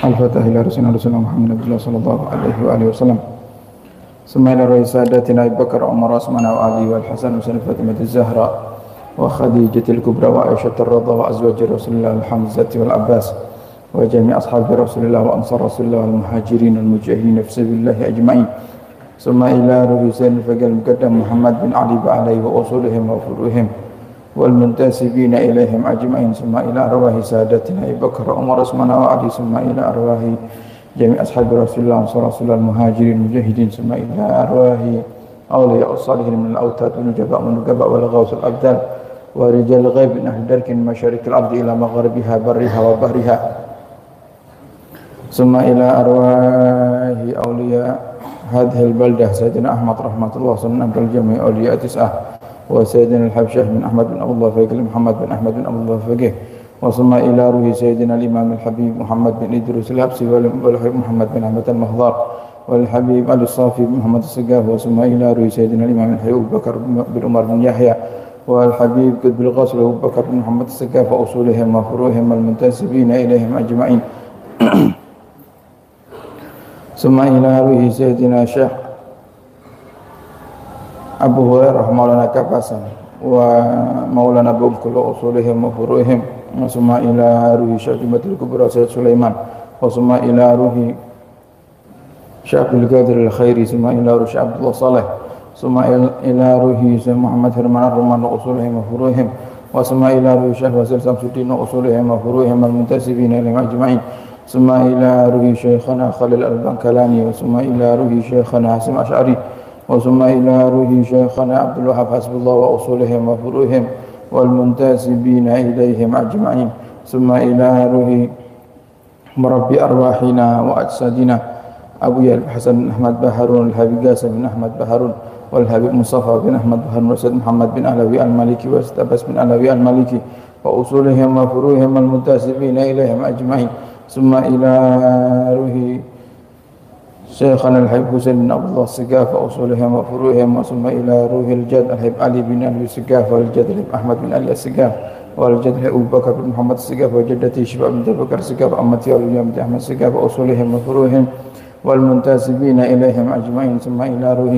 الفتح إلى رسولنا محمد عبد الله صلى الله عليه وآله وسلم. ثم إلى رئيس ساداتنا أبي بكر وعمر وعثمان وعلي والحسن وسلم فاطمة الزهراء وخديجة الكبرى وعائشة الرضا وأزواج رسول الله الحمزة والعباس وجميع أصحاب رسول الله وأنصار رسول الله والمهاجرين والمجاهدين في سبيل الله أجمعين. ثم إلى رئيس الفقه المقدم محمد بن علي وعليه وأصولهم وفروعهم والمنتسبين إليهم أجمعين. ثم إلى أرواح سادتنا أبي بكر وعمر وعثمان وعلي. ثم إلى أرواح جميع أصحاب رسول الله وأنصار رسول الله المهاجرين المجاهدين. ثم إلى أرواح أولياء الصالحين من الأوتاد والنجباء والغوث الأبدال ورجال الغيب من أهل درك من مشارق الأرض إلى مغربها برها وبحرها. ثم إلى أرواح أولياء هذه البلدة سيدنا أحمد رحمة الله صلى الجميع أولياء تسعة وسيدنا الحبشة بن أحمد بن أبو الله فقيه محمد بن أحمد بن أبو الله فقيه. وثم إلى روح سيدنا الإمام الحبيب محمد بن إدريس الحبسي والحبيب محمد بن أحمد المخضار والحبيب علي الصافي بن محمد السقاف. وثم إلى روح سيدنا الإمام الحبيب أبو بكر بن عمر بن يحيى والحبيب قطب الغوث أبو بكر بن محمد السقاف وأصولهم وفروعهم المنتسبين إليهم أجمعين. ثم إلى روح سيدنا الشيخ أبو هريرة مولانا كباسا ومولانا بكل أصولهم وفروعهم. ثم إلى روح شاكمة الكبرى سيد سليمان. وثم إلى روح شيخ القادر الخيري. ثم إلى روح عبد الله صالح. ثم إلى روح سيد محمد هرمان الرمان وأصولهم وفروعهم. وثم إلى روح شيخ وزير شمس الدين وأصولهم وفروعهم المنتسبين إليهم أجمعين. ثم إلى روح شيخنا خليل البنكلاني. وثم إلى روح شيخنا حسين أشعري. وثم إلى روح شيخنا عبد الوهاب حسب الله وأصولهم وفروعهم والمنتسبين إليهم أجمعين. ثم إلى روح مربي أرواحنا وأجسادنا أبو الحسن بن أحمد بهارون والحبيب قاسم بن أحمد بهارون والحبيب مصطفى بن أحمد بهارون وسيد محمد بن علوي المالكي وسيد أباس بن علوي المالكي وأصولهم وفروعهم المنتسبين إليهم أجمعين. ثم إلى روح شيخنا الحبيب حسين بن عبد الله السقاف وأصولهم وفروعهم. ثم إلى روح الجد الحبيب علي بن علي السقاف والجد الحبيب أحمد بن علي السقاف والجد الحبيب أبو بكر بن محمد السقاف وجدتي شباب بن بكر السقاف أمتي أولياء بن أحمد السقاف وأصولهم وفروعهم والمنتسبين إليهم أجمعين. ثم إلى روح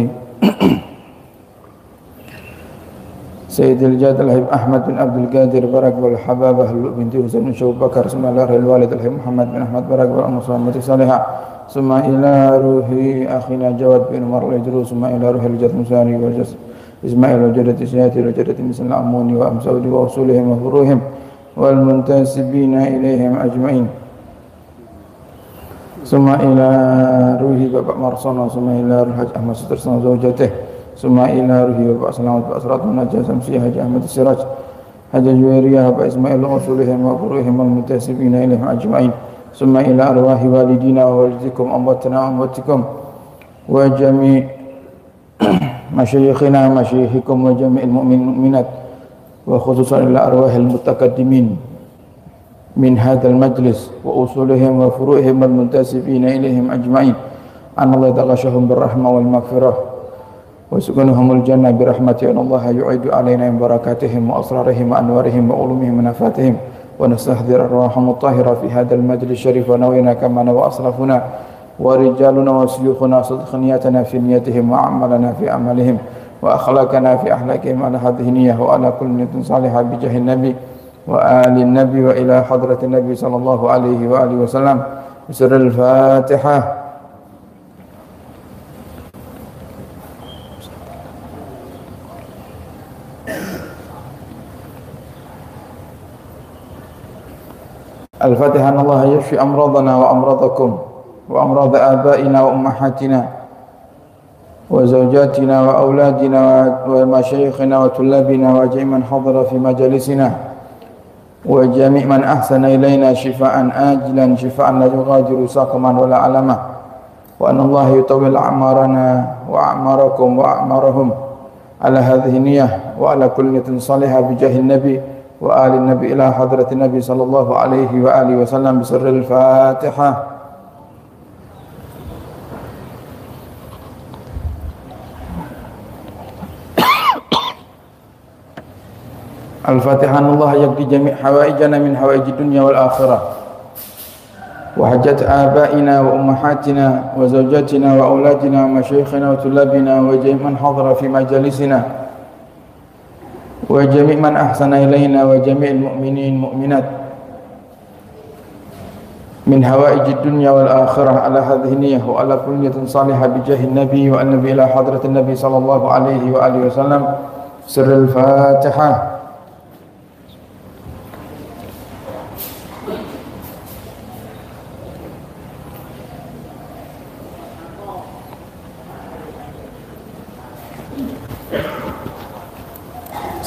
سيد الجاد الحبيب أحمد بن عبد القادر برك والحبابة بنت حسين بن شوب بكر. ثم إلى روح الوالد الحبيب محمد بن أحمد برك والأم صالحة صالحة. ثم إلى روح أخينا جواد بن عمر الإدروس. ثم إلى روح الجد مساري والجد إسماعيل وجدة سياتي وجدة مثل الأموني وأمسعود وأصولهم وفروعهم والمنتسبين إليهم أجمعين. ثم إلى روح بابا مرصنا. ثم إلى روح حج أحمد سترسنا زوجته. ثم إلى روح بابا سلامة بأسرات النجاة سمسية حج أحمد السراج حج جويرية بابا إسماعيل وأصولهم وفروعهم والمنتسبين إليهم أجمعين. ثم إلى أرواح والدينا ووالدكم أمواتنا وأمواتكم وجميع مشايخنا ومشايخكم وجميع المؤمنين والمؤمنات وخصوصا إلى أرواح المتقدمين من هذا المجلس وأصولهم وفروعهم والمنتسبين إليهم أجمعين. أن الله يتغشهم بالرحمة والمغفرة ويسكنهم الجنة برحمته. أن الله يعيد علينا من بركاتهم وأسرارهم وأنوارهم وعلومهم ونفاتهم ونستحضر أرواحهم الطاهرة في هذا المجلس الشريف ونوينا كما نوى أسلافنا ورجالنا وسيوخنا صدق نيتنا في نيتهم وعملنا في عملهم وأخلاقنا في أخلاقهم على هذه النية وعلى كل نية صالحة بجاه النبي وآل النبي وإلى حضرة النبي صلى الله عليه وآله وسلم. بسر الفاتحة. الفاتحة. أن الله يشفي أمراضنا وأمراضكم وأمراض آبائنا وأمهاتنا وزوجاتنا وأولادنا ومشايخنا وطلابنا وجميع من حضر في مجالسنا وجميع من أحسن إلينا شفاء آجلا شفاء لا يغادر سقما ولا علما. وأن الله يطول أعمارنا وأعماركم وأعمارهم على هذه النية وعلى كل نية صالحة بجاه النبي وآل النبي إلى حضرة النبي صلى الله عليه وآله وسلم. بسر الفاتحة. الفاتحة. أن الله يقضي جميع حوائجنا من حوائج الدنيا والآخرة وحجة آبائنا وأمهاتنا وزوجاتنا وأولادنا ومشايخنا وطلابنا وجميع من حضر في مجالسنا وجميع من أحسن إلينا وجميع المؤمنين المؤمنات من هوائج الدنيا والآخرة على هذه النية وعلى كل نية صالحة بجاه النبي والنبي إلى حضرة النبي صلى الله عليه وآله وسلم. سر الفاتحة.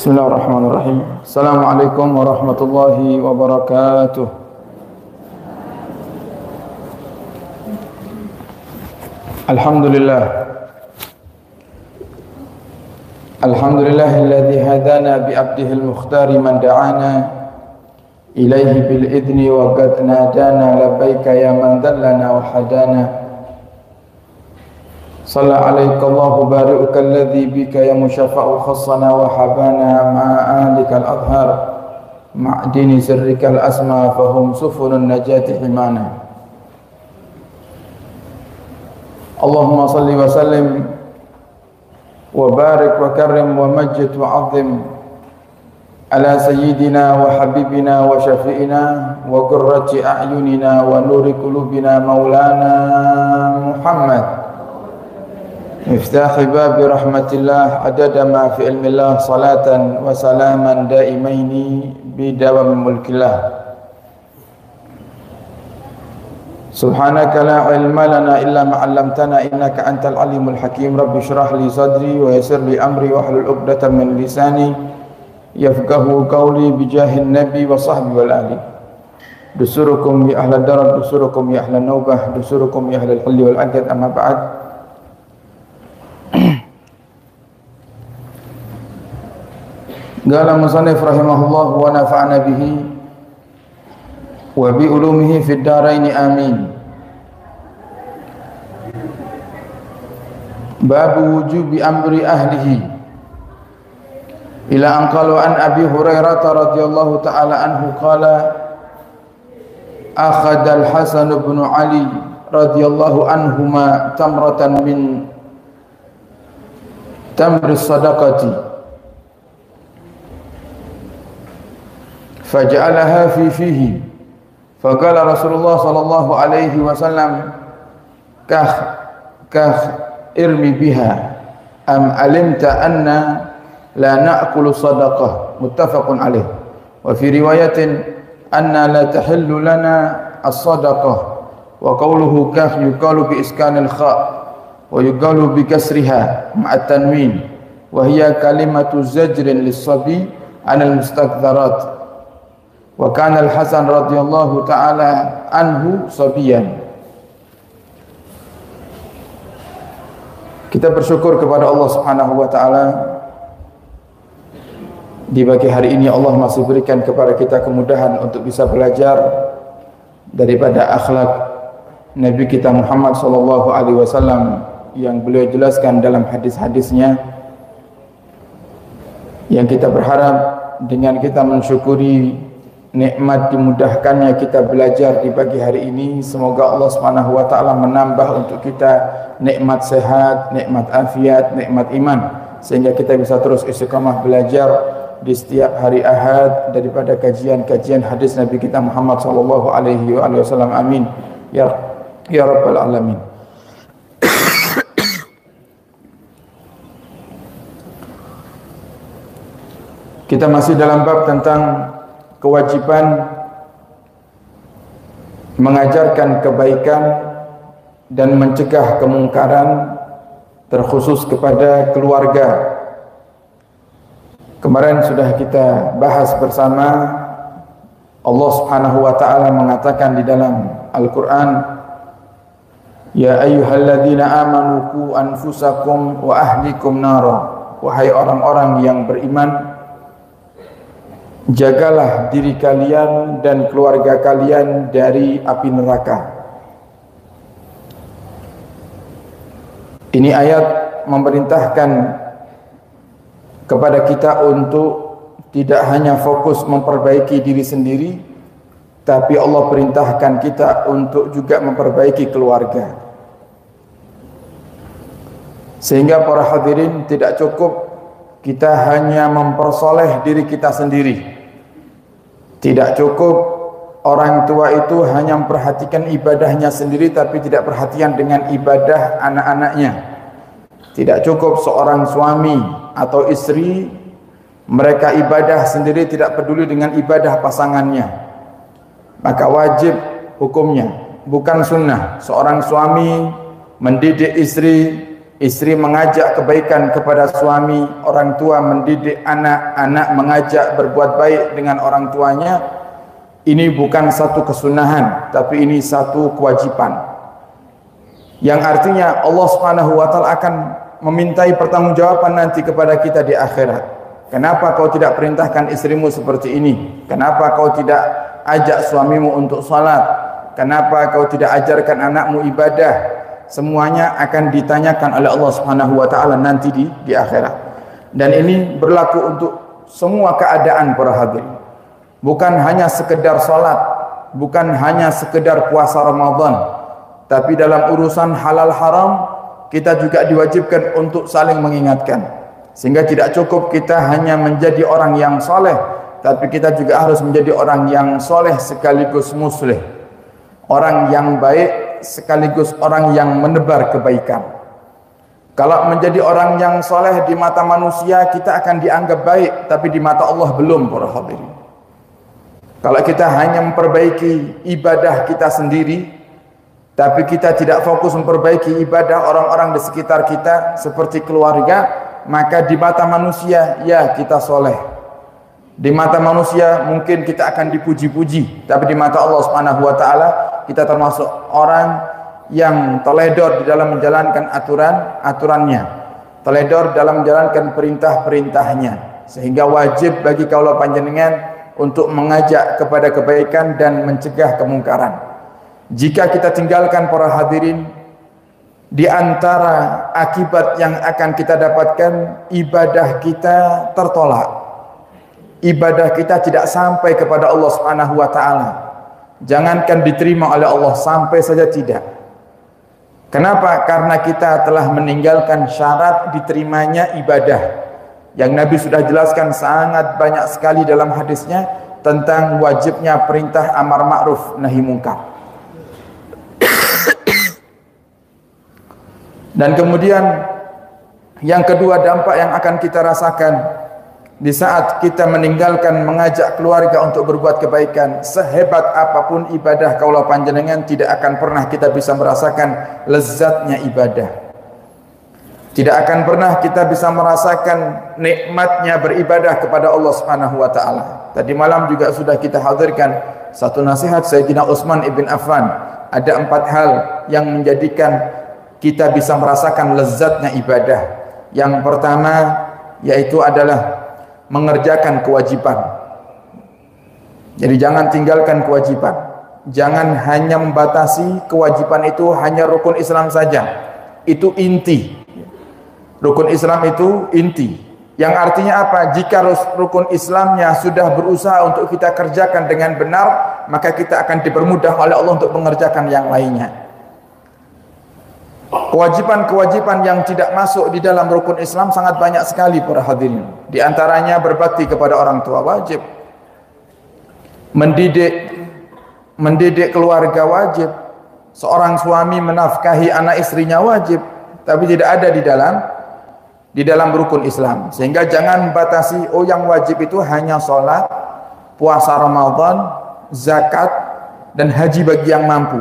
Bismillahirrahmanirrahim. Assalamualaikum warahmatullahi wabarakatuh. Alhamdulillah. Alhamdulillahilladzi hadana bi abdihil mukhtari man da'ana ilaihi bil idni wa qad nadana labbaika ya man dallana wa hadana. صلى عليك الله بارئك الذي بك يا مشفع خصنا وحبانا مع آلك الأظهر مع دين سرك الأسمى فهم سفن النجاة حمانا. اللهم صل وسلم وبارك وكرم ومجد وعظم على سيدنا وحبيبنا وشفيئنا وقرة أعيننا ونور قلوبنا مولانا محمد مفتاح باب رحمة الله عدد ما في علم الله صلاة وسلاما دائمين بدوام ملك الله. سبحانك لا علم لنا إلا ما علمتنا إنك أنت العليم الحكيم. رب اشرح لي صدري ويسر لي أمري واحلل عقدة من لساني يفقه قولي بجاه النبي وصحبه والآل. دسوركم يا أهل الدرب، دسوركم يا أهل النوبة، دسوركم يا أهل الحل والعقد. أما بعد. Qala musannif rahimahullah wa nafa'ana bihi wa bi ulumihi fid dharain amin. Bab wujubi amri ahlihi ila an qala an Abi Hurairah radhiyallahu ta'ala anhu qala akhadha al-Hasan ibn Ali radhiyallahu anhuma tamratan min tamri sadaqati faja'alaha fi fihi faqala Rasulullah sallallahu alaihi wasallam kah irmi biha am alimta anna la na'kulu sadaqah. Muttafaqun alaih. Wa fi riwayatin anna la tahillu lana as-sadaqah. Wa qawluhu kah yuqalu bi iskanil kha wa yuqalu bi kasriha ma'a tanwin wa hiya kalimatu zajrin lis-sabi 'anil mustakdharat. Wa kana al-Hasan radhiyallahu ta'ala anhu sabiyan. Kita bersyukur kepada Allah Subhanahu wa taala, di pagi hari ini Allah masih berikan kepada kita kemudahan untuk bisa belajar daripada akhlak Nabi kita Muhammad sallallahu alaihi wasallam yang beliau jelaskan dalam hadis-hadisnya, yang kita berharap dengan kita mensyukuri nikmat dimudahkannya kita belajar di pagi hari ini, semoga Allah Subhanahu wa taala menambah untuk kita nikmat sehat, nikmat afiat, nikmat iman, sehingga kita bisa terus istiqamah belajar di setiap hari Ahad daripada kajian-kajian hadis Nabi kita Muhammad sallallahu alaihi wasallam. Amin ya rabbal alamin. Kita masih dalam bab tentang kewajiban mengajarkan kebaikan dan mencegah kemungkaran, terkhusus kepada keluarga. Kemarin sudah kita bahas bersama, Allah Subhanahu wa taala mengatakan di dalam Al-Qur'an, ya ayyuhalladzina amanu qu anfusakum wa ahlikum nara. Wahai orang-orang yang beriman, jagalah diri kalian dan keluarga kalian dari api neraka. Ini ayat memerintahkan kepada kita untuk tidak hanya fokus memperbaiki diri sendiri, tapi Allah perintahkan kita untuk juga memperbaiki keluarga. Sehingga para hadirin, tidak cukup kita hanya mempersoleh diri kita sendiri. Tidak cukup orang tua itu hanya memperhatikan ibadahnya sendiri tapi tidak perhatian dengan ibadah anak-anaknya. Tidak cukup seorang suami atau istri mereka ibadah sendiri tidak peduli dengan ibadah pasangannya. Maka wajib hukumnya, bukan sunnah, seorang suami mendidik istri, istri mengajak kebaikan kepada suami, orang tua mendidik anak, anak mengajak berbuat baik dengan orang tuanya. Ini bukan satu kesunahan, tapi ini satu kewajiban. Yang artinya Allah Subhanahu wa taala akan memintai pertanggungjawaban nanti kepada kita di akhirat. Kenapa kau tidak perintahkan istrimu seperti ini? Kenapa kau tidak ajak suamimu untuk salat? Kenapa kau tidak ajarkan anakmu ibadah? Semuanya akan ditanyakan oleh Allah Subhanahu wa taala nanti di akhirat. Dan ini berlaku untuk semua keadaan para hadirin. Bukan hanya sekedar salat, bukan hanya sekedar puasa Ramadan, tapi dalam urusan halal haram kita juga diwajibkan untuk saling mengingatkan. Sehingga tidak cukup kita hanya menjadi orang yang soleh, tapi kita juga harus menjadi orang yang soleh sekaligus muslih, orang yang baik sekaligus orang yang menebar kebaikan. Kalau menjadi orang yang soleh di mata manusia, kita akan dianggap baik, tapi di mata Allah belum, para hadirin. Kalau kita hanya memperbaiki ibadah kita sendiri, tapi kita tidak fokus memperbaiki ibadah orang-orang di sekitar kita seperti keluarga, maka di mata manusia ya kita soleh, di mata manusia mungkin kita akan dipuji-puji, tapi di mata Allah Subhanahu wa taala kita termasuk orang yang teledor di dalam menjalankan aturan-aturannya, teledor dalam menjalankan perintah-perintahnya. Sehingga wajib bagi kaula panjenengan untuk mengajak kepada kebaikan dan mencegah kemungkaran. Jika kita tinggalkan, para hadirin, di antara akibat yang akan kita dapatkan, ibadah kita tertolak, ibadah kita tidak sampai kepada Allah Subhanahu wa taala. Jangankan diterima oleh Allah, sampai saja tidak. Kenapa? Karena kita telah meninggalkan syarat diterimanya ibadah yang Nabi sudah jelaskan sangat banyak sekali dalam hadisnya tentang wajibnya perintah amar ma'ruf nahi mungkar. Dan kemudian yang kedua, dampak yang akan kita rasakan di saat kita meninggalkan mengajak keluarga untuk berbuat kebaikan, sehebat apapun ibadah kaula panjenengan, tidak akan pernah kita bisa merasakan lezatnya ibadah. Tidak akan pernah kita bisa merasakan nikmatnya beribadah kepada Allah Subhanahu wa taala. Tadi malam juga sudah kita hadirkan satu nasihat Sayyidina Utsman ibn Affan. Ada 4 hal yang menjadikan kita bisa merasakan lezatnya ibadah. Yang pertama yaitu adalah mengerjakan kewajiban. Jadi jangan tinggalkan kewajiban. Jangan hanya membatasi kewajiban itu hanya rukun Islam saja. Itu inti. Rukun Islam itu inti. Yang artinya apa? Jika rukun Islamnya sudah berusaha untuk kita kerjakan dengan benar, maka kita akan dipermudah oleh Allah untuk mengerjakan yang lainnya. Kewajiban-kewajiban yang tidak masuk di dalam rukun Islam sangat banyak sekali, para hadirin. Di antaranya berbakti kepada orang tua wajib. Mendidik keluarga wajib. Seorang suami menafkahi anak istrinya wajib, tapi tidak ada di dalam rukun Islam. Sehingga jangan batasi, oh yang wajib itu hanya sholat, puasa Ramadan, zakat, dan haji bagi yang mampu.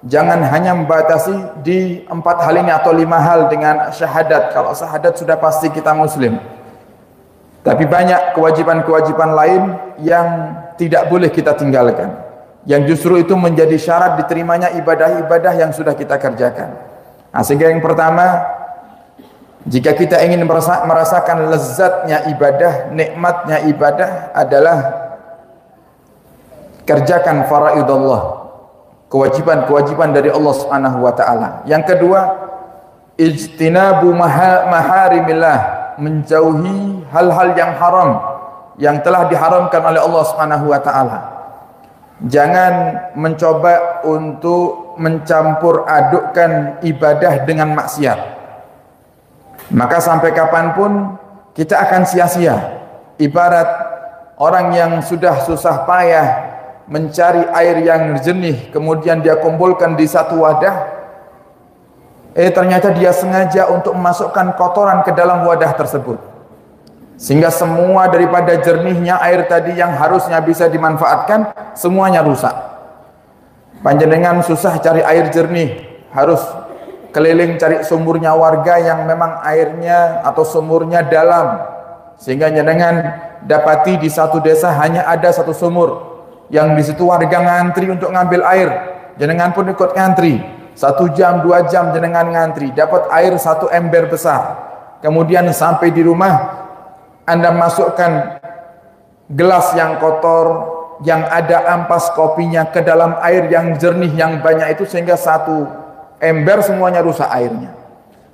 Jangan hanya membatasi di 4 hal ini atau 5 hal dengan syahadat. Kalau syahadat sudah pasti kita muslim. Tapi banyak kewajiban-kewajiban lain yang tidak boleh kita tinggalkan, yang justru itu menjadi syarat diterimanya ibadah-ibadah yang sudah kita kerjakan. Nah, sehingga yang pertama, jika kita ingin merasakan lezatnya ibadah, nikmatnya ibadah adalah kerjakan faraidullah, kewajiban-kewajiban dari Allah Subhanahu wa taala. Yang kedua, ijtinabu maharimillah, menjauhi hal-hal yang haram yang telah diharamkan oleh Allah Subhanahu wa taala. Jangan mencoba untuk mencampur adukkan ibadah dengan maksiat. Maka sampai kapanpun kita akan sia-sia. Ibarat orang yang sudah susah payah mencari air yang jernih, kemudian dia kumpulkan di satu wadah, ternyata dia sengaja untuk memasukkan kotoran ke dalam wadah tersebut, sehingga semua daripada jernihnya air tadi yang harusnya bisa dimanfaatkan, semuanya rusak. Panjenengan susah cari air jernih, harus keliling cari sumurnya warga yang memang airnya atau sumurnya dalam, sehingga jenengan dapati di satu desa hanya ada satu sumur, yang di situ warga ngantri untuk ngambil air, jenengan pun ikut ngantri. 1 jam 2 jam jenengan ngantri, dapat air 1 ember besar. Kemudian sampai di rumah, Anda masukkan gelas yang kotor, yang ada ampas kopinya ke dalam air yang jernih yang banyak itu, sehingga 1 ember semuanya rusak airnya.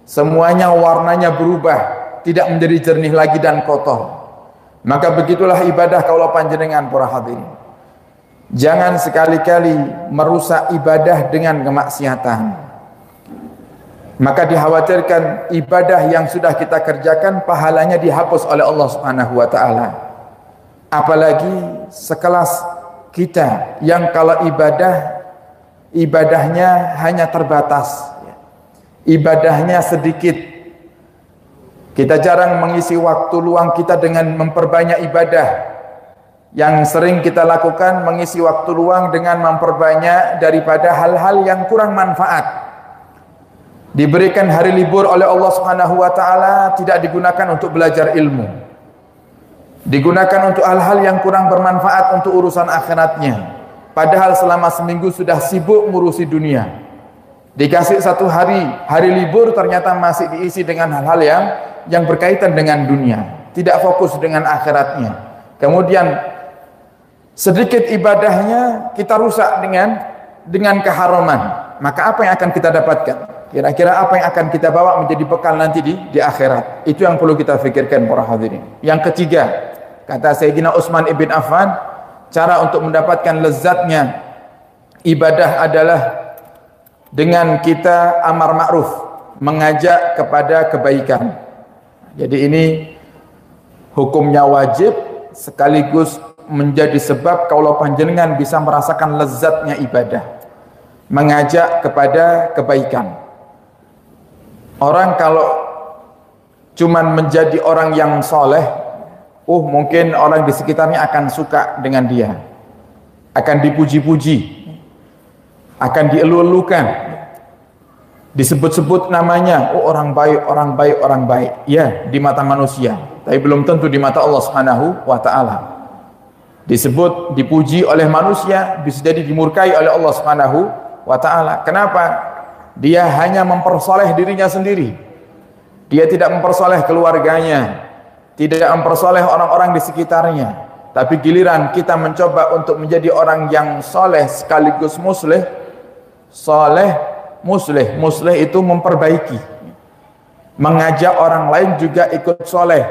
Semuanya warnanya berubah, tidak menjadi jernih lagi dan kotor. Maka begitulah ibadah kaulah panjenengan para hadirin. Jangan sekali-kali merusak ibadah dengan kemaksiatan. Maka dikhawatirkan ibadah yang sudah kita kerjakan pahalanya dihapus oleh Allah Subhanahu wa taala. Apalagi sekelas kita yang kalau ibadahnya hanya terbatas, ibadahnya sedikit. Kita jarang mengisi waktu luang kita dengan memperbanyak ibadah. Yang sering kita lakukan mengisi waktu luang dengan memperbanyak daripada hal-hal yang kurang manfaat. Diberikan hari libur oleh Allah Subhanahu wa taala tidak digunakan untuk belajar ilmu. Digunakan untuk hal-hal yang kurang bermanfaat untuk urusan akhiratnya. Padahal selama seminggu sudah sibuk ngurusi dunia. Dikasih 1 hari libur, ternyata masih diisi dengan hal-hal yang berkaitan dengan dunia, tidak fokus dengan akhiratnya. Kemudian sedikit ibadahnya kita rusak dengan keharaman. Maka apa yang akan kita dapatkan? Kira-kira apa yang akan kita bawa menjadi bekal nanti di akhirat? Itu yang perlu kita fikirkan para hadirin. Yang ketiga, kata Sayyidina Utsman ibn Affan, cara untuk mendapatkan lezatnya ibadah adalah dengan kita amar ma'ruf, mengajak kepada kebaikan. Jadi ini hukumnya wajib sekaligus menjadi sebab kaulah panjenengan bisa merasakan lezatnya ibadah, mengajak kepada kebaikan. Orang kalau cuman menjadi orang yang soleh, mungkin orang di sekitarnya akan suka dengan dia, akan dipuji-puji, akan dielu-elukan, disebut-sebut namanya, orang baik, orang baik, orang baik. Ya, di mata manusia, tapi belum tentu di mata Allah Subhanahu wa taala. Disebut, dipuji oleh manusia, bisa jadi dimurkai oleh Allah Subhanahu wa taala. Kenapa? Dia hanya mempersoleh dirinya sendiri. Dia tidak mempersoleh keluarganya, tidak mempersoleh orang-orang di sekitarnya. Tapi giliran kita mencoba untuk menjadi orang yang soleh sekaligus muslih. Soleh, muslih itu memperbaiki, mengajak orang lain juga ikut soleh.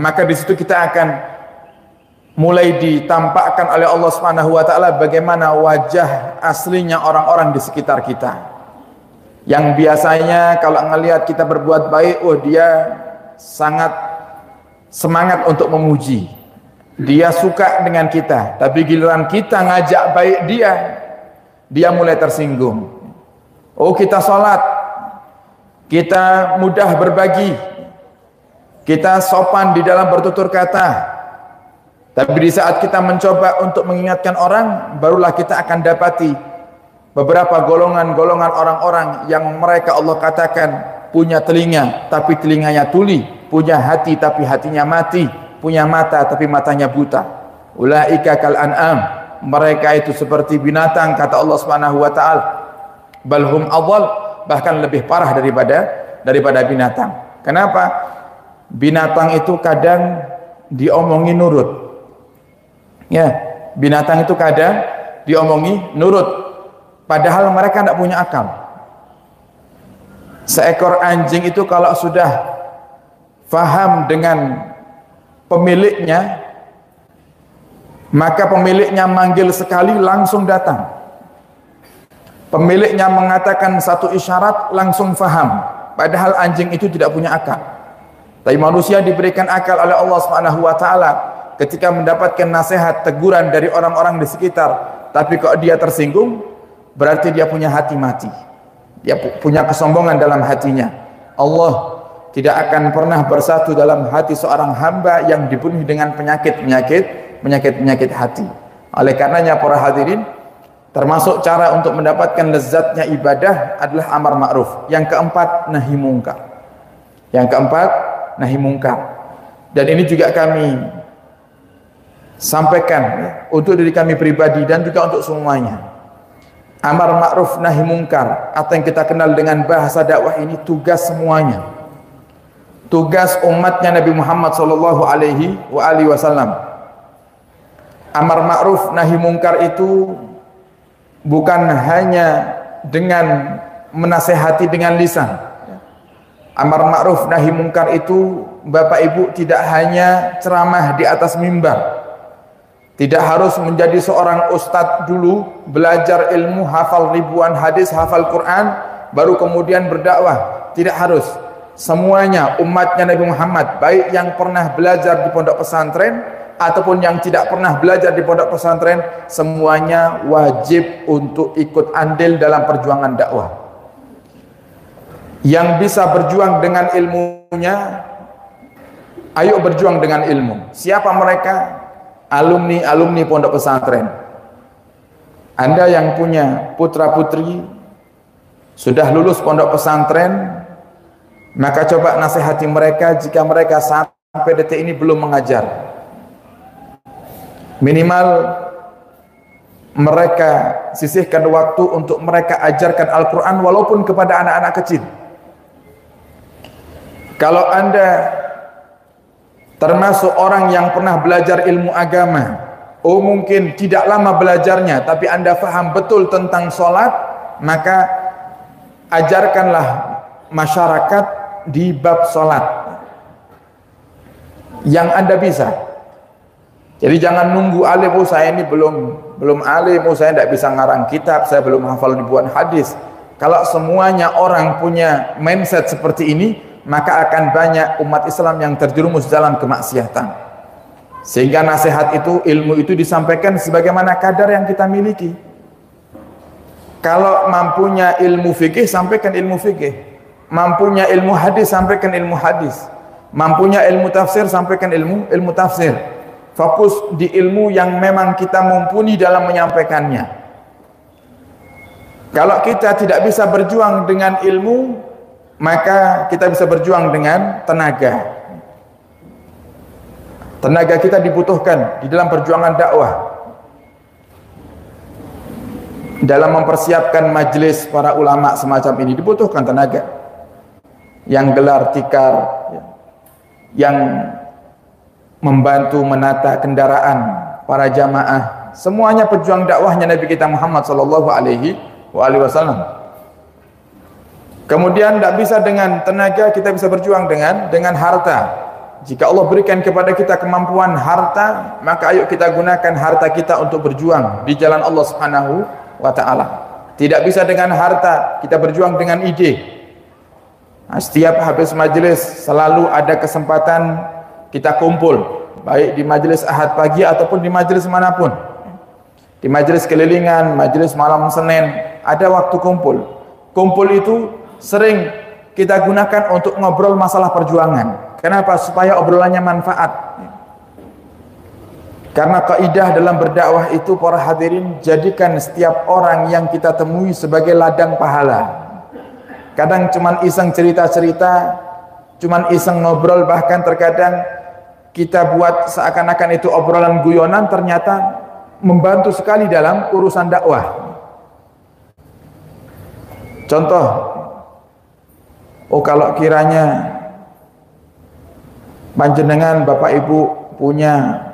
Maka di situ kita akan mulai ditampakkan oleh Allah Subhanahu wa taala bagaimana wajah aslinya orang-orang di sekitar kita. Yang biasanya kalau ngelihat kita berbuat baik, dia sangat semangat untuk memuji. Dia suka dengan kita, tapi giliran kita ngajak baik dia mulai tersinggung. Kita sholat, kita mudah berbagi, kita sopan di dalam bertutur kata. Tapi di saat kita mencoba untuk mengingatkan orang, barulah kita akan dapati beberapa golongan-golongan orang-orang yang mereka Allah katakan punya telinga tapi telinganya tuli, punya hati tapi hatinya mati, punya mata tapi matanya buta. Ulaika kal an'am, mereka itu seperti binatang kata Allah Subhanahu wa taala. Balhum adhal, bahkan lebih parah daripada binatang. Kenapa? Binatang itu kadang diomongi nurut. Ya, binatang itu kadang diomongi nurut, padahal mereka tidak punya akal. Seekor anjing itu kalau sudah faham dengan pemiliknya, Maka pemiliknya manggil sekali langsung datang. Pemiliknya mengatakan satu isyarat langsung faham. Padahal anjing itu tidak punya akal. Tapi manusia diberikan akal oleh Allah Subhanahu wa taala ketika mendapatkan nasihat, teguran dari orang-orang di sekitar. Tapi kalau dia tersinggung, berarti dia punya hati mati. Dia punya kesombongan dalam hatinya. Allah tidak akan pernah bersatu dalam hati seorang hamba yang dipenuhi dengan penyakit hati. Oleh karenanya para hadirin, termasuk cara untuk mendapatkan lezatnya ibadah adalah amar ma'ruf. Yang keempat, nahi mungkar. Yang keempat, nahi mungkar. Dan ini juga kami sampaikan ya, untuk diri kami pribadi dan juga untuk semuanya. Amar ma'ruf nahi mungkar atau yang kita kenal dengan bahasa dakwah ini tugas semuanya. Tugas umatnya Nabi Muhammad sallallahu alaihi wasallam. Amar ma'ruf nahi mungkar itu bukan hanya dengan menasehati dengan lisan. Amar ma'ruf nahi mungkar itu Bapak Ibu tidak hanya ceramah di atas mimbar. Tidak harus menjadi seorang ustadz dulu, belajar ilmu, hafal ribuan hadis, hafal Quran, baru kemudian berdakwah. Tidak harus. Semuanya umatnya Nabi Muhammad, baik yang pernah belajar di pondok pesantren ataupun yang tidak pernah belajar di pondok pesantren, semuanya wajib untuk ikut andil dalam perjuangan dakwah. Yang bisa berjuang dengan ilmunya, ayo berjuang dengan ilmu. Siapa mereka? Alumni pondok pesantren. Anda yang punya putra putri sudah lulus pondok pesantren, maka coba nasihati mereka jika mereka sampai detik ini belum mengajar. Minimal mereka sisihkan waktu untuk mereka ajarkan Al-Quran walaupun kepada anak-anak kecil. Kalau Anda termasuk orang yang pernah belajar ilmu agama, mungkin tidak lama belajarnya, tapi Anda faham betul tentang sholat, maka ajarkanlah masyarakat di bab sholat yang Anda bisa. Jadi jangan nunggu alim, saya ini belum alim, saya tidak bisa ngarang kitab, saya belum hafal ribuan hadis. Kalau semuanya orang punya mindset seperti ini, maka akan banyak umat Islam yang terjerumus dalam kemaksiatan. Sehingga nasihat itu, ilmu itu disampaikan sebagaimana kadar yang kita miliki. Kalau mampunya ilmu fikih, sampaikan ilmu fikih. Mampunya ilmu hadis, sampaikan ilmu hadis. Mampunya ilmu tafsir, sampaikan ilmu tafsir. Fokus di ilmu yang memang kita mumpuni dalam menyampaikannya. Kalau kita tidak bisa berjuang dengan ilmu, maka kita bisa berjuang dengan tenaga. Tenaga kita dibutuhkan di dalam perjuangan dakwah. Dalam mempersiapkan majelis para ulama semacam ini dibutuhkan tenaga. Yang gelar tikar, yang membantu menata kendaraan para jamaah, semuanya pejuang dakwahnya Nabi kita Muhammad sallallahu alaihi wasallam. Kemudian tidak bisa dengan tenaga, kita bisa berjuang dengan harta. Jika Allah berikan kepada kita kemampuan harta, maka ayo kita gunakan harta kita untuk berjuang di jalan Allah Subhanahu wa taala. Tidak bisa dengan harta, kita berjuang dengan ide. Nah, setiap habis majelis selalu ada kesempatan kita kumpul, baik di majelis Ahad pagi ataupun di majelis manapun. Di majelis kelilingan, majelis malam Senin, ada waktu kumpul. Kumpul itu sering kita gunakan untuk ngobrol masalah perjuangan. Kenapa? Supaya obrolannya manfaat. Karena kaidah dalam berdakwah itu, para hadirin, jadikan setiap orang yang kita temui sebagai ladang pahala. Kadang cuman iseng cerita-cerita, cuman iseng ngobrol, bahkan terkadang kita buat seakan-akan itu obrolan guyonan, ternyata membantu sekali dalam urusan dakwah. Contoh, kalau kiranya panjenengan Bapak Ibu punya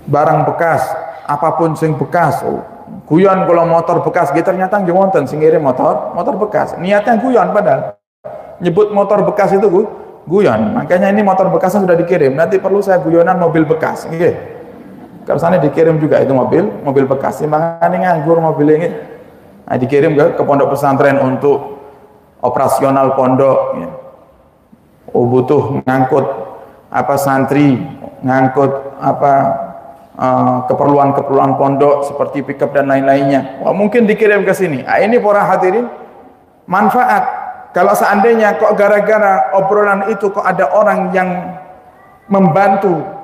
barang bekas, apapun sing bekas, guyon kalau motor bekas gitu, ternyata nggih wonten sing ngirim motor bekas. Niatnya guyon, padahal nyebut motor bekas itu guyon. Makanya ini motor bekasnya sudah dikirim, nanti perlu saya guyonan mobil bekas, nggih. Kalau sana dikirim juga itu mobil bekas, timbangannya nganggur mobil ini. Nah, dikirim ke pondok pesantren untuk operasional pondok. Ya. Oh, butuh ngangkut santri, ngangkut keperluan pondok seperti pickup dan lain-lainnya. Wah, mungkin dikirim ke sini. Nah, ini para hadirin manfaat. Kalau seandainya kok gara-gara obrolan itu kok ada orang yang membantu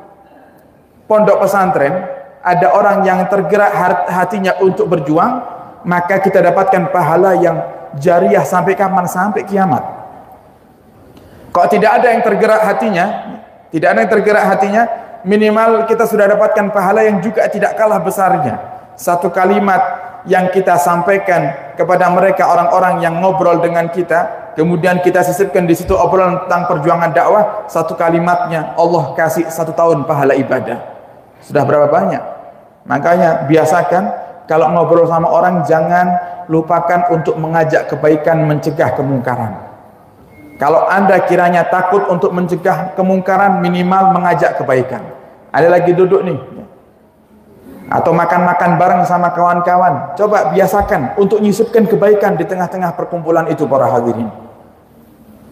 pondok pesantren, ada orang yang tergerak hatinya untuk berjuang, maka kita dapatkan pahala yang jariah sampai kapan? Sampai kiamat. Kok tidak ada yang tergerak hatinya, minimal kita sudah dapatkan pahala yang juga tidak kalah besarnya. Satu kalimat yang kita sampaikan kepada mereka, orang-orang yang ngobrol dengan kita, kemudian kita sisipkan di situ obrolan tentang perjuangan dakwah, satu kalimatnya Allah kasih 1 tahun pahala ibadah. Sudah berapa banyak? Makanya biasakan kalau ngobrol sama orang, jangan lupakan untuk mengajak kebaikan, mencegah kemungkaran. Kalau Anda kiranya takut untuk mencegah kemungkaran, minimal mengajak kebaikan. Ada lagi duduk nih, atau makan-makan bareng sama kawan-kawan, coba biasakan untuk nyisipkan kebaikan di tengah-tengah perkumpulan itu para hadirin.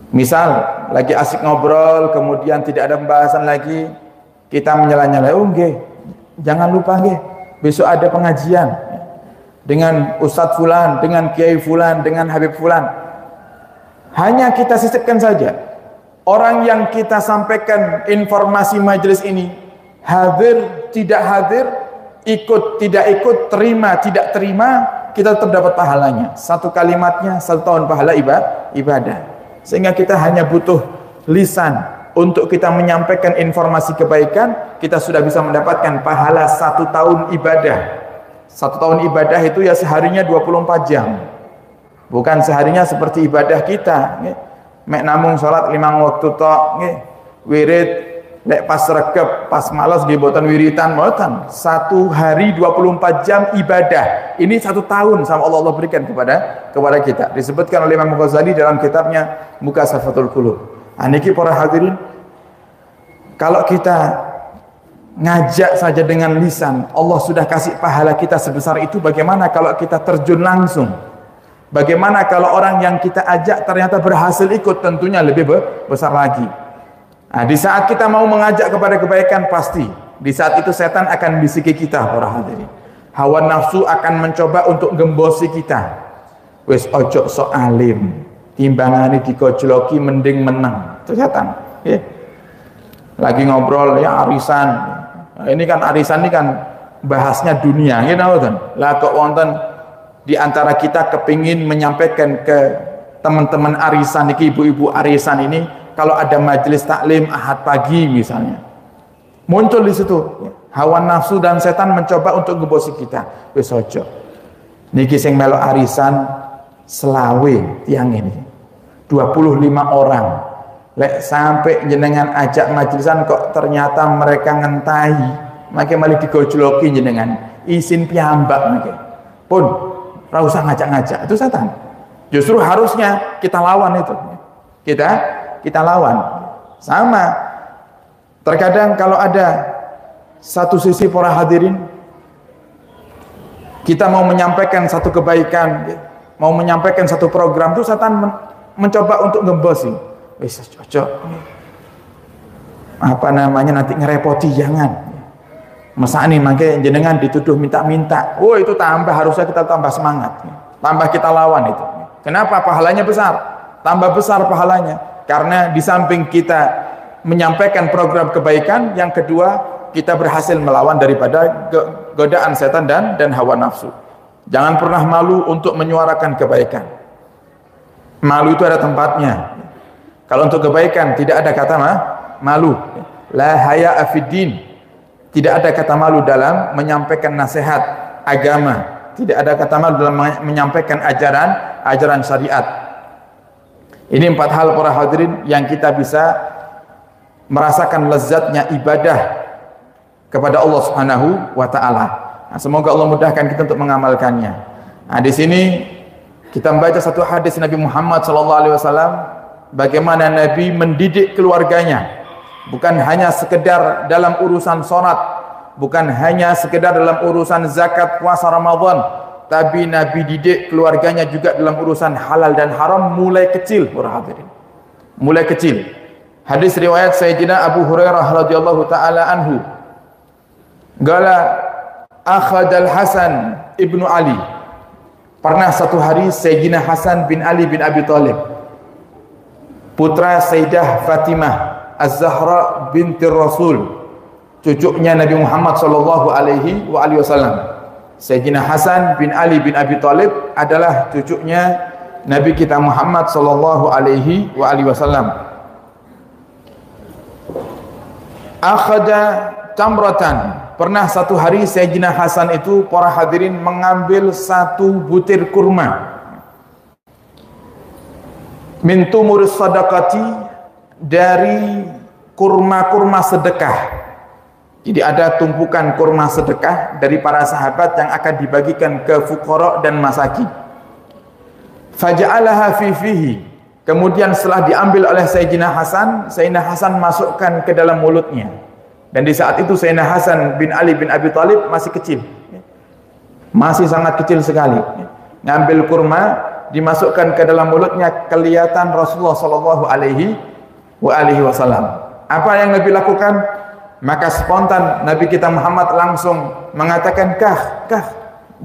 Misal lagi asik ngobrol, kemudian tidak ada pembahasan lagi, kita menyela-nyela, jangan lupa besok ada pengajian dengan Ustadz Fulan, dengan Kiai Fulan, dengan Habib Fulan. Hanya kita sisipkan saja. Orang yang kita sampaikan informasi majelis ini, hadir, tidak hadir, ikut, tidak ikut, terima, tidak terima, kita tetap dapat pahalanya. Satu kalimatnya 1 tahun pahala ibadah. Sehingga kita hanya butuh lisan untuk kita menyampaikan informasi kebaikan, kita sudah bisa mendapatkan pahala 1 tahun ibadah. 1 tahun ibadah itu ya seharinya 24 jam. Bukan seharinya seperti ibadah kita. Mek namung sholat 5 waktu tok, wirid, lek pas regep, pas malas boten wiritan, boten. 1 hari 24 jam ibadah. Ini 1 tahun sama Allah berikan kepada kita. Disebutkan oleh Imam Ghazali dalam kitabnya Mukasafatul Qulub. Niki para hadirin, kalau kita ngajak saja dengan lisan, Allah sudah kasih pahala kita sebesar itu. Bagaimana kalau kita terjun langsung? Bagaimana kalau orang yang kita ajak ternyata berhasil ikut? Tentunya lebih besar lagi. Nah, di saat kita mau mengajak kepada kebaikan, pasti di saat itu setan akan bisiki kita para hadirin. Hawa nafsu akan mencoba untuk gembosi kita. Wis ojo sok alim, timbangane dikojloki mending menang. Itu setan. Lagi ngobrol ya arisan. Nah, ini kan arisan ini kan bahasnya dunia, gitu kan. Lah kok wonten di antara kita kepingin menyampaikan ke teman-teman arisan iki, ibu-ibu arisan ini, kalau ada majelis taklim Ahad pagi misalnya, muncul di situ hawa nafsu dan setan mencoba untuk ngebosi kita. Wis ojo niki sing melok arisan selawe tiang ini 25 orang, lek sampai jenengan ajak majelisan kok ternyata mereka ngentahi, makin malah digojloki jenengan izin piyambak makin pun ora usah ngajak-ngajak, itu setan. Justru harusnya kita lawan itu. Kita lawan. Sama. Terkadang kalau ada satu sisi para hadirin, kita mau menyampaikan satu kebaikan, mau menyampaikan satu program, itu setan mencoba untuk ngembosi. Wis cocok. Nanti ngerepoti, jangan. Masa nih makanya jenengan dituduh minta-minta. Oh, itu tambah, harusnya kita tambah semangat. Tambah kita lawan itu. Kenapa? Pahalanya besar. Tambah besar pahalanya. Karena di samping kita menyampaikan program kebaikan, yang kedua kita berhasil melawan daripada godaan setan dan hawa nafsu. Jangan pernah malu untuk menyuarakan kebaikan. Malu itu ada tempatnya. Kalau untuk kebaikan tidak ada kata malu. La haya'a fid din. Tidak ada kata malu dalam menyampaikan nasihat agama. Tidak ada kata malu dalam menyampaikan ajaran syariat. Ini 4 hal para hadirin yang kita bisa merasakan lezatnya ibadah kepada Allah Subhanahu wa taala. Nah, semoga Allah mudahkan kita untuk mengamalkannya. Nah, di sini kita membaca satu hadis Nabi Muhammad SAW, bagaimana Nabi mendidik keluarganya. Bukan hanya sekedar dalam urusan sholat, bukan hanya sekedar dalam urusan zakat, puasa Ramadan, tapi Nabi didik keluarganya juga dalam urusan halal dan haram mulai kecil, para hadirin. Mulai kecil. Hadis riwayat Sayyidina Abu Hurairah radhiyallahu taala anhu. Gala akhadal Hasan ibnu Ali. Pernah satu hari Sayyidina Hasan bin Ali bin Abi Thalib, putra Sayyidah Fatimah Az-Zahra binti Rasul, cucunya Nabi Muhammad sallallahu alaihi wasallam. Sayyidina Hasan bin Ali bin Abi Thalib adalah cucunya Nabi kita Muhammad sallallahu alaihi wasallam. Akhadha tamratan. Pernah satu hari Sayyidina Hasan itu, para hadirin, mengambil satu butir kurma min tumuris sadaqati, dari kurma-kurma sedekah. Jadi ada tumpukan kurma sedekah dari para sahabat yang akan dibagikan ke fuqara dan masakin. Faja'alaha fi fihi. Kemudian setelah diambil oleh Sayyidina Hasan masukkan ke dalam mulutnya. Dan di saat itu Sayyidina Hasan bin Ali bin Abi Thalib masih kecil. Masih sangat kecil sekali. Ngambil kurma, dimasukkan ke dalam mulutnya, kelihatan Rasulullah sallallahu alaihi wasallam. Apa yang Nabi lakukan? Maka spontan Nabi kita Muhammad langsung mengatakan, kah,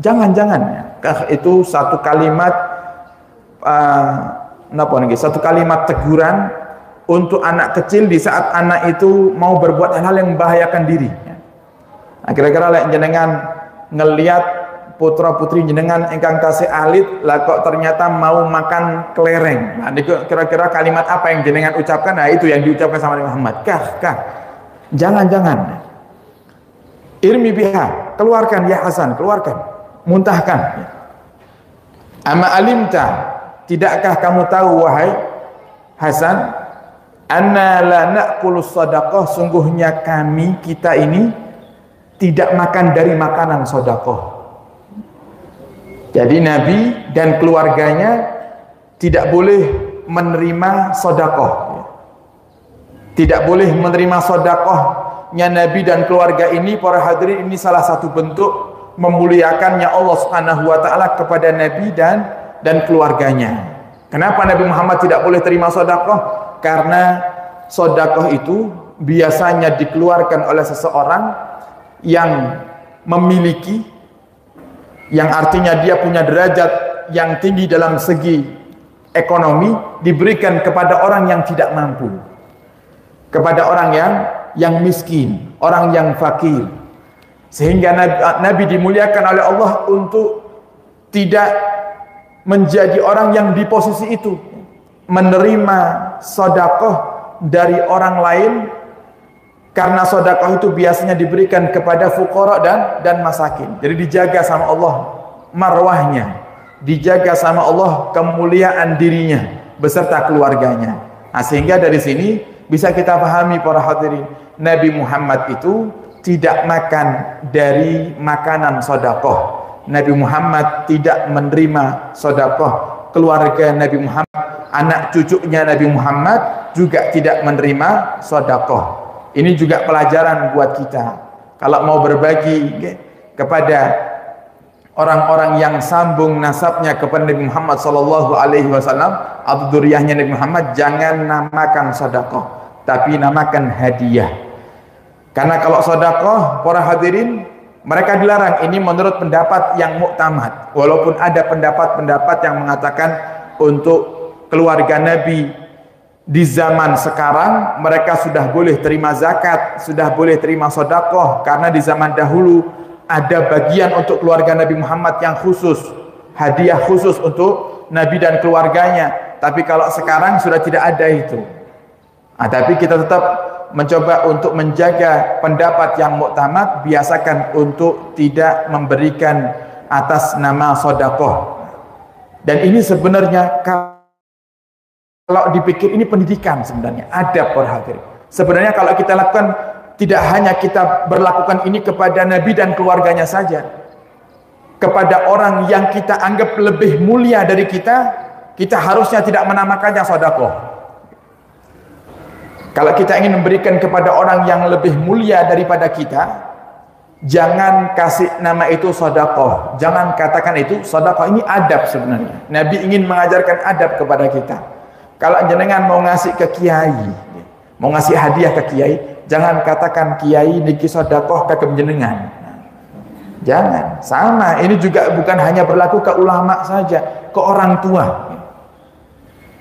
jangan. Kah itu satu kalimat satu kalimat teguran untuk anak kecil di saat anak itu mau berbuat hal-hal yang membahayakan diri. Nah, kira-kira lek jenengan ngelihat putra putri jenengan engkang tasih alit lah kok ternyata mau makan kelereng. Nah, kira-kira kalimat apa yang jenengan ucapkan? Nah, itu yang diucapkan sama Nabi Muhammad. Kah. Jangan. Irmi biha, keluarkan ya Hasan, keluarkan. Muntahkan. Ama alimta, tidakkah kamu tahu wahai Hasan, anna la na'kulu sadaqah, sungguhnya kita ini tidak makan dari makanan sedekah. Jadi Nabi dan keluarganya tidak boleh menerima sedekah. Tidak boleh menerima sedekahnya Nabi dan keluarga ini. Para hadirin, ini salah satu bentuk memuliakannya Allah Subhanahu wa taala kepada Nabi dan keluarganya. Kenapa Nabi Muhammad tidak boleh terima sedekah? Karena sedekah itu biasanya dikeluarkan oleh seseorang yang memiliki, yang artinya dia punya derajat yang tinggi dalam segi ekonomi, diberikan kepada orang yang tidak mampu, kepada orang yang miskin, orang yang fakir. Sehingga Nabi dimuliakan oleh Allah untuk tidak menjadi orang yang di posisi itu, menerima sedekah dari orang lain, karena sedekah itu biasanya diberikan kepada fuqara dan masakin. Jadi dijaga sama Allah marwahnya, dijaga sama Allah kemuliaan dirinya beserta keluarganya. Nah, sehingga dari sini bisa kita pahami para hadirin, Nabi Muhammad itu tidak makan dari makanan sedekah. Nabi Muhammad tidak menerima sedekah. Keluarga Nabi Muhammad, anak cucunya Nabi Muhammad juga tidak menerima sedekah. Ini juga pelajaran buat kita. Kalau mau berbagi kepada orang-orang yang sambung nasabnya kepada Nabi Muhammad sallallahu alaihi wasallam atau dzurriyyahnya Nabi Muhammad, jangan namakan sedekah, tapi namakan hadiah. Karena kalau sedekah, para hadirin, mereka dilarang. Ini menurut pendapat yang muktamad. Walaupun ada pendapat-pendapat yang mengatakan untuk keluarga Nabi di zaman sekarang mereka sudah boleh terima zakat, sudah boleh terima sedekah, karena di zaman dahulu ada bagian untuk keluarga Nabi Muhammad yang khusus, hadiah khusus untuk Nabi dan keluarganya. Tapi kalau sekarang sudah tidak ada itu. Nah, tapi kita tetap mencoba untuk menjaga pendapat yang muktamad, biasakan untuk tidak memberikan atas nama sedekah. Dan ini sebenarnya kalau dipikir ini pendidikan, sebenarnya adab hadirin. Sebenarnya kalau kita lakukan, tidak hanya kita berlakukan ini kepada Nabi dan keluarganya saja, kepada orang yang kita anggap lebih mulia dari kita harusnya tidak menamakannya sedekah. Kalau kita ingin memberikan kepada orang yang lebih mulia daripada kita, Jangan kasih nama itu sedekah, jangan katakan itu sedekah. Ini adab sebenarnya. Nabi ingin mengajarkan adab kepada kita. Kalau jenengan mau ngasih ke kiai, mau ngasih hadiah ke kiai, jangan katakan kiai niki sedekah kagem jenengan. Jangan. Sama, ini juga bukan hanya berlaku ke ulama saja, ke orang tua.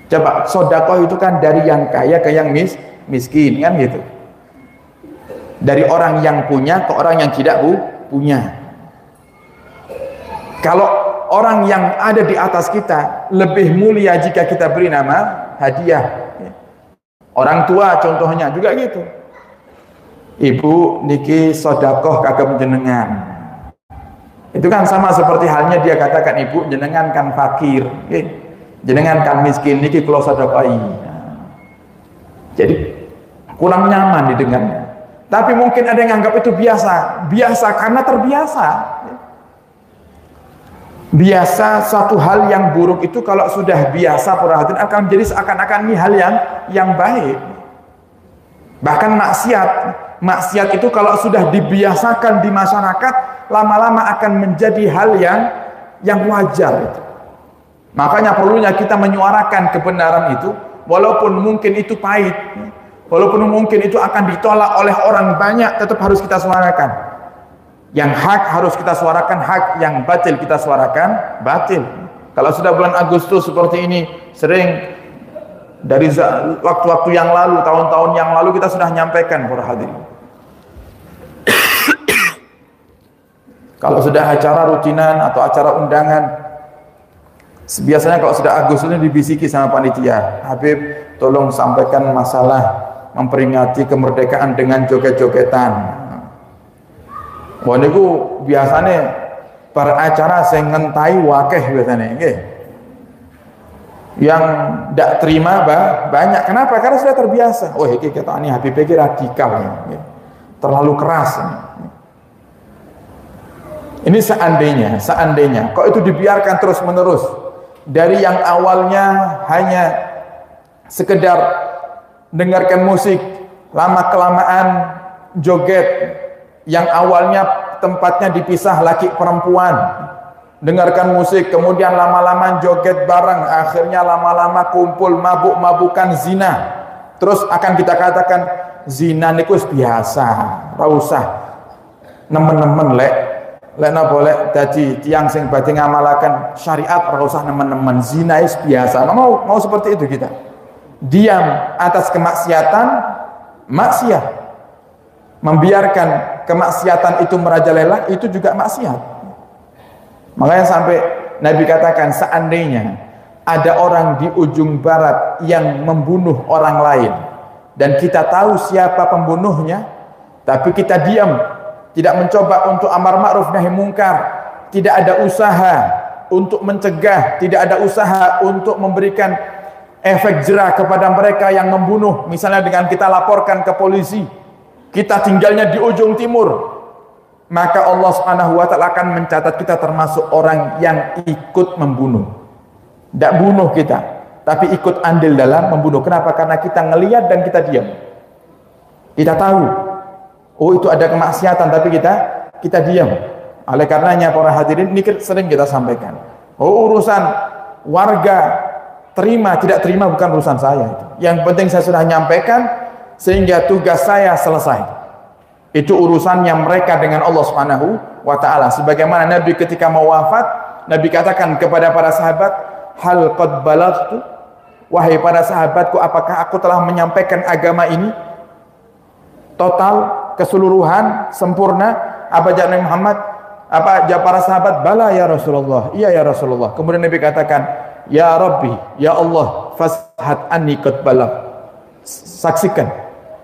Coba, sedekah itu kan dari yang kaya ke yang miskin, kan gitu. Dari orang yang punya ke orang yang tidak punya. Kalau orang yang ada di atas kita lebih mulia jika kita beri nama hadiah. Orang tua contohnya juga gitu. Ibu niki sedekah kagem jenengan. Itu kan sama seperti halnya dia katakan, ibu jenengan kan fakir, jenengan kan miskin, niki kula sedekahi. Jadi kurang nyaman didengarnya. Tapi mungkin ada yang anggap itu biasa karena terbiasa. Biasa satu hal yang buruk itu kalau sudah biasa perhatian akan menjadi seakan-akan ini hal yang baik. Bahkan maksiat itu kalau sudah dibiasakan di masyarakat, lama-lama akan menjadi hal yang wajar. Makanya perlunya kita menyuarakan kebenaran itu, walaupun mungkin itu pahit. Walaupun mungkin itu akan ditolak oleh orang banyak, tetap harus kita suarakan. Yang hak harus kita suarakan hak, yang batil kita suarakan batil. Kalau sudah bulan Agustus seperti ini, sering dari waktu-waktu yang lalu, tahun-tahun yang lalu kita sudah nyampaikan para hadirin. Kalau sudah acara rutinan atau acara undangan, biasanya kalau sudah Agustus ini dibisiki sama panitia, Habib tolong sampaikan masalah memperingati kemerdekaan dengan joget-jogetan. Wah niku biasanya para acara sing ngentai wakeh biasanya, nggih. Yang tidak terima banyak. Kenapa? Karena sudah terbiasa. Oh iki ketane Habib iki radikal ya. Terlalu keras. Ini seandainya kok itu dibiarkan terus-menerus dari yang awalnya hanya sekedar dengarkan musik, lama-kelamaan joget, yang awalnya tempatnya dipisah laki perempuan, dengarkan musik, kemudian lama-lama joget bareng, akhirnya lama-lama kumpul mabuk-mabukan zina. Terus akan kita katakan zina niku biasa, ora usah nemen-nemen lek napa boleh dadi tiyang sing badhe ngamalaken syariat, ora usah nemen-nemen, zina is biasa. Mau seperti itu kita. Diam atas kemaksiatan, maksiat. Membiarkan kemaksiatan itu merajalela, itu juga maksiat. Makanya sampai Nabi katakan, seandainya ada orang di ujung barat yang membunuh orang lain dan kita tahu siapa pembunuhnya, tapi kita diam, tidak mencoba untuk amar ma'ruf nahi mungkar, tidak ada usaha untuk mencegah, tidak ada usaha untuk memberikan efek jerah kepada mereka yang membunuh, misalnya dengan kita laporkan ke polisi, kita tinggalnya di ujung timur, maka Allah Subhanahu wa ta'ala akan mencatat kita termasuk orang yang ikut membunuh. Tidak bunuh kita, tapi ikut andil dalam membunuh. Kenapa? Karena kita ngelihat dan kita diam. Kita tahu, oh itu ada kemaksiatan, tapi kita diam. Oleh karenanya para hadirin, ini sering kita sampaikan, oh urusan warga terima tidak terima bukan urusan saya itu. Yang penting saya sudah nyampaikan sehingga tugas saya selesai. Itu urusannya mereka dengan Allah Subhanahu wa ta'ala. Sebagaimana Nabi ketika mau wafat, Nabi katakan kepada para sahabat, hal qad balaghtu, wahai para sahabatku, apakah aku telah menyampaikan agama ini total, keseluruhan, sempurna? Apa jawab Nabi Muhammad? Apa jawab para sahabat? Bala ya Rasulullah, iya ya Rasulullah. Kemudian Nabi katakan, ya Rabbi, ya Allah, fashhad anni qad balagh. Saksikan,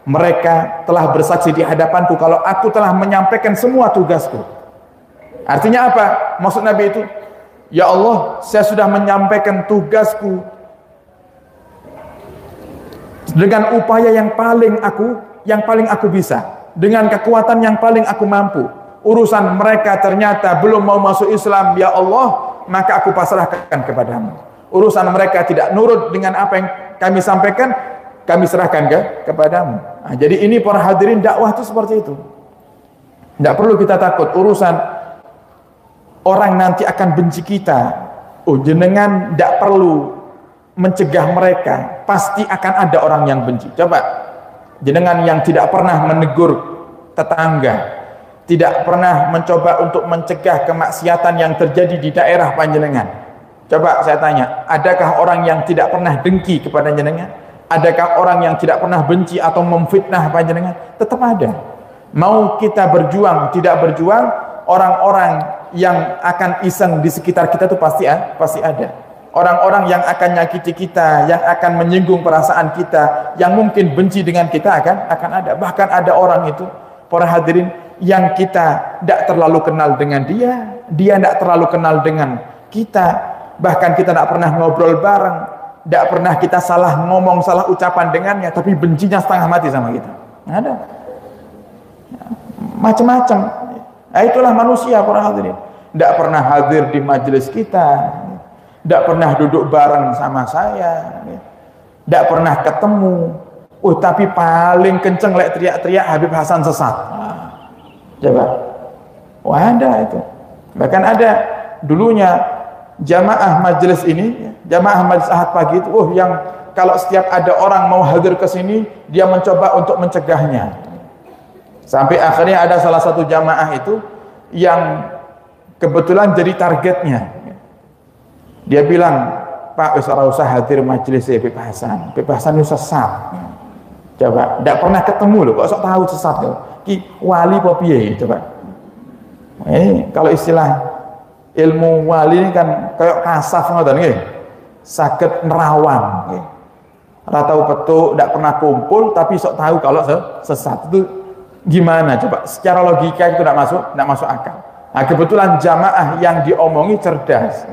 mereka telah bersaksi di hadapanku kalau aku telah menyampaikan semua tugasku. Artinya apa? Maksud Nabi itu, ya Allah, saya sudah menyampaikan tugasku dengan upaya yang paling aku bisa, dengan kekuatan yang paling aku mampu. Urusan mereka ternyata belum mau masuk Islam, ya Allah, maka aku pasrahkan kepadamu. Urusan mereka tidak nurut dengan apa yang kami sampaikan, kami serahkan kepadamu. Nah, jadi ini para hadirin, dakwah itu seperti itu. Tidak perlu kita takut urusan orang nanti akan benci kita. Oh, jenengan tidak perlu mencegah mereka, pasti akan ada orang yang benci. Coba jenengan yang tidak pernah menegur tetangga, tidak pernah mencoba untuk mencegah kemaksiatan yang terjadi di daerah panjenengan. Coba saya tanya, adakah orang yang tidak pernah dengki kepada jenengan? Adakah orang yang tidak pernah benci atau memfitnah panjenengan? Tetap ada. Mau kita berjuang, tidak berjuang, orang-orang yang akan iseng di sekitar kita itu pasti ada. Orang-orang yang akan nyakiti kita, yang akan menyinggung perasaan kita, yang mungkin benci dengan kita akan ada. Bahkan ada orang itu, para hadirin, yang kita tidak terlalu kenal dengan dia tidak terlalu kenal dengan kita, bahkan kita tidak pernah ngobrol bareng, tidak pernah kita salah ngomong, salah ucapan dengannya, tapi bencinya setengah mati sama kita. Ada macam-macam. Nah, itulah manusia, para hadirin. Tidak pernah hadir di majelis kita, tidak pernah duduk bareng sama saya, tidak pernah ketemu. Tapi paling kenceng lek teriak-teriak Habib Hasan sesat. Coba. Ada itu. Bahkan ada dulunya jamaah majelis ini, jamaah majelis Ahad pagi itu, yang kalau setiap ada orang mau hadir ke sini, dia mencoba untuk mencegahnya. Sampai akhirnya ada salah satu jamaah itu yang kebetulan jadi targetnya. Dia bilang, Pak, usah hadir majelis Habib Hasan. Habib Hasan itu sesat. Coba, tidak pernah ketemu loh, kok sok tahu sesat loh. Ki wali apa piye, coba. Kalau istilah ilmu wali ini kan kayak kasaf ngoten nggih. Saged nerawang nggih. Ora tahu petuk, tidak pernah kumpul tapi sok tahu kalau sesat. Itu gimana coba? Secara logika itu tidak masuk akal. Nah, kebetulan jamaah yang diomongi cerdas.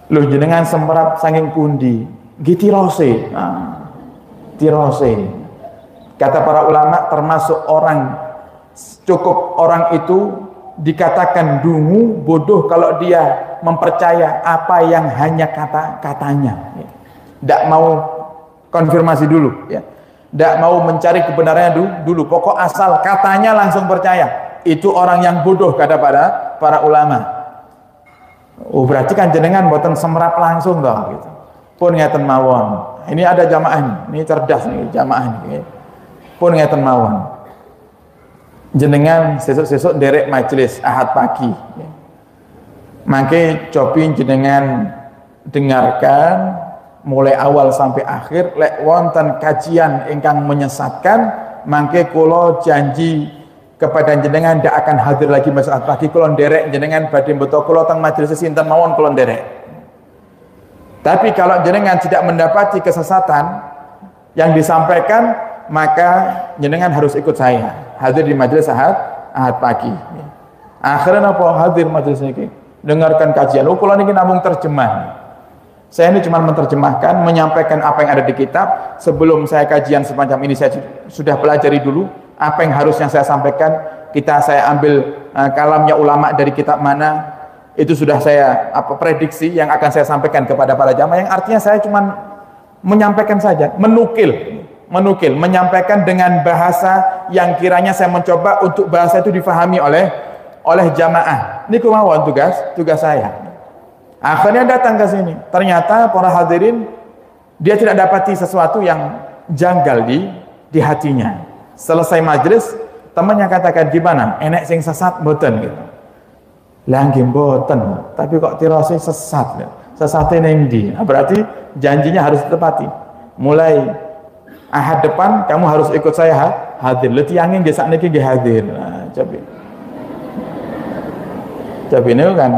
Loh, jenengan semprap saking pundi? Gitirose. Tirose. Kata para ulama, termasuk cukup orang itu dikatakan dungu, bodoh kalau dia mempercaya apa yang hanya katanya. Tidak mau konfirmasi dulu, ya. Tidak mau mencari kebenarannya dulu. Pokok asal katanya langsung percaya. Itu orang yang bodoh, kata para ulama. Berarti kan jenengan boten semrap langsung dong, gitu. Pun ngeten mawon. Ini ada jamaah ini cerdas nih jamaah ini. Pun ngeten mawon. Jenengan sesuk-sesuk derek majelis Ahad pagi. Mangke cobi jenengan dengarkan mulai awal sampai akhir. Lek wonten kajian ingkang menyesatkan, mangke kula janji kepada jenengan tidak akan hadir lagi majelis Ahad pagi. Kula derek jenengan badhe beto kula teng majelis sinten mawon kula derek. Tapi kalau jenengan tidak mendapati kesesatan yang disampaikan, maka jenengan harus ikut saya hadir di majelis Ahad pagi. Akhirnya apa? Hadir majelis ini, dengarkan kajian. Kula niki namung terjemah. Saya ini cuma menerjemahkan, menyampaikan apa yang ada di kitab. Sebelum saya kajian semacam ini, saya sudah pelajari dulu apa yang harusnya saya sampaikan. Saya ambil kalamnya ulama dari kitab mana. Itu sudah saya prediksi yang akan saya sampaikan kepada para jamaah, yang artinya saya cuma menyampaikan saja, menukil, menyampaikan dengan bahasa yang kiranya saya mencoba untuk bahasa itu difahami oleh jamaah. Ini kemauan tugas saya. Akhirnya datang ke sini, ternyata para hadirin dia tidak dapati sesuatu yang janggal di hatinya. Selesai majelis, temannya katakan, gimana? Enek sing sesat mboten gitu. Lah nggih mboten, tapi kok tirose sesat. Sesate ning ndi? Berarti janjinya harus ditepati. Mulai Ahad depan kamu harus ikut saya hadir. Lha tiyange nggih sakniki nggih hadir. Nah, coba ini kan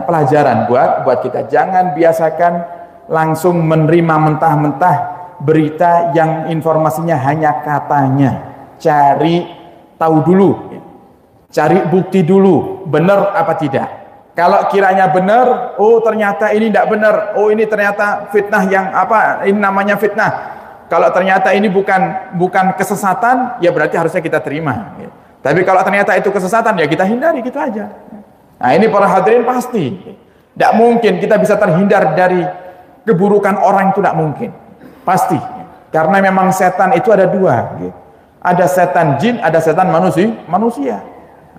pelajaran buat kita. Jangan biasakan langsung menerima mentah-mentah berita yang informasinya hanya katanya. Cari tahu dulu. Cari bukti dulu, benar apa tidak. Kalau kiranya benar, ternyata ini tidak benar. Ini ternyata fitnah yang ini namanya fitnah. Kalau ternyata ini bukan kesesatan, ya berarti harusnya kita terima. Tapi kalau ternyata itu kesesatan, ya kita hindari, gitu aja. Nah, ini para hadirin pasti. Tidak mungkin kita bisa terhindar dari keburukan orang, itu tidak mungkin. Pasti. Karena memang setan itu ada dua. Ada setan jin, ada setan manusia.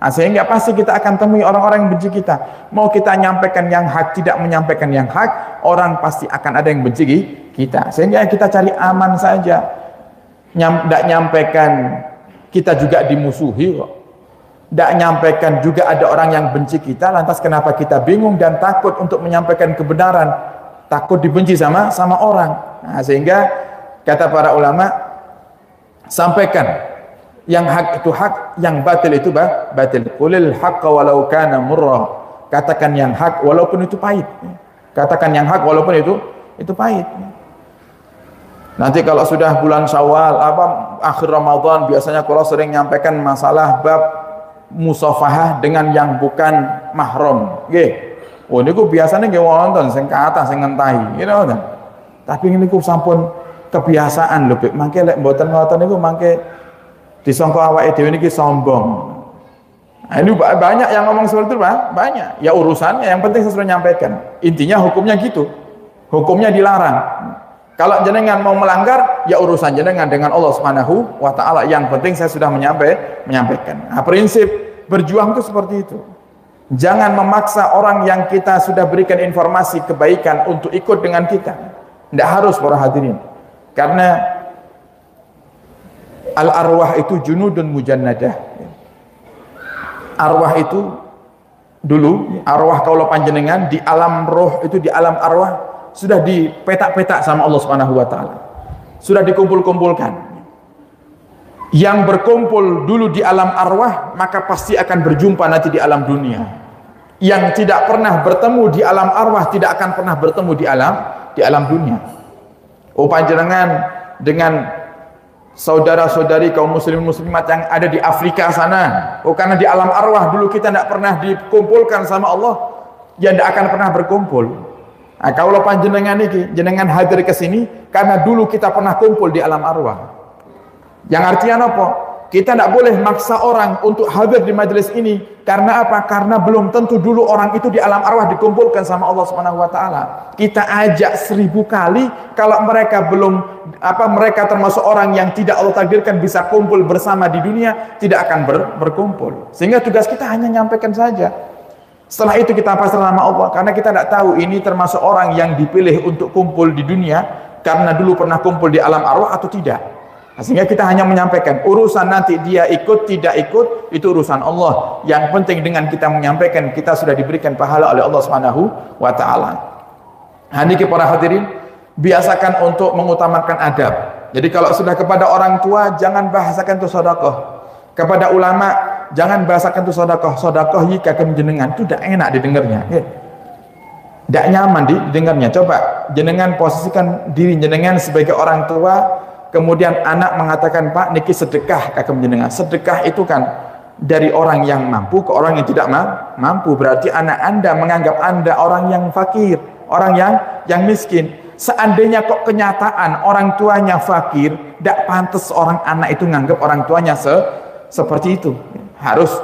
Nah, sehingga pasti kita akan temui orang-orang yang benci kita. Mau kita nyampaikan yang hak, tidak menyampaikan yang hak, orang pasti akan ada yang benci kita. Sehingga kita cari aman saja. Tidak nyampaikan, kita juga dimusuhi kok. Tidak nyampaikan juga ada orang yang benci kita. Lantas kenapa kita bingung dan takut untuk menyampaikan kebenaran? Takut dibenci sama orang. Nah, sehingga kata para ulama, sampaikan yang hak itu hak, yang batil itu batil. Qulil haqqa walau kana murra. Katakan yang hak walaupun itu pahit. Katakan yang hak walaupun itu pahit. Nanti kalau sudah bulan Syawal, akhir Ramadan, biasanya kalau sering nyampaikan masalah bab musafahah dengan yang bukan mahram. Nggih. Oh niku biasanya nggih wonten sing kathah sing ngentahi, gitu kan. Tapi niku sampun kebiasaan lho, mangke lek mboten ngoten niku mangke disangka awake dhewe niki sombong. Nah, ini banyak yang ngomong seperti itu, Pak. Banyak. Ya urusannya, yang penting saya sudah nyampaikan. Intinya hukumnya gitu. Hukumnya dilarang. Kalau jenengan mau melanggar, ya urusan jenengan dengan Allah Subhanahu wa taala. Yang penting saya sudah menyampaikan. Nah, prinsip berjuang itu seperti itu. Jangan memaksa orang yang kita sudah berikan informasi kebaikan untuk ikut dengan kita. Tidak harus para hadirin. Karena al-arwah itu junudun mujannadah. Arwah itu dulu, arwah kaula panjenengan di alam roh itu, di alam arwah sudah dipetak-petak sama Allah Subhanahu wa taala. Sudah dikumpul-kumpulkan. Yang berkumpul dulu di alam arwah maka pasti akan berjumpa nanti di alam dunia. Yang tidak pernah bertemu di alam arwah tidak akan pernah bertemu di alam dunia. Oh panjenengan dengan saudara-saudari kaum muslimin muslimat yang ada di Afrika sana, oh karena di alam arwah dulu kita tidak pernah dikumpulkan sama Allah, ya tidak akan pernah berkumpul. Nah, kalau panjenengan ini jenengan hadir ke sini karena dulu kita pernah kumpul di alam arwah. Yang artinya apa? Kita tidak boleh maksa orang untuk hadir di majelis ini. Karena apa? Karena belum tentu dulu orang itu di alam arwah dikumpulkan sama Allah Subhanahu wa taala. Kita ajak 1000 kali, kalau mereka belum mereka termasuk orang yang tidak Allah takdirkan bisa kumpul bersama di dunia, tidak akan berkumpul. Sehingga tugas kita hanya nyampaikan saja. Setelah itu kita pasrah sama Allah, karena kita tidak tahu ini termasuk orang yang dipilih untuk kumpul di dunia karena dulu pernah kumpul di alam arwah atau tidak. Sehingga kita hanya menyampaikan. Urusan nanti dia ikut tidak ikut itu urusan Allah. Yang penting dengan kita menyampaikan, kita sudah diberikan pahala oleh Allah Subhanahu wa taala. Niki para hadirin, biasakan untuk mengutamakan adab. Jadi kalau sudah kepada orang tua jangan bahasakan itu sedekah. Kepada ulama jangan bahasakan itu sedekah. Sedekah iki kagem jenengan itu tidak enak didengarnya. Tidak nyaman didengarnya. Coba jenengan posisikan diri jenengan sebagai orang tua. Kemudian anak mengatakan, Pak, niki sedekah kagem jenengan. Sedekah itu kan dari orang yang mampu ke orang yang tidak mampu. Berarti anak Anda menganggap Anda orang yang fakir, orang yang miskin. Seandainya kok kenyataan orang tuanya fakir, tidak pantas orang anak itu menganggap orang tuanya seperti itu. Harus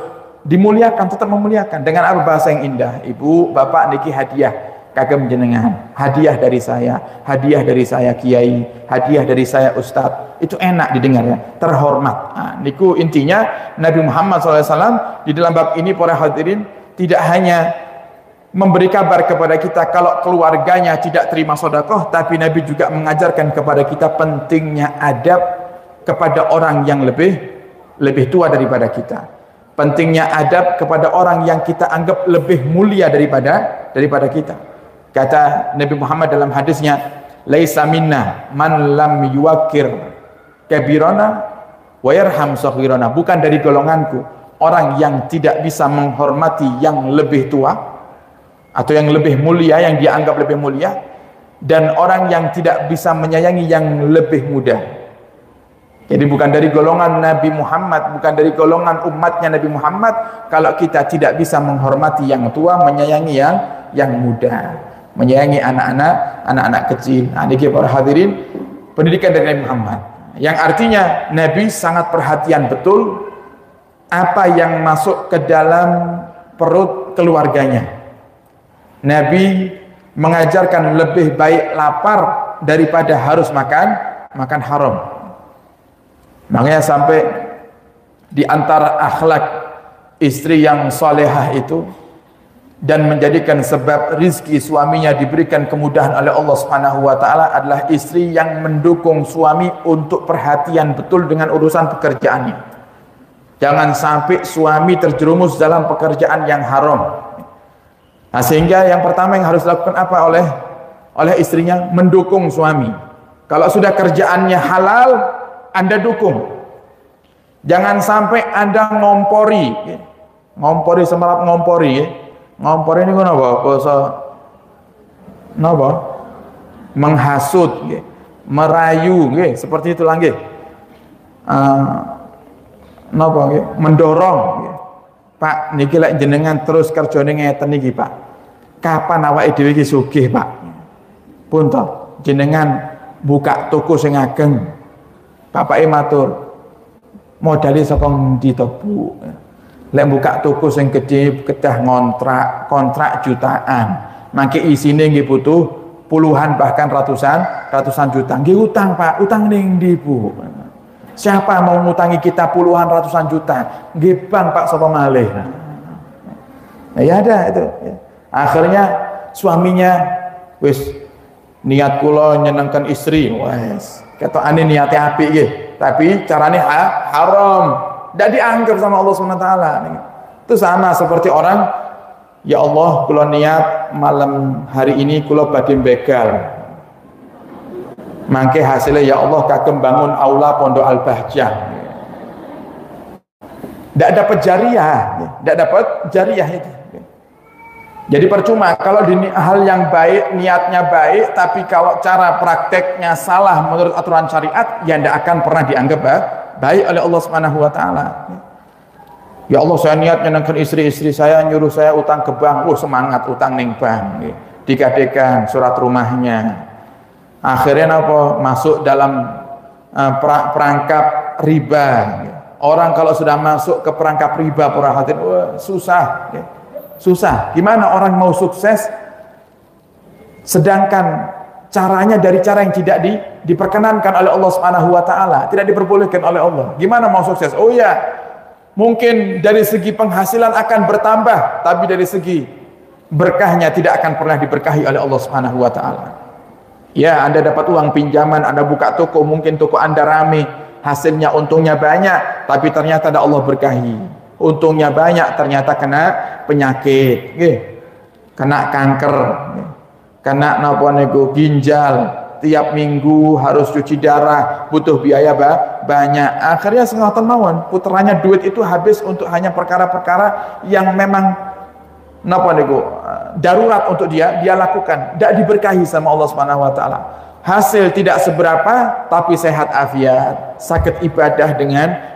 dimuliakan, tetap memuliakan. Dengan apa bahasa yang indah? Ibu, bapak, niki hadiah kagem jenengan, hadiah dari saya kiai, hadiah dari saya ustadz. Itu enak didengar ya, terhormat. Nah, niku intinya Nabi Muhammad SAW di dalam bab ini para hadirin tidak hanya memberi kabar kepada kita kalau keluarganya tidak terima sedekah, tapi Nabi juga mengajarkan kepada kita pentingnya adab kepada orang yang lebih tua daripada kita. Pentingnya adab kepada orang yang kita anggap lebih mulia daripada kita. Kata Nabi Muhammad dalam hadisnya, laisa minna man lam yuwakir kabirana wa yarham saghirana. Bukan dari golonganku orang yang tidak bisa menghormati yang lebih tua atau yang lebih mulia, yang dia anggap lebih mulia, dan orang yang tidak bisa menyayangi yang lebih muda. Jadi bukan dari golongan Nabi Muhammad, bukan dari golongan umatnya Nabi Muhammad kalau kita tidak bisa menghormati yang tua, menyayangi yang muda, menyayangi anak-anak kecil. Nah, ini para hadirin, pendidikan dari Nabi Muhammad yang artinya Nabi sangat perhatian betul apa yang masuk ke dalam perut keluarganya. Nabi mengajarkan lebih baik lapar daripada harus makan haram. Makanya sampai di antara akhlak istri yang salehah itu dan menjadikan sebab rizki suaminya diberikan kemudahan oleh Allah Subhanahu wa taala adalah istri yang mendukung suami untuk perhatian betul dengan urusan pekerjaannya. Jangan sampai suami terjerumus dalam pekerjaan yang haram. Nah, sehingga yang pertama yang harus dilakukan apa oleh istrinya? Mendukung suami. Kalau sudah kerjaannya halal, Anda dukung. Jangan sampai Anda ngompori. Ngompori semerap ngompori. Ngompor ini kan apa? Bahasa napa? Menghasut, merayu, seperti itu lagi. Napa? Mendorong. Pak, niki lek jenengan terus kerjane ngeten niki, Pak. Kapan awake dhewe iki sugih, Pak? Pun to, jenengan buka toko sing ageng. Bapake matur, modali saka ndi to, Bu? Lek buka toko sing gede kedah kontrak jutaan. Mangke isine nggih butuh puluhan bahkan ratusan juta. Nggih utang, Pak. Utang ning ndi, Bu? Siapa mau ngutangi kita puluhan ratusan juta? Nggih Bang, Pak, sapa malih. Nah, ya ada itu. Akhirnya suaminya wis niat kula nyenengkan istri, wes ketokane niate apik nggih, tapi carane haram. Tidak dianggap sama Allah SWT. Itu sama seperti orang, ya Allah, kula niat malam hari ini kula badhe begal. Mangke hasilnya ya Allah kagem bangun aula Pondok Al-Bahjah. Tidak dapat jariah, tidak dapat jariah itu. Jadi percuma kalau di hal yang baik, niatnya baik, tapi kalau cara prakteknya salah menurut aturan syariat, ya tidak akan pernah dianggap baik oleh Allah Subhanahu wa taala. Ya Allah, saya niat nyenengkan istri saya, nyuruh saya utang ke bank. Semangat utang ning bank. Dikadekan surat rumahnya. Akhirnya apa? Masuk dalam perangkap riba. Orang kalau sudah masuk ke perangkap riba, para hadirin, susah. Susah. Gimana orang mau sukses sedangkan caranya dari cara yang tidak diperkenankan oleh Allah Subhanahu wa taala, tidak diperbolehkan oleh Allah. Gimana mau sukses? Oh ya, mungkin dari segi penghasilan akan bertambah, tapi dari segi berkahnya tidak akan pernah diberkahi oleh Allah Subhanahu wa taala. Ya, Anda dapat uang pinjaman, Anda buka toko, mungkin toko Anda rame, hasilnya untungnya banyak, tapi ternyata ada Allah berkahi. Untungnya banyak, ternyata kena penyakit, kena kanker, kena napa niku ginjal, tiap minggu harus cuci darah, butuh biaya banyak. Akhirnya setengah mawon, putranya duit itu habis untuk hanya perkara-perkara yang memang napa niku darurat untuk dia lakukan, tidak diberkahi sama Allah Subhanahu wa taala. Hasil tidak seberapa, tapi sehat afiat, sakit ibadah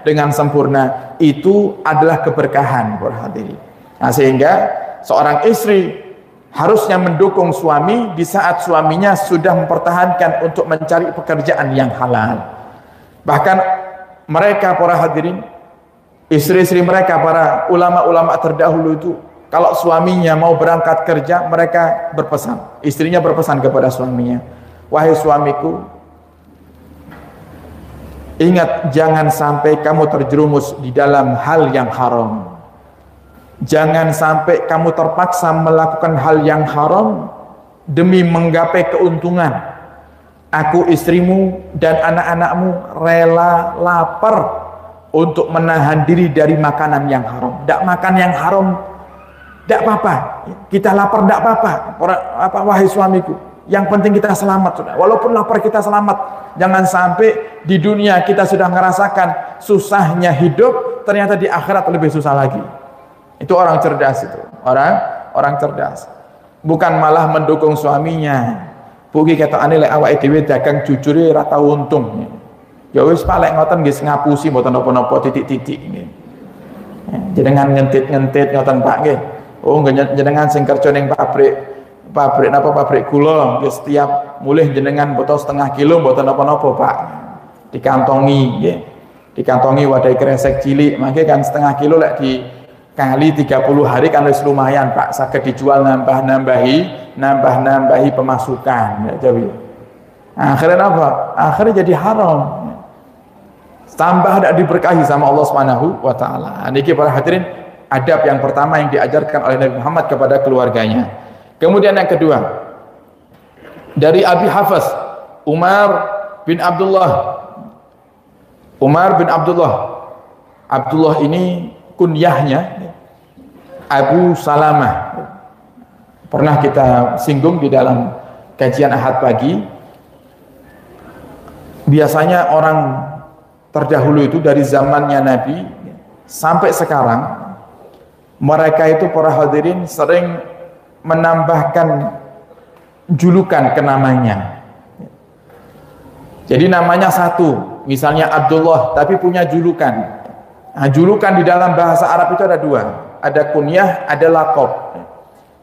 dengan sempurna, itu adalah keberkahan, para hadirin. Nah, sehingga seorang istri harusnya mendukung suami di saat suaminya sudah mempertahankan untuk mencari pekerjaan yang halal. Bahkan mereka, para hadirin, istri-istri mereka, para ulama-ulama terdahulu itu, kalau suaminya mau berangkat kerja, mereka berpesan, istrinya berpesan kepada suaminya, wahai suamiku, ingat jangan sampai kamu terjerumus di dalam hal yang haram. Jangan sampai kamu terpaksa melakukan hal yang haram demi menggapai keuntungan. Aku, istrimu, dan anak-anakmu rela lapar untuk menahan diri dari makanan yang haram. Tidak makan yang haram, tidak apa-apa. Kita lapar, tidak apa-apa. Wahai suamiku, yang penting kita selamat. Sudah. Walaupun lapar kita selamat. Jangan sampai di dunia kita sudah merasakan susahnya hidup, ternyata di akhirat lebih susah lagi. Itu orang cerdas itu. Orang cerdas. Bukan malah mendukung suaminya. Buki kata aneh lek awake dhewe dagang jujure ra tau untung. Ya wis Pak lek ngoten nggih ngapusi mboten napa-napa titik-titik nggih. Jenengan ngentit-ngentit ngoten Pak nggih. Oh jenengan sing kerja ning pabrik gula nggih setiap mulih jenengan botol setengah kilo mboten napa-napa Pak. Dikantongi nggih. Dikantongi wadai kresek cilik, mangke kan setengah kilo lek di kali 30 hari kan wis lumayan Pak, saged dijual nambah-nambahi pemasukan ya, jadi akhirnya apa? Akhirnya jadi haram. tambah tidak diberkahi sama Allah Subhanahu wa taala. Niki para hadirin, adab yang pertama yang diajarkan oleh Nabi Muhammad kepada keluarganya. Kemudian yang kedua, dari Abi Hafs Umar bin Abdullah. Umar bin Abdullah. Abdullah ini kunyahnya Abu Salamah. Pernah kita singgung di dalam kajian Ahad pagi. Biasanya orang terdahulu itu dari zamannya Nabi sampai sekarang, mereka itu para hadirin sering menambahkan julukan ke namanya. Jadi namanya satu, misalnya Abdullah, tapi punya julukan. Nah, julukan di dalam bahasa Arab itu ada dua, ada kunyah, ada laqab.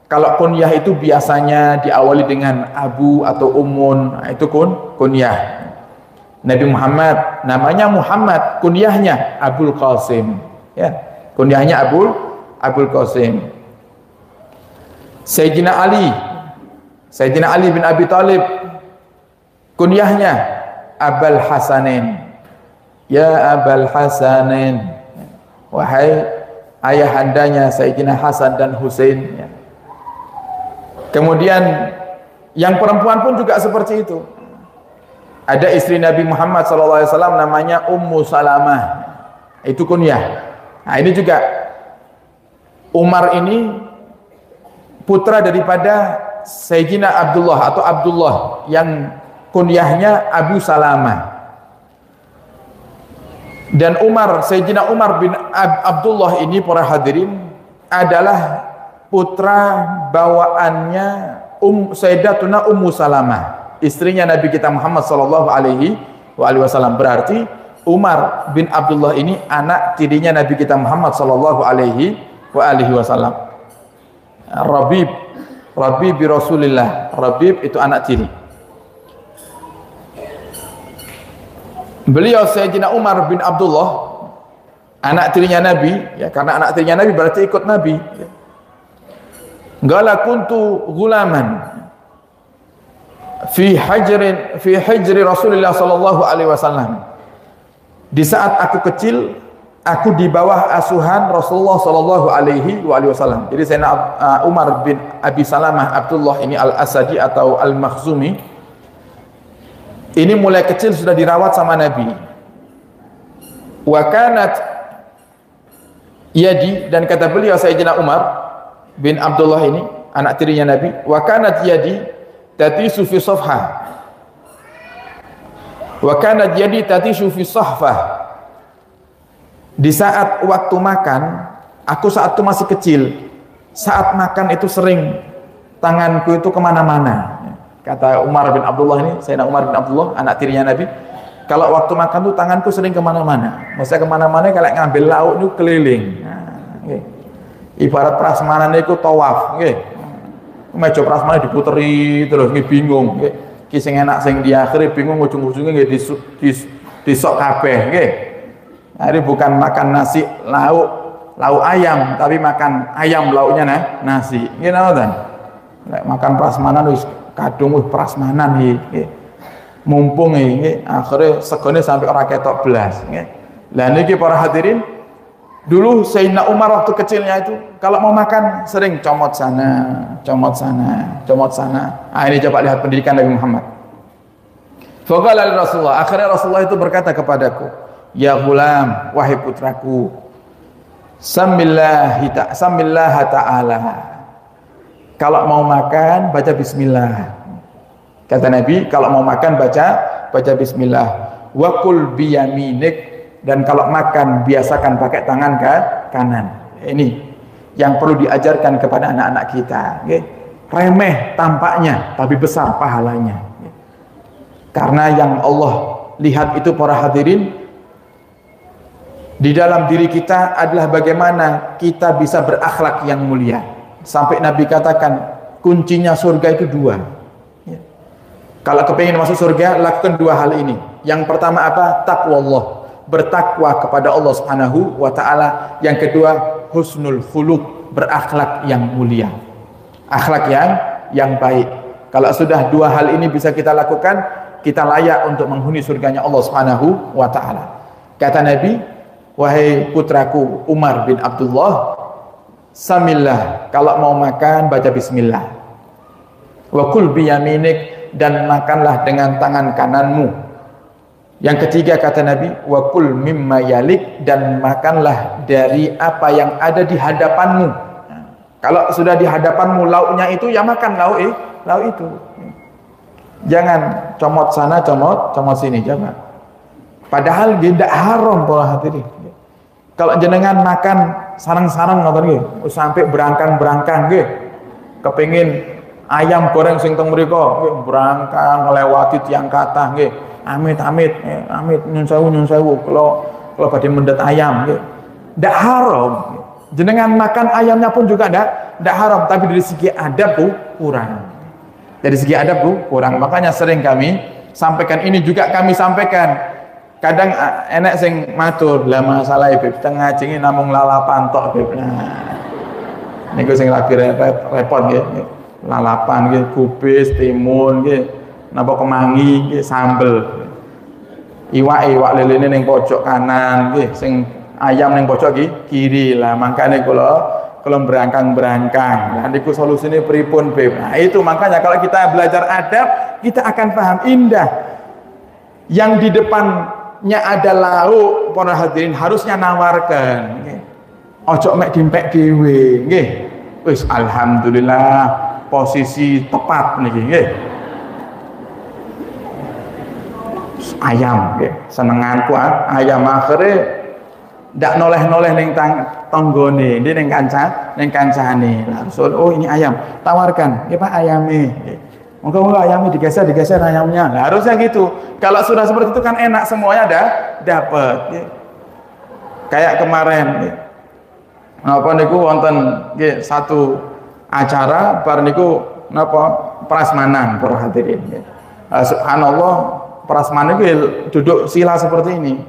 Kalau kunyah itu biasanya diawali dengan Abu atau Ummun, nah, itu kunyah. Nabi Muhammad namanya Muhammad, kunyahnya Abul Qasim, ya, kunyahnya Abul Qasim. Sayyidina Ali bin Abi Thalib, kunyahnya Abul Hasanin, ya Abul Hasanin, wahai ayahandanya Sayyidina Hasan dan Husain, ya. Kemudian yang perempuan pun juga seperti itu. Ada istri Nabi Muhammad SAW namanya Ummu Salamah, itu kunyah. Nah ini juga Umar ini putra daripada Sayyidina Abdullah atau Abdullah yang kunyahnya Abu Salamah. Dan Sayyidina Umar bin Abdullah ini para hadirin adalah putra bawaannya Sayyidatuna Ummu Salamah, istrinya Nabi kita Muhammad sallallahu alaihi wasallam. Berarti Umar bin Abdullah ini anak tirinya Nabi kita Muhammad sallallahu alaihi wasallam. Rabib bi Rasulillah. Rabib itu anak tiri. Beliau Sayyidina Umar bin Abdullah anak tirinya Nabi, ya, karena anak tirinya Nabi berarti ikut Nabi, ya. Qala kuntu ghulaman fi hijri Rasulullah sallallahu alaihi wasallam. Di saat aku kecil, aku di bawah asuhan Rasulullah sallallahu alaihi wasallam. Jadi Sayyidina Umar bin Abi Salamah Abdullah ini Al-Asadi atau Al-Makhzumi ini mulai kecil sudah dirawat sama Nabi. Wa kanat yadi, dan kata beliau Sayyidina Umar bin Abdullah ini anak tirinya Nabi, wa kanat yadi tatisu fi safha, wa kanat yadi tatisu fi sahfah. Di saat waktu makan, aku saat itu masih kecil, saat makan itu sering tanganku itu kemana-mana. Kata Umar bin Abdullah ini, Sayyidina Umar bin Abdullah anak tirinya Nabi, kalau waktu makan tuh tanganku sering kemana-mana. Maksudnya kemana-mana kalau ngambil lauk itu keliling. Nah, okay. Ibarat prasmanan itu tawaf, nggih. Meja prasmanan diputeri terus nggih bingung, nggih. Ki sing enak sing di akhir bingung ujung-ujungnya nggih disok kabeh, nggih. Hari bukan makan nasi lauk ayam, tapi makan ayam lauknya nasi. Nggih nonton. Lek makan prasmanan wis kadung wis prasmanan iki. Mumpung iki akhire segone sampai ora ketok blas, nggih. Lah niki para hadirin, dulu Sayyidina Umar waktu kecilnya itu kalau mau makan sering comot sana, comot sana, comot sana. Ah ini coba lihat pendidikan Nabi Muhammad. Faqala Rasulullah, akhirnya Rasulullah itu berkata kepadaku, ya ghulam, wahai putraku, samillah ta'ala. Kalau mau makan baca bismillah. Kata Nabi, kalau mau makan baca bismillah. Wa qul biyaminik, dan kalau makan biasakan pakai tangan kanan. Ini yang perlu diajarkan kepada anak-anak kita, okay? Remeh tampaknya tapi besar pahalanya, okay? Karena yang Allah lihat itu para hadirin di dalam diri kita adalah bagaimana kita bisa berakhlak yang mulia. Sampai Nabi katakan kuncinya surga itu dua, okay? Kalau kepingin masuk surga, lakukan dua hal ini. Yang pertama apa? Taqwallah, bertakwa kepada Allah Subhanahu wa taala. Yang kedua, husnul khuluq, berakhlak yang mulia, akhlak yang baik. Kalau sudah dua hal ini bisa kita lakukan, kita layak untuk menghuni surganya Allah Subhanahu wa taala. Kata Nabi, wahai putraku Umar bin Abdullah, samillah, kalau mau makan baca bismillah. Wa kul biyaminik, dan makanlah dengan tangan kananmu. Yang ketiga kata Nabi, wa kul mimma yalik, dan makanlah dari apa yang ada di hadapanmu. Kalau sudah di hadapanmu lauknya itu, ya makan lauk itu. Jangan comot sana, comot sini, jangan. Padahal tidak haram para hadirin. Kalau jenengan makan sarang-sarang ngoten nggih, sampai berangkang-berangkang nggih. Kepengin ayam goreng sing teng mriku nggih, berangkang nglewati tiyang kathah nggih. Amit nyun sewu kalau badhe mendet ayam nggih. Ndak haram. Jenengan makan ayamnya pun juga ndak haram, tapi dari segi adab kurang. Dari segi adab kurang. Makanya sering kami sampaikan, ini juga kami sampaikan. Kadang enak sing matur, lah masalah beb tengah jengi namung lalapan tok beb. Nah, niku sing lagi repot nggih. Lalapan nggih, kubis, timun nggih, napa kemangi nggih, sambel. Iwak lelene ning pojok kanan nggih, sing ayam ning pojok kiri. Lah mangkane kula berangkang-berangkang. Nah niku solusine pripun beb. Nah itu makanya kalau kita belajar adab, kita akan paham indah. Yang di depannya ada lauk, para hadirin harusnya nawarkan nggih. Ojo mek dimpek dhewe nggih. Wis alhamdulillah posisi tepat niki nggih. Ayam nggih, senenganku ayam akhire ndak noleh-noleh ning tanggone, ndi ning kancane. Langsung oh ini ayam, tawarkan. Nggih Pak ayame. Moga-moga ayamnya digeser ayamnya. Nah, harusnya gitu. Kalau sudah seperti itu kan enak, semuanya dapat. Ya. Kayak kemarin, ya. Napa niku wonten nggih satu acara bar niku napa prasmanan para hadirin. Ya. Subhanallah, prasmanan niku duduk sila seperti ini.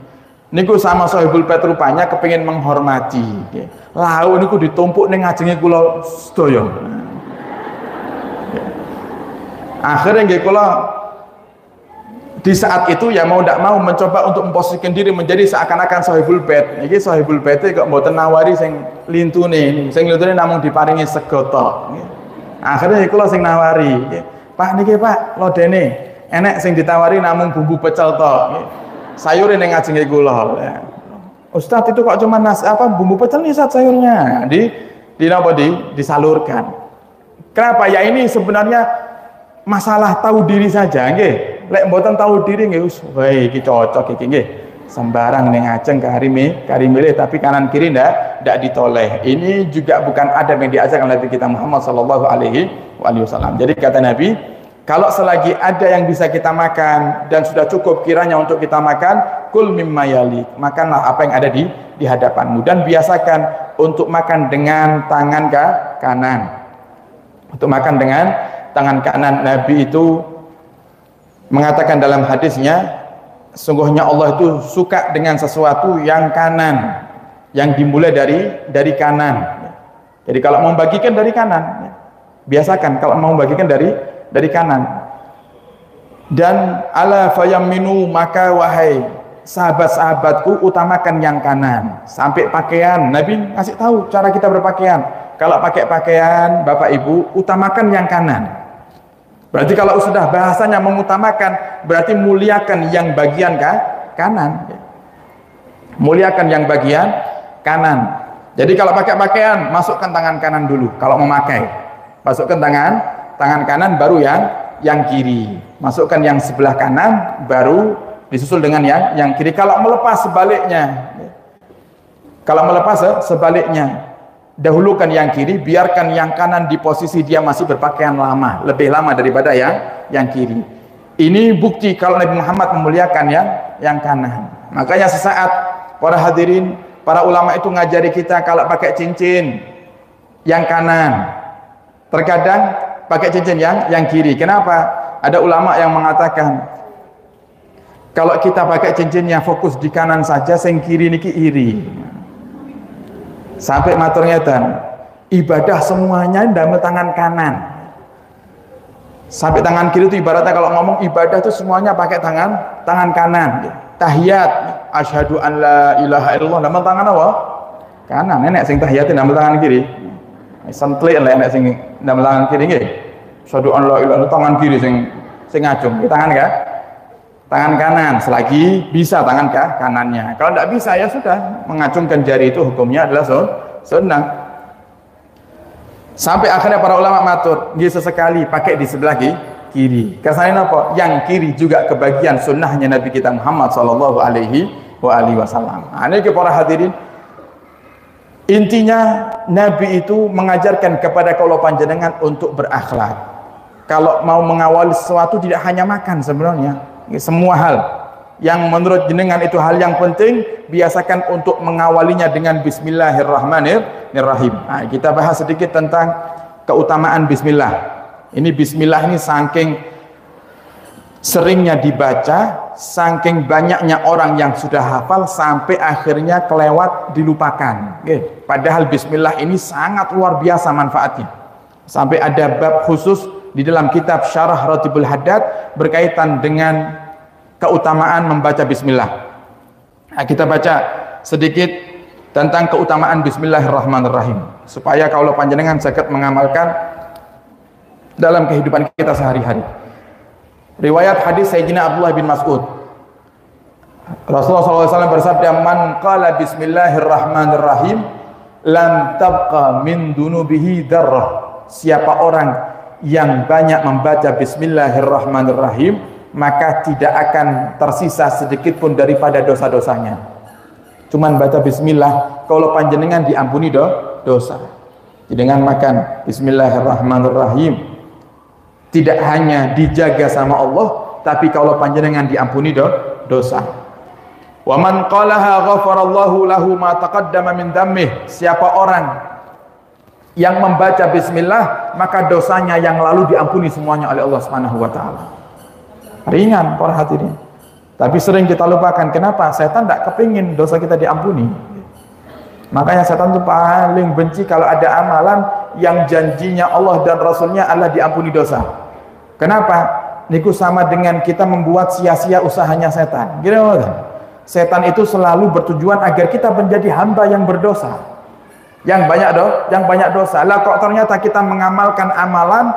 Niku sama Sohibul Bait rupanya kepengin menghormati. Ya. Lauk niku ditumpuk ning ngajenge kula sedaya. Akhirnya nggih kula di saat itu ya mau tidak mau mencoba untuk memposisikan diri menjadi seakan-akan Sohibul Bait. Iki Sohibul Bait kok mboten nawari sing lintune, namung diparingi sego tok. Akhirnya kula sing nawari, Pak niki Pak, lodene enek sing ditawari namung bumbu pecel tok. Sayure ning ngajenge kula. Ustaz itu kok cuma bumbu pecel nih sayurnya. Disalurkan. Kenapa? Ya ini sebenarnya masalah tahu diri saja nggih. Lek mboten tahu diri nggih wis wae iki cocok iki nggih. Sembarang ning ajeng karimile tapi kanan kiri ndak ditoleh. Ini juga bukan adab yang diajarkan Nabi kita Muhammad sallallahu alaihi wasallam. Jadi kata Nabi, kalau selagi ada yang bisa kita makan dan sudah cukup kiranya untuk kita makan, kul mimma yalik, makanlah apa yang ada di hadapanmu, dan biasakan untuk makan dengan tangan kanan. Untuk makan dengan tangan kanan. Nabi itu mengatakan dalam hadisnya, sungguhnya Allah itu suka dengan sesuatu yang kanan, yang dimulai dari kanan. Jadi kalau mau bagikan dari kanan, biasakan kalau mau bagikan dari kanan. Dan ala fayamminu, maka wahai sahabat-sahabatku utamakan yang kanan. Sampai pakaian Nabi ngasih tahu cara kita berpakaian. Kalau pakai pakaian Bapak Ibu utamakan yang kanan. Berarti kalau sudah bahasanya mengutamakan, berarti muliakan yang bagian kanan. Muliakan yang bagian kanan. Jadi kalau pakai pakaian, masukkan tangan kanan dulu. Kalau memakai, masukkan tangan kanan, baru yang kiri. Masukkan yang sebelah kanan, baru disusul dengan yang kiri. Kalau melepas sebaliknya. Kalau melepas sebaliknya. Dahulukan yang kiri, biarkan yang kanan di posisi dia masih berpakaian lama, lebih lama daripada yang kiri. Ini bukti kalau Nabi Muhammad memuliakan yang kanan. Makanya sesaat para hadirin, para ulama itu ngajari kita kalau pakai cincin yang kanan, terkadang pakai cincin yang kiri. Kenapa? Ada ulama yang mengatakan kalau kita pakai cincinnya fokus di kanan saja, sing kiri niki iri. Sampai matur ngeten, ibadah semuanya ndamel tangan kanan. Sampai tangan kiri itu ibaratnya kalau ngomong ibadah itu semuanya pakai tangan kanan. Tahiyat, asyhadu an la ilaha illallah, damel tangan apa? Kanan. Nenek sing tahiyatin damel tangan kiri. Sentlik lah enek sing damel tangan kiri nggih. Asyhadu an la ilaha illallah tangan kiri sing ngajung. Tangan ka? Tangan kanan. Selagi bisa tangan kanannya. Kalau tidak bisa ya sudah, mengacungkan jari itu hukumnya adalah sunnah. Sampai akhirnya para ulama matur, nggih sesekali pakai di sebelah kiri. Kesannya apa? Yang kiri juga kebagian sunnahnya Nabi kita Muhammad sallallahu alaihi wasallam. Ini ke para hadirin, intinya Nabi itu mengajarkan kepada kaulah panjenengan untuk berakhlak. Kalau mau mengawali sesuatu tidak hanya makan sebenarnya, semua hal yang menurut jenengan itu hal yang penting, biasakan untuk mengawalinya dengan bismillahirrahmanirrahim. Nah, kita bahas sedikit tentang keutamaan bismillah. Ini bismillah ini saking seringnya dibaca, saking banyaknya orang yang sudah hafal sampai akhirnya kelewat dilupakan. Oke. Padahal bismillah ini sangat luar biasa manfaatnya. Sampai ada bab khusus di dalam kitab Syarah Ratibul Haddad berkaitan dengan keutamaan membaca bismillah. Nah, kita baca sedikit tentang keutamaan bismillahirrahmanirrahim supaya kalau panjenengan saged mengamalkan dalam kehidupan kita sehari-hari. Riwayat hadis Sayyidina Abdullah bin Mas'ud, Rasulullah SAW bersabda, man qala bismillahirrahmanirrahim lam tabqa min dunubihi darrah. Siapa orang yang banyak membaca bismillahirrahmanirrahim, maka tidak akan tersisa sedikit pun daripada dosa-dosanya. Cuman baca bismillah, kalau panjenengan diampuni dosa. Dengan makan bismillahirrahmanirrahim, tidak hanya dijaga sama Allah, tapi kalau panjenengan diampuni dosa. Wa man qalaha ghafarallahu lahu ma taqaddama min dhammih. Siapa orang yang membaca bismillah, maka dosanya yang lalu diampuni semuanya oleh Allah Subhanahu wa taala. Ringan para hadirin. Tapi sering kita lupakan. Kenapa? Setan tidak kepingin dosa kita diampuni. Makanya setan itu paling benci kalau ada amalan yang janjinya Allah dan Rasulnya adalah diampuni dosa. Kenapa? Niku sama dengan kita membuat sia-sia usahanya setan. Gini kan? Setan itu selalu bertujuan agar kita menjadi hamba yang berdosa, yang banyak dosa. Lah kok ternyata kita mengamalkan amalan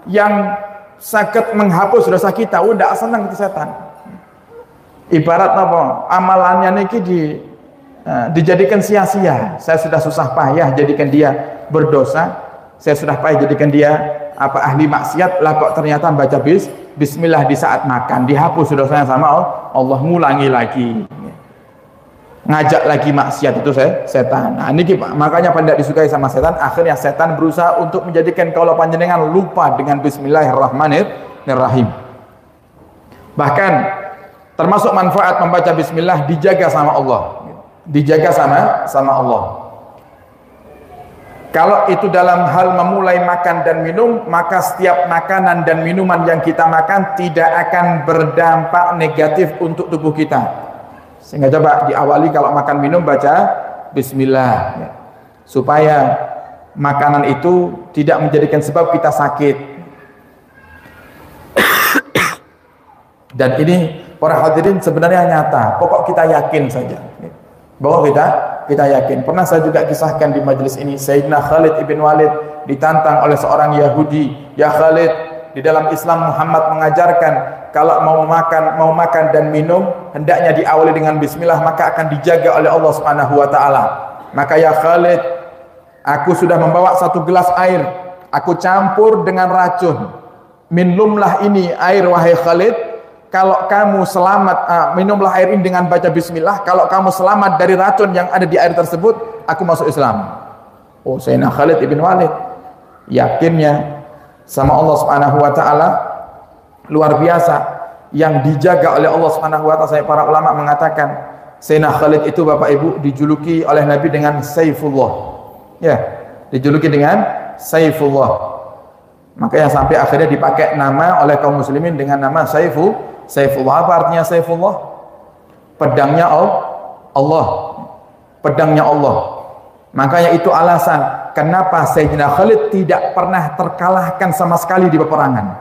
yang sakit menghapus dosa kita, udah senang itu setan. Ibarat apa? Amalannya niki dijadikan sia-sia. Saya sudah susah payah jadikan dia berdosa, saya sudah payah jadikan dia ahli maksiat, lah kok ternyata baca bismillah di saat makan, dihapus dosanya sama Allah, ngulangi lagi, ngajak lagi maksiat itu setan. Nah ini makanya pada disukai sama setan, akhirnya setan berusaha untuk menjadikan kaulah panjenengan lupa dengan bismillahirrahmanirrahim. Bahkan termasuk manfaat membaca bismillah, dijaga sama Allah, dijaga sama Allah. Kalau itu dalam hal memulai makan dan minum, maka setiap makanan dan minuman yang kita makan tidak akan berdampak negatif untuk tubuh kita. Sehingga coba diawali kalau makan minum baca bismillah ya, supaya makanan itu tidak menjadikan sebab kita sakit. Dan ini para hadirin sebenarnya nyata, pokok kita yakin saja bahwa kita yakin. Pernah saya juga kisahkan di majelis ini, Sayyidina Khalid ibn Walid ditantang oleh seorang Yahudi. Ya Khalid, di dalam Islam Muhammad mengajarkan kalau mau makan dan minum hendaknya diawali dengan bismillah, maka akan dijaga oleh Allah Subhanahu wa taala. Maka ya Khalid, aku sudah membawa satu gelas air, aku campur dengan racun. Minumlah ini air wahai Khalid. Kalau kamu selamat, minumlah air ini dengan baca bismillah. Kalau kamu selamat dari racun yang ada di air tersebut, aku masuk Islam. Oh, Sayyidina Khalid ibn Walid yakinnya sama Allah Subhanahu wa taala luar biasa, yang dijaga oleh Allah Subhanahu wa taala. Saya para ulama mengatakan Sayyidina Khalid itu Bapak Ibu dijuluki oleh Nabi dengan Saifullah. Ya, dijuluki dengan Saifullah. Makanya sampai akhirnya dipakai nama oleh kaum muslimin dengan nama Saifullah. Apa artinya Saifullah? Pedangnya Allah. Pedangnya Allah. Makanya itu alasan kenapa Sayyidina Khalid tidak pernah terkalahkan sama sekali di peperangan.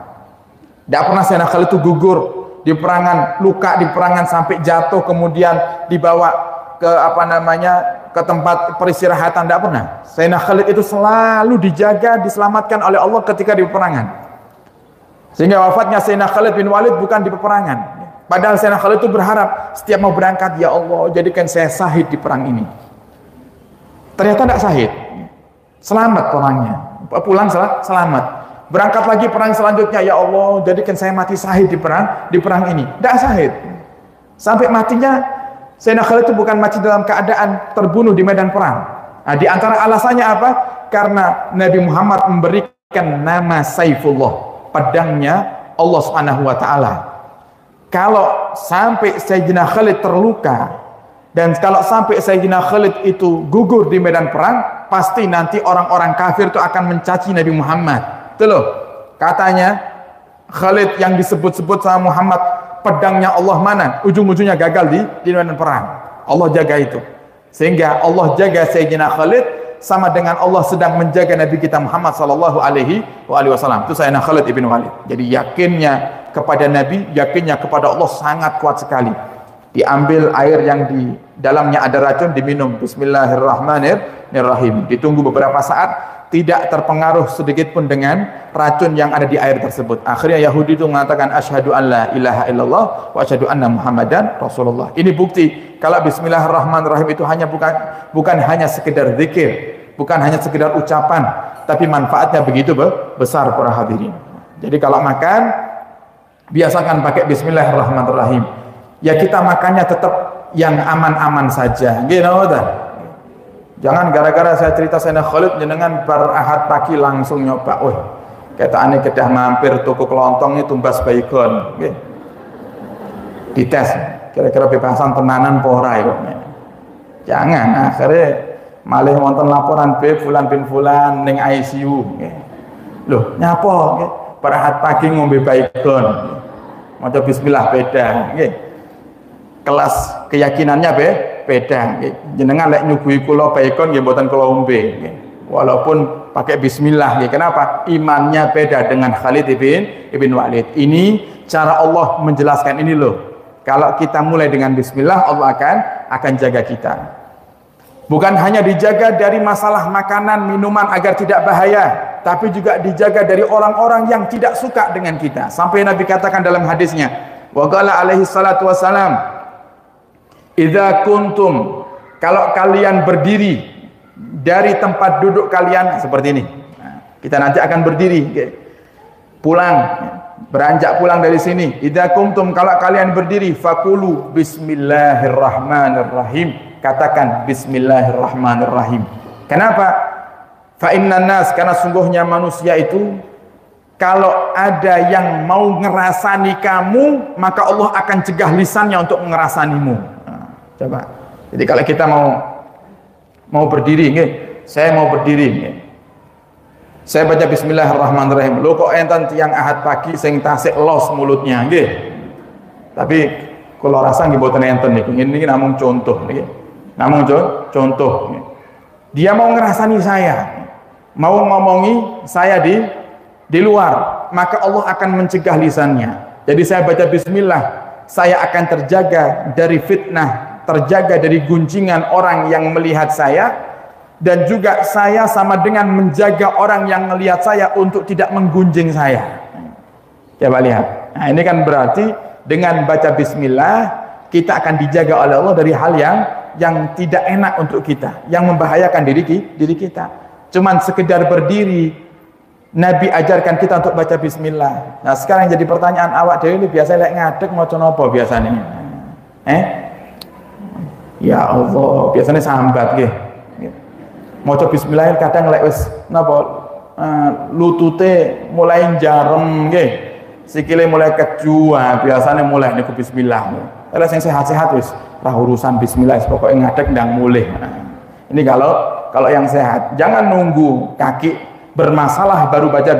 Tidak pernah Sayyidina Khalid itu gugur di peperangan, luka di peperangan sampai jatuh kemudian dibawa ke ke tempat peristirahatan, tidak pernah. Sayyidina Khalid itu selalu dijaga, diselamatkan oleh Allah ketika di peperangan. Sehingga wafatnya Sayyidina Khalid bin Walid bukan di peperangan. Padahal Sayyidina Khalid itu berharap setiap mau berangkat, ya Allah jadikan saya syahid di perang ini. Ternyata tidak syahid, selamat orangnya, pulang selamat. Berangkat lagi perang selanjutnya, ya Allah jadikan saya mati syahid di perang ini. Tidak syahid. Sampai matinya Sayyidina Khalid itu bukan mati dalam keadaan terbunuh di medan perang. Nah, di antara alasannya apa? Karena Nabi Muhammad memberikan nama Saifullah, pedangnya Allah Subhanahu wa taala. Kalau sampai Sayyidina Khalid terluka dan kalau sampai Sayyidina Khalid itu gugur di medan perang, pasti nanti orang-orang kafir itu akan mencaci Nabi Muhammad. Itu loh, katanya Khalid yang disebut-sebut sama Muhammad, pedangnya Allah mana? Ujung-ujungnya gagal di medan perang. Allah jaga itu. Sehingga Allah jaga Sayyidina Khalid sama dengan Allah sedang menjaga Nabi kita Muhammad sallallahu alaihi wasallam. Itu Sayyidina Khalid ibn Walid. Jadi yakinnya kepada Nabi, yakinnya kepada Allah sangat kuat sekali. Diambil air yang di dalamnya ada racun, diminum, bismillahirrahmanirrahim. Ditunggu beberapa saat, tidak terpengaruh sedikit pun dengan racun yang ada di air tersebut. Akhirnya Yahudi itu mengatakan asyhadu an la ilaha illallah wa asyhadu anna Muhammadan Rasulullah. Ini bukti kalau bismillahirrahmanirrahim itu bukan hanya sekedar zikir, bukan hanya sekedar ucapan, tapi manfaatnya begitu besar para hadirin. Jadi kalau makan biasakan pakai bismillahirrahmanirrahim. Ya kita makannya tetap yang aman-aman saja. Gitu kan? Jangan gara-gara saya cerita Sayyidina Khalid jenengan bar ahad pagi langsung nyoba. Wih, ketane kedah mampir tuku kelontong itu tumbas baygon. Nggih. Dites kira-kira bebasan tenanan apa ora kok. Jangan, akhirnya malih wonten laporan fulan bin fulan ning ICU nggih. Loh, nyapa nggih? Bar ahad pagi ngombe baygon. Maca bismillah beda nggih. Kelas keyakinannya beda. Jenengan lek nyuguhi kula baygon nggih mboten kula ombe nggih. Walaupun pakai bismillah nggih. Kenapa? Imannya beda dengan Khalid ibn Walid. Ini cara Allah menjelaskan ini loh. Kalau kita mulai dengan bismillah, Allah akan jaga kita. Bukan hanya dijaga dari masalah makanan, minuman agar tidak bahaya, tapi juga dijaga dari orang-orang yang tidak suka dengan kita. Sampai Nabi katakan dalam hadisnya, wa qala alaihi salatu wassalam, idza kuntum, kalau kalian berdiri dari tempat duduk kalian seperti ini. Nah, kita nanti akan berdiri, pulang, beranjak pulang dari sini. Idza kuntum, kalau kalian berdiri, faqulu bismillahirrahmanirrahim. Katakan bismillahirrahmanirrahim. Kenapa? Fa innan nas, karena sungguhnya manusia itu kalau ada yang mau ngerasani kamu, maka Allah akan cegah lisannya untuk ngerasanimu. Nah, coba. Jadi kalau kita mau berdiri, nggih, saya mau berdiri, nggih. Saya baca bismillahirrahmanirrahim. Lho kok enten tiyang ahad pagi sing tasik los mulutnya, nggih. Tapi kula rasa nggih mboten enten niku. Ini namung contoh, nggih. Namun contoh, dia mau ngerasani saya, mau ngomongi saya di luar, maka Allah akan mencegah lisannya. Jadi saya baca bismillah, saya akan terjaga dari fitnah, terjaga dari gunjingan orang yang melihat saya, dan juga saya sama dengan menjaga orang yang melihat saya untuk tidak menggunjing saya. Coba lihat. Nah, ini kan berarti dengan baca bismillah kita akan dijaga oleh Allah dari hal yang tidak enak untuk kita, yang membahayakan diri kita. Cuman sekedar berdiri, Nabi ajarkan kita untuk baca bismillah. Nah sekarang jadi pertanyaan, awak dewe ini biasa lek ngadeg maca napa biasanya? Ya Allah, biasanya sambat nggih. Maca bismillah kadang lek wis napa lutute mulai jarem nggih. Sikile mulai keju, biasanya mulai niku bismillah. Kalau yang sehat-sehat wis urusan bismillah, pokoknya ngadeg ndang mulih. Nah, ini kalau yang sehat, jangan nunggu kaki bermasalah baru baca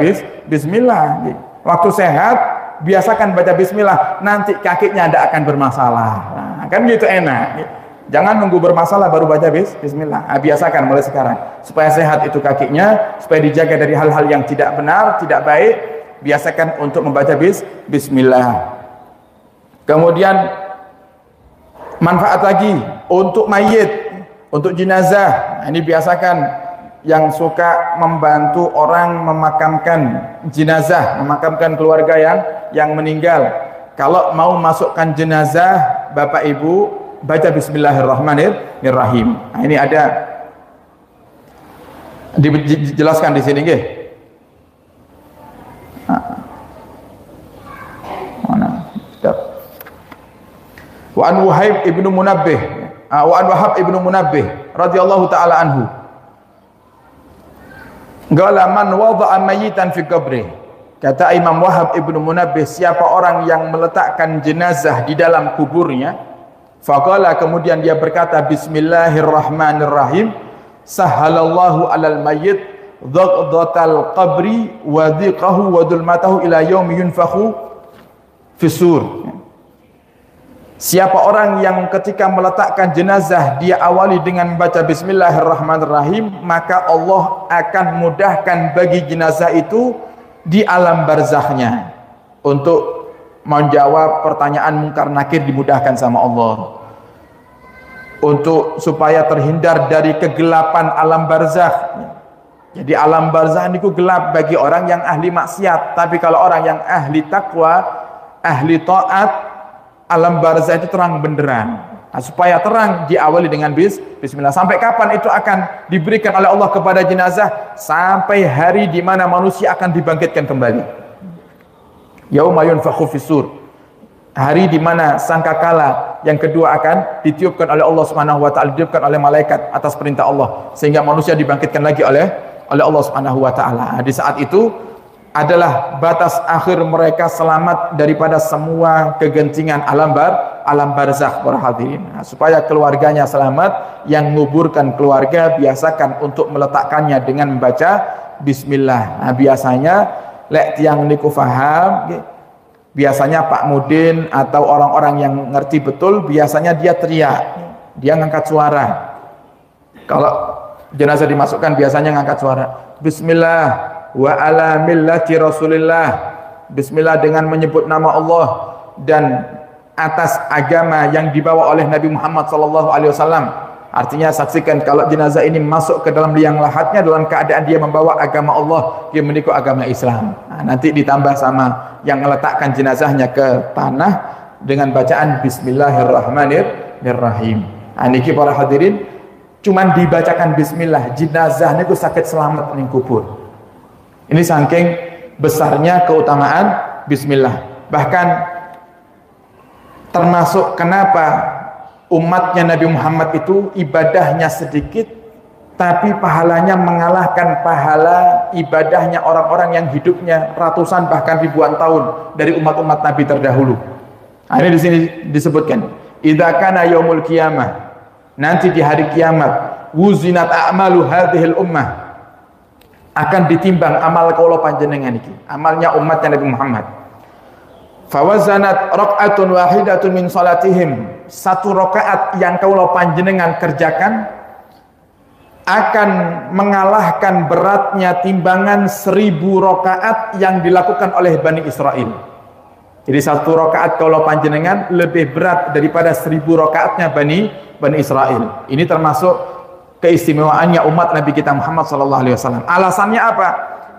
bismillah. Waktu sehat biasakan baca bismillah, nanti kakinya tidak akan bermasalah. Nah, kan gitu enak. Jangan nunggu bermasalah baru baca bismillah. Nah, biasakan mulai sekarang supaya sehat itu kakinya, supaya dijaga dari hal-hal yang tidak benar, tidak baik. Biasakan untuk membaca bismillah. Kemudian manfaat lagi untuk mayit, untuk jenazah. Nah, ini biasakan yang suka membantu orang memakamkan jenazah, memakamkan keluarga yang meninggal. Kalau mau masukkan jenazah, Bapak Ibu baca Bismillahirrahmanirrahim. Nah, ini ada dijelaskan di sini, nggih. Mana? Wa an Wahab ibnu Munabbih, wa an Wahab ibnu Munabbih radhiyallahu taala anhu. Qala man wada'a mayyitan fi qabri. Kata Imam Wahab ibnu Munabbih, siapa orang yang meletakkan jenazah di dalam kuburnya, faqala, kemudian dia berkata Bismillahirrahmanirrahim, sahalallahu alal mayyit dhaqdatal qabri wa dhiqahu wa dhulmatahu ila yaumi yunfakhu fisur. Siapa orang yang ketika meletakkan jenazah dia awali dengan membaca Bismillahirrahmanirrahim, maka Allah akan mudahkan bagi jenazah itu di alam barzakhnya untuk menjawab pertanyaan mungkar nakir, dimudahkan sama Allah. Untuk supaya terhindar dari kegelapan alam barzakh. Jadi alam barzakh itu gelap bagi orang yang ahli maksiat, tapi kalau orang yang ahli takwa, ahli taat, alam barzakh itu terang benderang. Nah, supaya terang diawali dengan bismillah. Sampai kapan itu akan diberikan oleh Allah kepada jenazah? Sampai hari di mana manusia akan dibangkitkan kembali. Yauma yunfakhu fisur. Hari di mana sangkakala yang kedua akan ditiupkan oleh Allah Subhanahu wa taala, ditiupkan oleh malaikat atas perintah Allah, sehingga manusia dibangkitkan lagi oleh Allah Subhanahu wa taala. Di saat itu adalah batas akhir mereka selamat daripada semua kegentingan alam barzakh, para hadirin. Nah, supaya keluarganya selamat, yang menguburkan keluarga biasakan untuk meletakkannya dengan membaca bismillah. Nah, biasanya lek tiang niku faham, biasanya Pak Mudin atau orang-orang yang ngerti betul, biasanya dia teriak, dia ngangkat suara. Kalau jenazah dimasukkan biasanya ngangkat suara, bismillah wa ala millati rasulillah, bismillah dengan menyebut nama Allah dan atas agama yang dibawa oleh Nabi Muhammad SAW. Artinya saksikan kalau jenazah ini masuk ke dalam liang lahatnya dalam keadaan dia membawa agama Allah, dia menikah agama Islam. Nah, nanti ditambah sama yang meletakkan jenazahnya ke tanah dengan bacaan Bismillahirrahmanirrahim. Nah, niki para hadirin, cuman dibacakan bismillah, jenazahnya itu sakit selamat ning kubur. Ini saking besarnya keutamaan bismillah. Bahkan termasuk kenapa umatnya Nabi Muhammad itu ibadahnya sedikit tapi pahalanya mengalahkan pahala ibadahnya orang-orang yang hidupnya ratusan bahkan ribuan tahun dari umat-umat Nabi terdahulu. Nah, ini di sini disebutkan, idza kana yaumul qiyamah, nanti di hari kiamat, wuzinat a'malu hadhil ummah, akan ditimbang amal kaula panjenengan iki, amalnya umatnya Nabi Muhammad. Fawazanat rakaatun wahidatun min salatihim, satu rakaat yang kaula panjenengan kerjakan akan mengalahkan beratnya timbangan 1000 rakaat yang dilakukan oleh Bani Israel. Jadi satu rakaat kaula panjenengan lebih berat daripada 1000 rakaatnya Bani Israel. Ini termasuk keistimewaannya umat Nabi kita Muhammad SAW. Alasannya apa?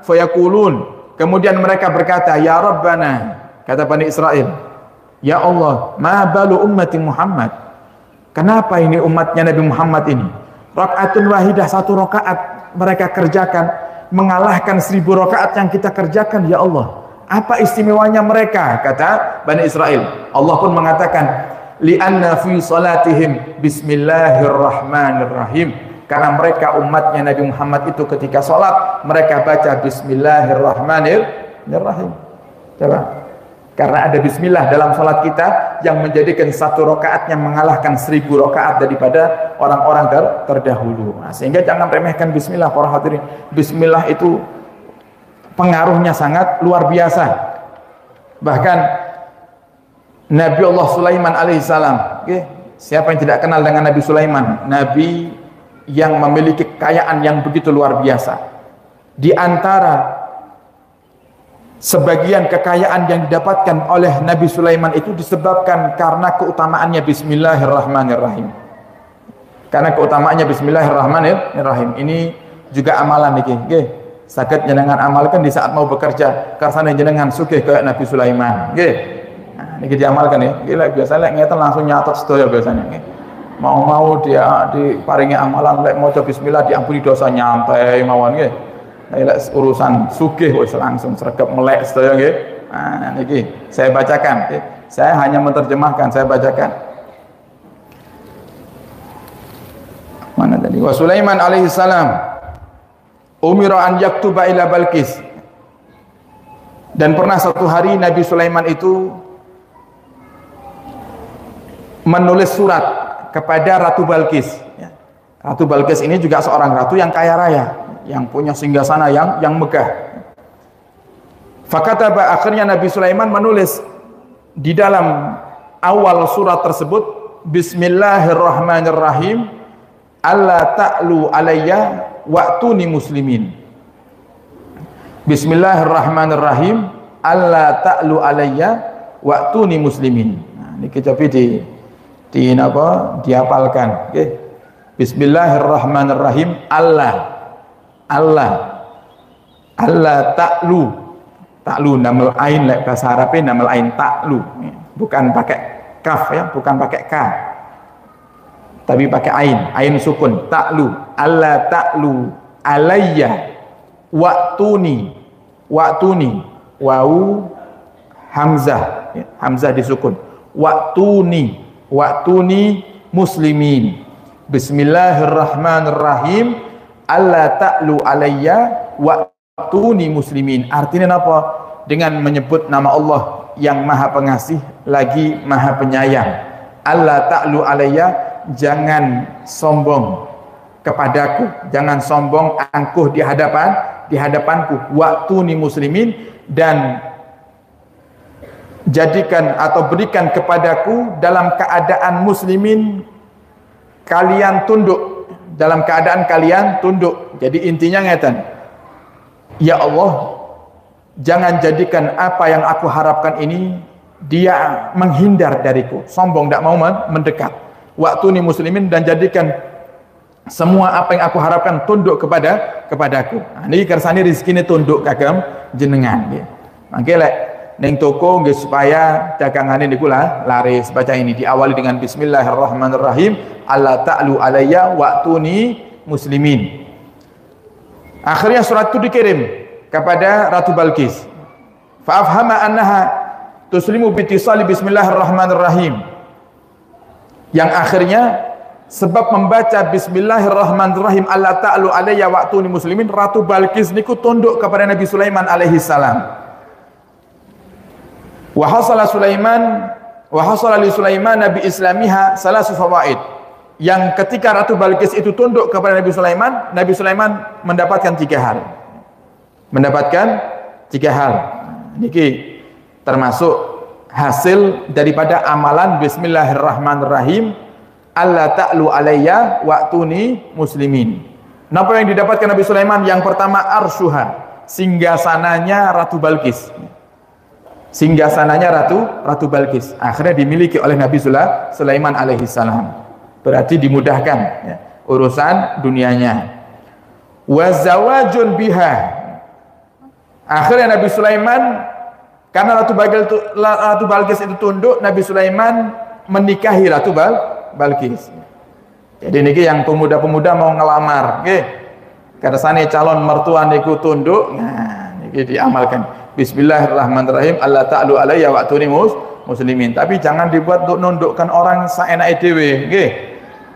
Fayaqulun, kemudian mereka berkata, ya Rabbana, kata Bani Israel, ya Allah, ma balu ummati Muhammad, kenapa ini umatnya Nabi Muhammad ini rakaatun wahidah, satu rakaat mereka kerjakan mengalahkan 1000 rakaat yang kita kerjakan, ya Allah, apa istimewanya mereka? Kata Bani Israel. Allah pun mengatakan, li'anna fi salatihim bismillahirrahmanirrahim, karena mereka umatnya Nabi Muhammad itu ketika sholat mereka baca Bismillahirrahmanirrahim. Coba, karena ada bismillah dalam sholat kita yang menjadikan satu rakaatnya mengalahkan 1000 rakaat daripada orang-orang terdahulu. Nah, sehingga jangan remehkan bismillah, para hadirin. Bismillah itu pengaruhnya sangat luar biasa. Bahkan Nabi Allah Sulaiman alaihissalam, siapa yang tidak kenal dengan Nabi Sulaiman, Nabi yang memiliki kekayaan yang begitu luar biasa. Di antara sebagian kekayaan yang didapatkan oleh Nabi Sulaiman itu disebabkan karena keutamaannya Bismillahirrahmanirrahim. Karena keutamaannya Bismillahirrahmanirrahim. Ini juga amalan niki, nggih. Saged jenengan amalkan di saat mau bekerja, karsane jenengan sugih kayak Nabi Sulaiman, nggih. Nah, niki diamalkan ya. Gila biasanya ngeten langsung nyatet sedaya biasanya, nggih. Mau dia diparingi amalan lek maca bismillah diampuni dosa nyantai mawon nggih. Lek urusan sugih wis langsung sregep melek sedaya nggih. Nah, niki saya bacakan, nggih. Saya hanya menerjemahkan, saya bacakan. Mana tadi? Wa Sulaiman alaihi salam umira an yaktuba ila Balqis. Dan pernah satu hari Nabi Sulaiman itu menulis surat kepada Ratu Balqis. Ratu Balqis ini juga seorang ratu yang kaya raya, yang punya singgasana yang megah. Fakataba, akhirnya Nabi Sulaiman menulis di dalam awal surat tersebut, Bismillahirrahmanirrahim, alla ta'lu alayya wa'tuni muslimin. Bismillahirrahmanirrahim, alla ta'lu alayya wa'tuni muslimin. Nah, ini kita dihafalkan. Okay. Bismillahirrahmanirrahim, alla ta'lu namal ain, bahasa Arabnya namal ain ta'lu, bukan pakai kaf ya, bukan pakai ka, tapi pakai ain sukun, ta'lu, alla ta'lu alayya wa'tuni, wawu hamzah ya, hamzah disukun, wa'tuni muslimin. Bismillahirrahmanirrahim, alla ta'lu alayya wa'tuni muslimin. Artinya apa? Dengan menyebut nama Allah yang maha pengasih lagi maha penyayang. Alla ta'lu alayya, jangan sombong kepadaku, jangan sombong angkuh di hadapanku. Wa'tuni muslimin, dan jadikan atau berikan kepadaku dalam keadaan muslimin, kalian tunduk, dalam keadaan kalian tunduk. Jadi intinya ngeten, ya Allah, jangan jadikan apa yang aku harapkan ini dia menghindar dariku, sombong, tidak mau mendekat. Wa'tuni muslimin, dan jadikan semua apa yang aku harapkan tunduk kepadaku. Nah, ini kersane rezeki ini tunduk kagem jenengan. Mangke lek ning toko nggih supaya dagangane niku laris, baca ini, diawali dengan Bismillahirrahmanirrahim, alla ta'lu alayya wa'tuni muslimin. Akhirnya surat itu dikirim kepada Ratu Balqis. Fa'afhama annaha tuslimu bitisali Bismillahirrahmanirrahim, yang akhirnya sebab membaca Bismillahirrahmanirrahim, alla ta'lu alayya wa'tuni muslimin, Ratu Balqis niku tunduk kepada Nabi Sulaiman alaihi salam. Wa hasala li Sulaiman bi islamiha salasu fawaid. Yang ketika Ratu Balqis itu tunduk kepada Nabi Sulaiman mendapatkan 3 hal. Niki termasuk hasil daripada amalan Bismillahirrahmanirrahim, alla ta'lu alayya wa'tuni muslimin. Napa yang didapatkan Nabi Sulaiman? Yang pertama, arsyuha, singgasananya Ratu Balqis. Singgasananya Ratu Balqis akhirnya dimiliki oleh Nabi Sulaiman alaihi salam. Berarti dimudahkan ya, urusan dunianya. Wa zawajun biha, akhirnya Nabi Sulaiman, karena Ratu Balqis itu tunduk, Nabi Sulaiman menikahi Ratu Balqis. Jadi niki yang pemuda-pemuda mau ngelamar, nggih. Kersane calon mertua niku tunduk, nah niki diamalkan. Bismillahirrahmanirrahim, alla ta'lu alayya wa'tuni muslimin. Tapi jangan dibuat untuk nundukkan orang saenake dhewe, nggih.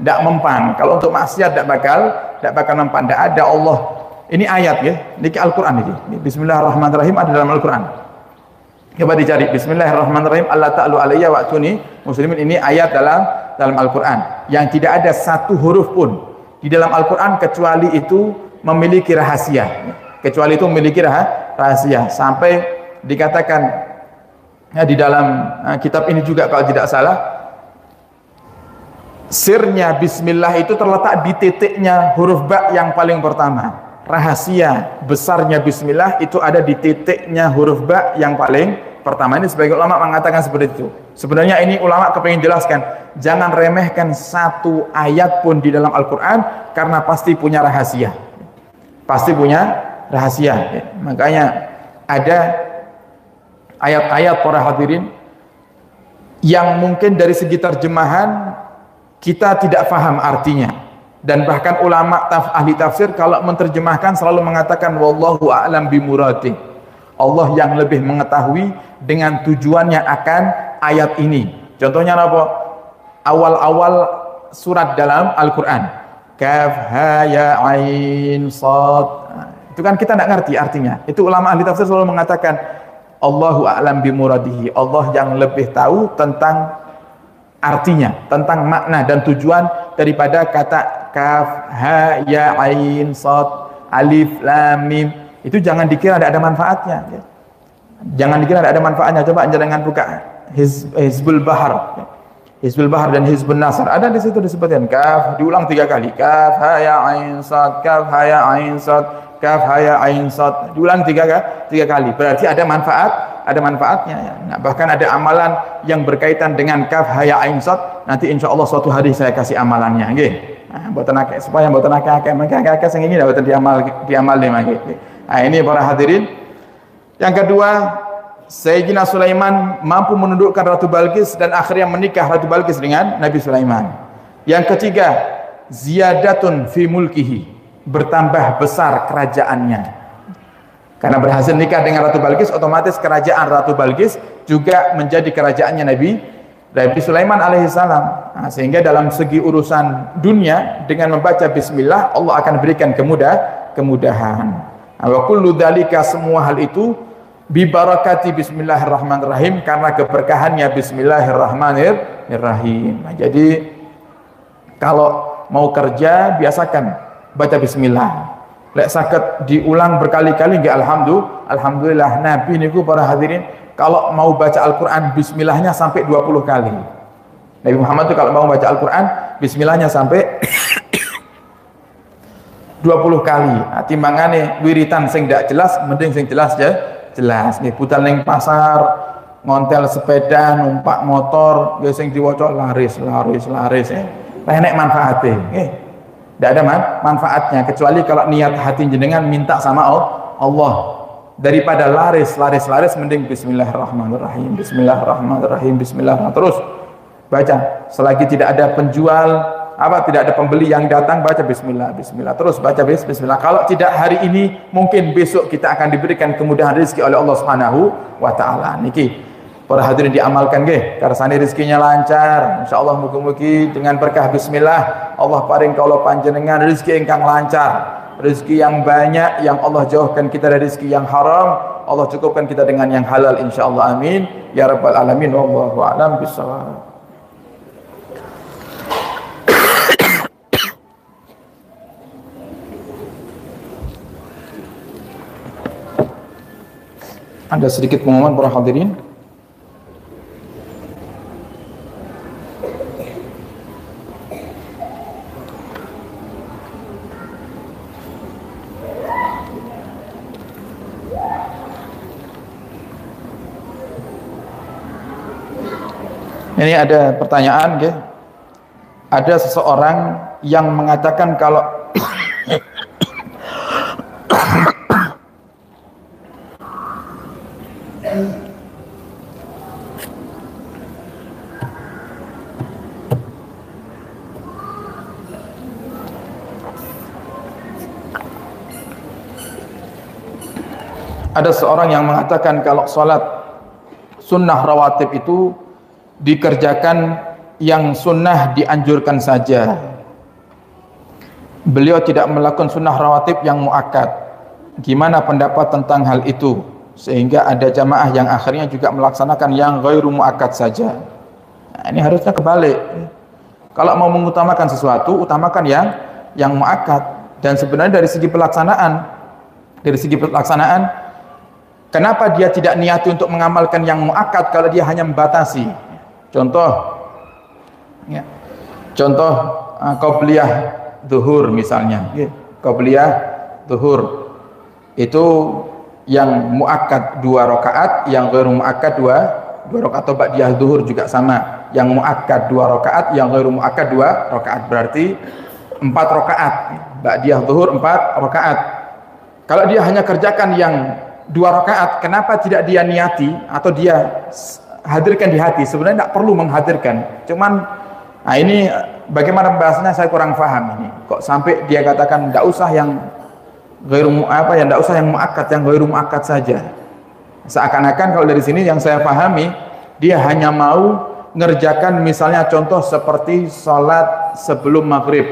Ndak mempan. Kalau untuk maksiat ndak bakal mempan. Ndak ada Allah. Ini ayat ya. Niki Al-Qur'an niki. Bismillahirrahmanirrahim ada dalam Al-Qur'an. Coba dicari Bismillahirrahmanirrahim, alla ta'lu alayya wa'tuni muslimin. Ini ayat dalam Al-Qur'an yang tidak ada satu huruf pun di dalam Al-Qur'an kecuali itu memiliki rahasia. Kecuali itu memiliki rahasia, sampai dikatakan ya, di dalam kitab ini juga kalau tidak salah, sirnya bismillah itu terletak di titiknya huruf ba yang paling pertama. rahasia besarnya bismillah itu ada di titiknya huruf ba yang paling pertama. Ini sebagai ulama mengatakan seperti itu. Sebenarnya ini ulama kepingin jelaskan, jangan remehkan satu ayat pun di dalam Al-Quran karena pasti punya rahasia. Pasti punya rahasia. Ya. Makanya ada ayat-ayat para hadirin yang mungkin dari segi terjemahan kita tidak paham artinya, dan bahkan ulama ahli tafsir kalau menerjemahkan selalu mengatakan wallahu a'lam bimuradih, Allah yang lebih mengetahui dengan tujuannya akan ayat ini. Contohnya apa? Awal-awal surat dalam Al-Quran, kaf ha ya ain sad, itu kan kita tidak ngerti artinya. Itu ulama ahli tafsir selalu mengatakan Allahu a'lam bimuradihi, Allah yang lebih tahu tentang artinya, tentang makna dan tujuan daripada kata kaf ha ya ain sad alif lam mim. Itu jangan dikira tidak ada manfaatnya. Jangan dikira tidak ada manfaatnya. Coba jangan buka Hizbul Bahar, Hizbul Bahar dan Hizbun Nasr, ada di situ disebutkan kaf diulang 3 kali, kaf ha ya ain sad, kaf ha ya ain sad, kaf ha ya ain sad, diulang 3 kali, berarti ada manfaatnya ya. Nah, bahkan ada amalan yang berkaitan dengan kaf ha ya ain sad, nanti insya Allah suatu hari saya kasih amalannya nggih. Nah, mboten akeh supaya mboten akeh mangke sing iki mboten diamal nggih. Nah, ini para hadirin. Yang kedua, Sayyidina Sulaiman mampu menundukkan Ratu Balqis dan akhirnya menikah Ratu Balqis dengan Nabi Sulaiman. Yang ketiga, ziyadatun fi mulkihi, bertambah besar kerajaannya. Karena berhasil nikah dengan Ratu Balqis, otomatis kerajaan Ratu Balqis juga menjadi kerajaannya Nabi Sulaiman alaihissalam. Nah, sehingga dalam segi urusan dunia dengan membaca bismillah Allah akan berikan kemudahan. Wa kullu dzalika, semua hal itu bibarakati bismillahirrahmanirrahim, karena keberkahannya bismillahirrahmanirrahim. Nah, jadi kalau mau kerja biasakan baca bismillah. Lek sakit diulang berkali-kali nggih alhamdulillah. Nabi niku para hadirin kalau mau baca Al-Qur'an bismillahnya sampai 20 kali. Nabi Muhammad itu kalau mau baca Al-Qur'an bismillahnya sampai 20 kali. Nah, timbangane wiritan sing ndak jelas mending sing jelas ya. Jelas nih, putar ning pasar, ngontel sepeda, numpak motor, ya sing diwaca laris ya. Enek manfaatnya, tidak ada manfaatnya kecuali kalau niat hati jenengan minta sama Allah. Daripada laris mending bismillahirrahmanirrahim, bismillahirrahmanirrahim, bismillahirrahmanirrahim, terus baca. Selagi tidak ada penjual, tidak ada pembeli yang datang, baca bismillah, terus baca bismillah. Kalau tidak hari ini, mungkin besok kita akan diberikan kemudahan rezeki oleh Allah Subhanahu wa taala. Niki para hadirin diamalkan nggih, karsane rezekinya lancar. Insyaallah mugi-mugi dengan berkah bismillah Allah paring kaula panjenengan rezeki ingkang lancar, rezeki yang banyak, yang Allah jauhkan kita dari rezeki yang haram, Allah cukupkan kita dengan yang halal insyaallah, amin ya rabbal alamin. Wallahu a'lam bishawab. Ada sedikit pengumuman para hadirin. Ini ada pertanyaan, ya. Ada seseorang yang mengatakan kalau ada seorang yang mengatakan kalau sholat sunnah rawatib itu dikerjakan yang sunnah dianjurkan saja. Beliau tidak melakukan sunnah rawatib yang muakkad. Gimana pendapat tentang hal itu? Sehingga ada jamaah yang akhirnya juga melaksanakan yang ghairu muakkad saja. Nah, ini harusnya kebalik. Kalau mau mengutamakan sesuatu, utamakan yang muakkad. Dan sebenarnya dari segi pelaksanaan, kenapa dia tidak niati untuk mengamalkan yang muakkad kalau dia hanya membatasi? Contoh qabliyah zuhur misalnya, qabliyah zuhur itu yang muakkad 2 rakaat, yang ghairu muakkad 2 rakaat, atau ba'diyah zuhur juga sama, yang muakkad 2 rakaat, yang ghairu muakkad 2 rakaat, berarti 4 rakaat. Ba'diyah zuhur 4 rakaat. Kalau dia hanya kerjakan yang 2 rakaat, kenapa tidak dia niati atau dia hadirkan di hati? Sebenarnya tidak perlu menghadirkan, cuman nah ini bagaimana bahasanya saya kurang paham ini. Kok sampai dia katakan tidak usah yang tidak usah yang muakkad, yang ghairu muakkad saja. Seakan-akan kalau dari sini yang saya pahami, dia hanya mau ngerjakan misalnya contoh seperti sholat sebelum maghrib,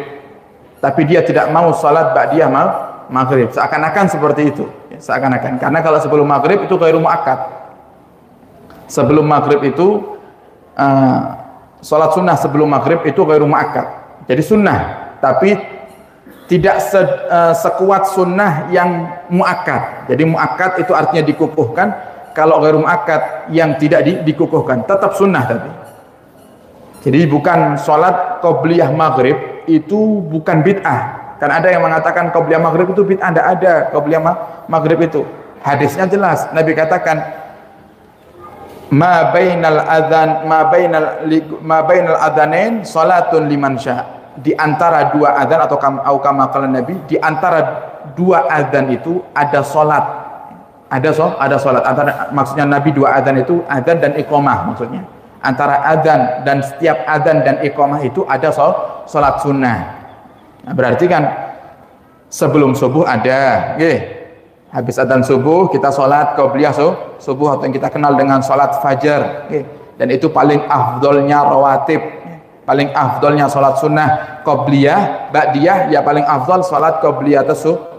tapi dia tidak mau sholat ba'diyah maghrib. Seakan-akan seperti itu, seakan-akan. Karena kalau sebelum maghrib itu ghairu muakkad. Sebelum maghrib itu sholat sunnah sebelum maghrib itu ghairu muakkad. Jadi sunnah, tapi tidak sekuat sunnah yang muakkad. Jadi muakkad itu artinya dikukuhkan. Kalau ghairu muakkad yang tidak dikukuhkan, tetap sunnah tapi. Jadi bukan sholat qobliyah maghrib itu bukan bid'ah. Kan ada yang mengatakan qobliyah maghrib itu bid'ah. Tidak ada qobliyah maghrib itu. Hadisnya jelas. Nabi katakan ma bainal adzanain salatun liman syaa. Di antara 2 adzan atau kama qala Nabi, di antara 2 adzan itu ada salat. Ada salat. Antara maksudnya Nabi 2 adzan itu adzan dan iqamah maksudnya. Antara adzan dan setiap adzan dan iqamah itu ada salat sunnah. Nah, berarti kan sebelum subuh ada, habis adzan subuh kita salat qabliyah subuh atau yang kita kenal dengan salat fajar, dan itu paling afdolnya rawatib. Paling afdolnya salat sunnah qabliyah, ba'diyah ya paling afdol salat qabliyah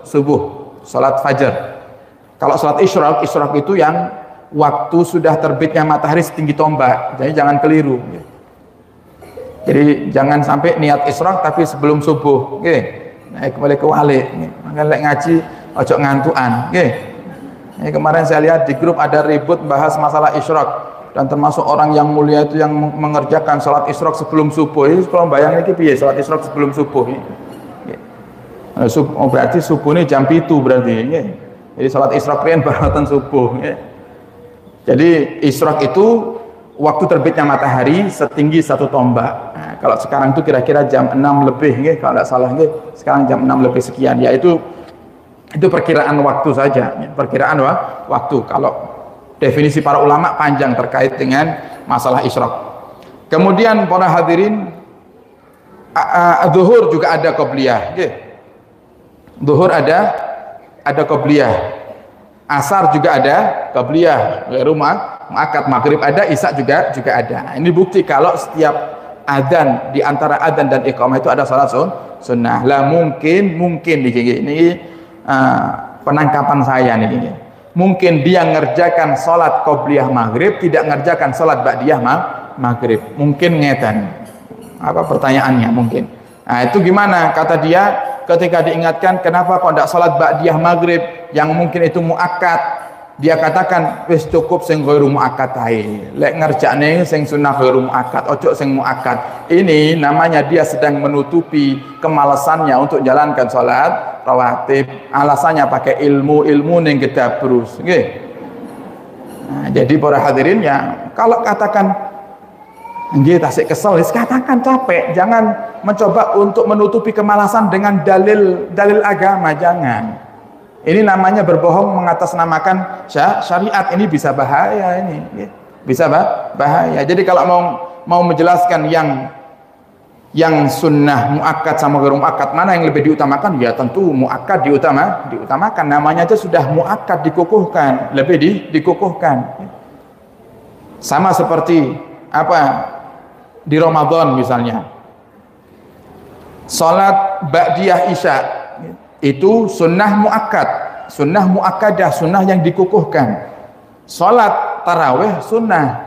subuh, salat fajar. Kalau salat isyraq itu yang waktu sudah terbitnya matahari setinggi tombak. Jadi jangan keliru. Jadi jangan sampai niat isyraq tapi sebelum subuh. Nah, kembali ke wali. Maka lek ngaji ojo ngantuan. Ini kemarin saya lihat di grup ada ribut bahas masalah isyraq. Dan termasuk orang yang mulia itu yang mengerjakan sholat isyraq sebelum subuh. Ini kalau bayang ini piye sholat isyraq sebelum subuh ini. Berarti subuh ini jam 7 berarti. Jadi sholat isyraq riyen baratan subuh. Jadi isyraq itu waktu terbitnya matahari setinggi 1 tombak. Nah, kalau sekarang itu kira-kira jam 6 lebih, kalau tidak salah, sekarang jam 6 lebih sekian. Ya itu perkiraan waktu saja. Perkiraan waktu. Kalau definisi para ulama panjang terkait dengan masalah isyraq. Kemudian para hadirin, zuhur juga ada qabliyah. Zuhur ada qabliyah. Asar juga ada qabliyah. Ghairu muakkad. Maghrib ada, isya juga ada. Nah, ini bukti kalau setiap adzan, di antara adzan dan iqamah itu ada salat sunnah. Lah mungkin ini penangkapan saya nih. Mungkin dia ngerjakan sholat qobliyah maghrib, tidak ngerjakan sholat ba'diyah maghrib. Mungkin ngeten. Apa pertanyaannya mungkin? Nah itu gimana? Kata dia ketika diingatkan kenapa kok tidak sholat ba'diyah maghrib yang mungkin itu muakkad. Dia katakan wis cukup sing ghairu muakkad ae. Lek ngerjakne sing sunnah ghairu muakkad, ojo sing muakkad. Ini namanya dia sedang menutupi kemalasannya untuk jalankan sholat rawatib. Alasannya pakai ilmu ning gedabrus. Nggih. Nah, jadi para hadirin ya, kalau katakan nggih tasik kesel, katakan capek. Jangan mencoba untuk menutupi kemalasan dengan dalil agama, jangan. Ini namanya berbohong mengatasnamakan syariat. Ini bisa bahaya ini. Bisa bahaya. Jadi kalau mau menjelaskan yang sunnah muakkad sama ghairu muakkad mana yang lebih diutamakan, ya tentu muakkad diutamakan. Namanya aja sudah muakkad, dikukuhkan, lebih dikukuhkan. Sama seperti apa di Ramadan misalnya. Salat ba'diyah isya itu sunnah muakkadah, sunnah yang dikukuhkan. Salat tarawih sunnah.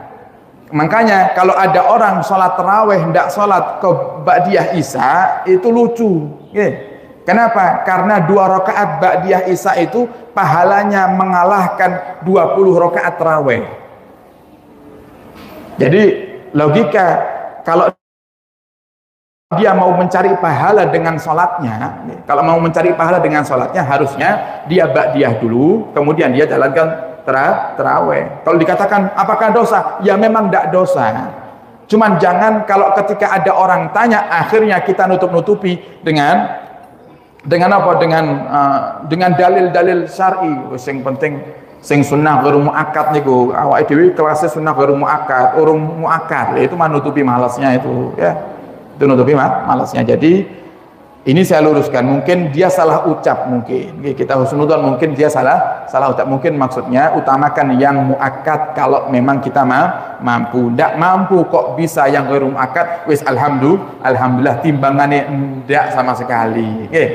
Makanya kalau ada orang salat tarawih tidak salat ba'diyah isya itu lucu. Kenapa? Karena 2 rakaat ba'diyah isya itu pahalanya mengalahkan 20 rakaat tarawih. Jadi logika kalau dia mau mencari pahala dengan sholatnya, kalau mau mencari pahala dengan sholatnya harusnya dia ba'diyah dulu, kemudian dia jalankan terawih. Kalau dikatakan apakah dosa? Ya memang tidak dosa. Cuman jangan kalau ketika ada orang tanya, akhirnya kita nutup-nutupi dengan apa? Dengan dalil-dalil syar'i. Sing penting sing sunnah baru muakkad niku. Awake dhewe kelasnya sunnah baru muakkad, urung muakkad. Itu menutupi malasnya itu, ya. Itu nutupi malasnya. Jadi ini saya luruskan, mungkin dia salah ucap, mungkin kita husnudzon, mungkin dia salah ucap, mungkin maksudnya utamakan yang muakkad kalau memang kita mampu. Ndak mampu kok bisa yang ghairu muakkad, wis alhamdulillah timbangannya ndak sama sekali. Nggih.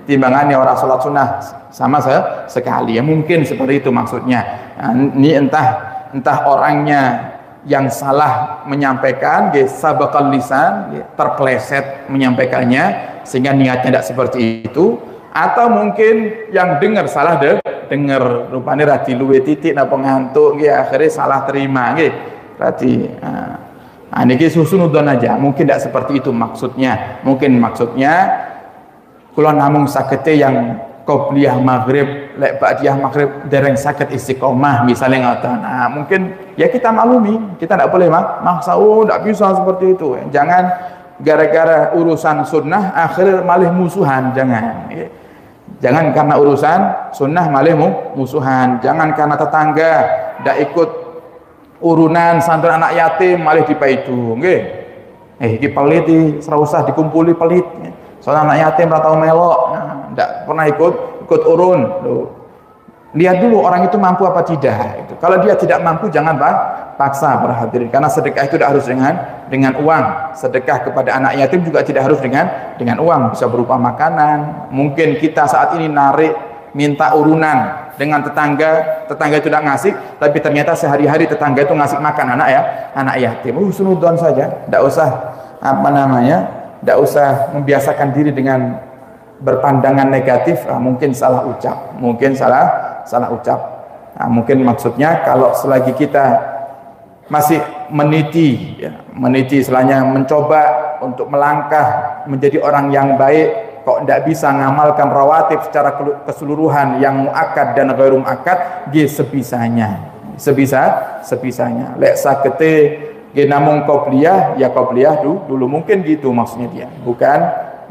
Timbangannya orang salat sunnah sama sekali. Ya mungkin seperti itu maksudnya. Nah, ini entah orangnya yang salah menyampaikan, sabaqal lisan, terpleset menyampaikannya sehingga niatnya tidak seperti itu, atau mungkin yang dengar salah dengar, rupanya rati luwe titik napa ngantuk, akhirnya salah terima, berarti niki susunudon aja, mungkin tidak seperti itu maksudnya. Mungkin maksudnya kula namung sagete yang qobliyah maghrib, lek ba'diyah maghrib dereng sakit istiqomah misalnya ngoten. Nah, mungkin ya kita maklumi, kita tidak boleh maksa, tidak bisa seperti itu. Jangan gara-gara urusan sunnah akhir malih musuhan, jangan. Jangan karena urusan sunnah malih musuhan, jangan karena tetangga tidak ikut urunan santri anak yatim malih dipaidu, nggih. Iki pelit iki, ora usah dikumpuli pelit. Soalnya anak yatim ora tau melok, tidak pernah ikut urun. Lihat dulu orang itu mampu apa tidak. Kalau dia tidak mampu jangan paksa para hadirin, karena sedekah itu tidak harus dengan uang. Sedekah kepada anak yatim juga tidak harus dengan uang, bisa berupa makanan. Mungkin kita saat ini minta urunan dengan tetangga itu tidak ngasih, tapi ternyata sehari-hari tetangga itu ngasih makan anak yatim. Husnudzon saja, tidak usah tidak usah membiasakan diri dengan berpandangan negatif. Mungkin salah ucap, mungkin maksudnya kalau selagi kita masih meniti istilahnya, mencoba untuk melangkah menjadi orang yang baik, kok tidak bisa ngamalkan rawatib secara keseluruhan yang muakkad dan ghairu muakkad, sebisanya lek sagete namung qobliyah, ya qobliyah dulu, mungkin gitu maksudnya dia, bukan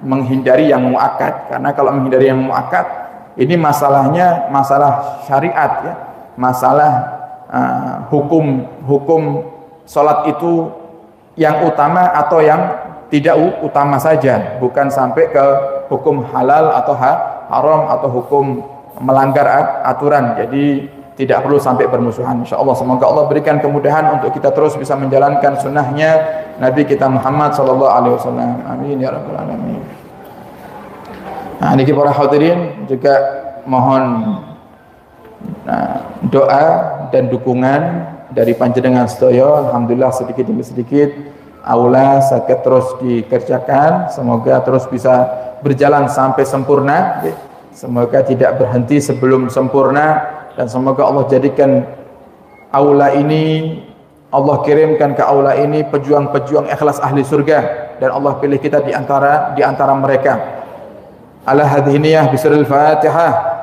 menghindari yang muakkad. Karena kalau menghindari yang muakkad, ini masalahnya masalah syariat, ya, masalah hukum salat itu yang utama atau yang tidak utama saja, bukan sampai ke hukum halal atau haram atau hukum melanggar aturan. Jadi tidak perlu sampai bermusuhan, insyaallah. Semoga Allah berikan kemudahan untuk kita terus bisa menjalankan sunnahnya Nabi kita Muhammad SAW. Amin ya rabbal alamin. Nah, niki para hadirin juga mohon doa dan dukungan dari panjenengan sedaya. Alhamdulillah sedikit demi sedikit aula saged terus dikerjakan, semoga terus bisa berjalan sampai sempurna. Semoga tidak berhenti sebelum sempurna, dan semoga Allah jadikan aula ini, Allah kirimkan ke aula ini pejuang-pejuang ikhlas ahli surga, dan Allah pilih kita di antara mereka. Ala hadhihi niyah bisiril Fatihah.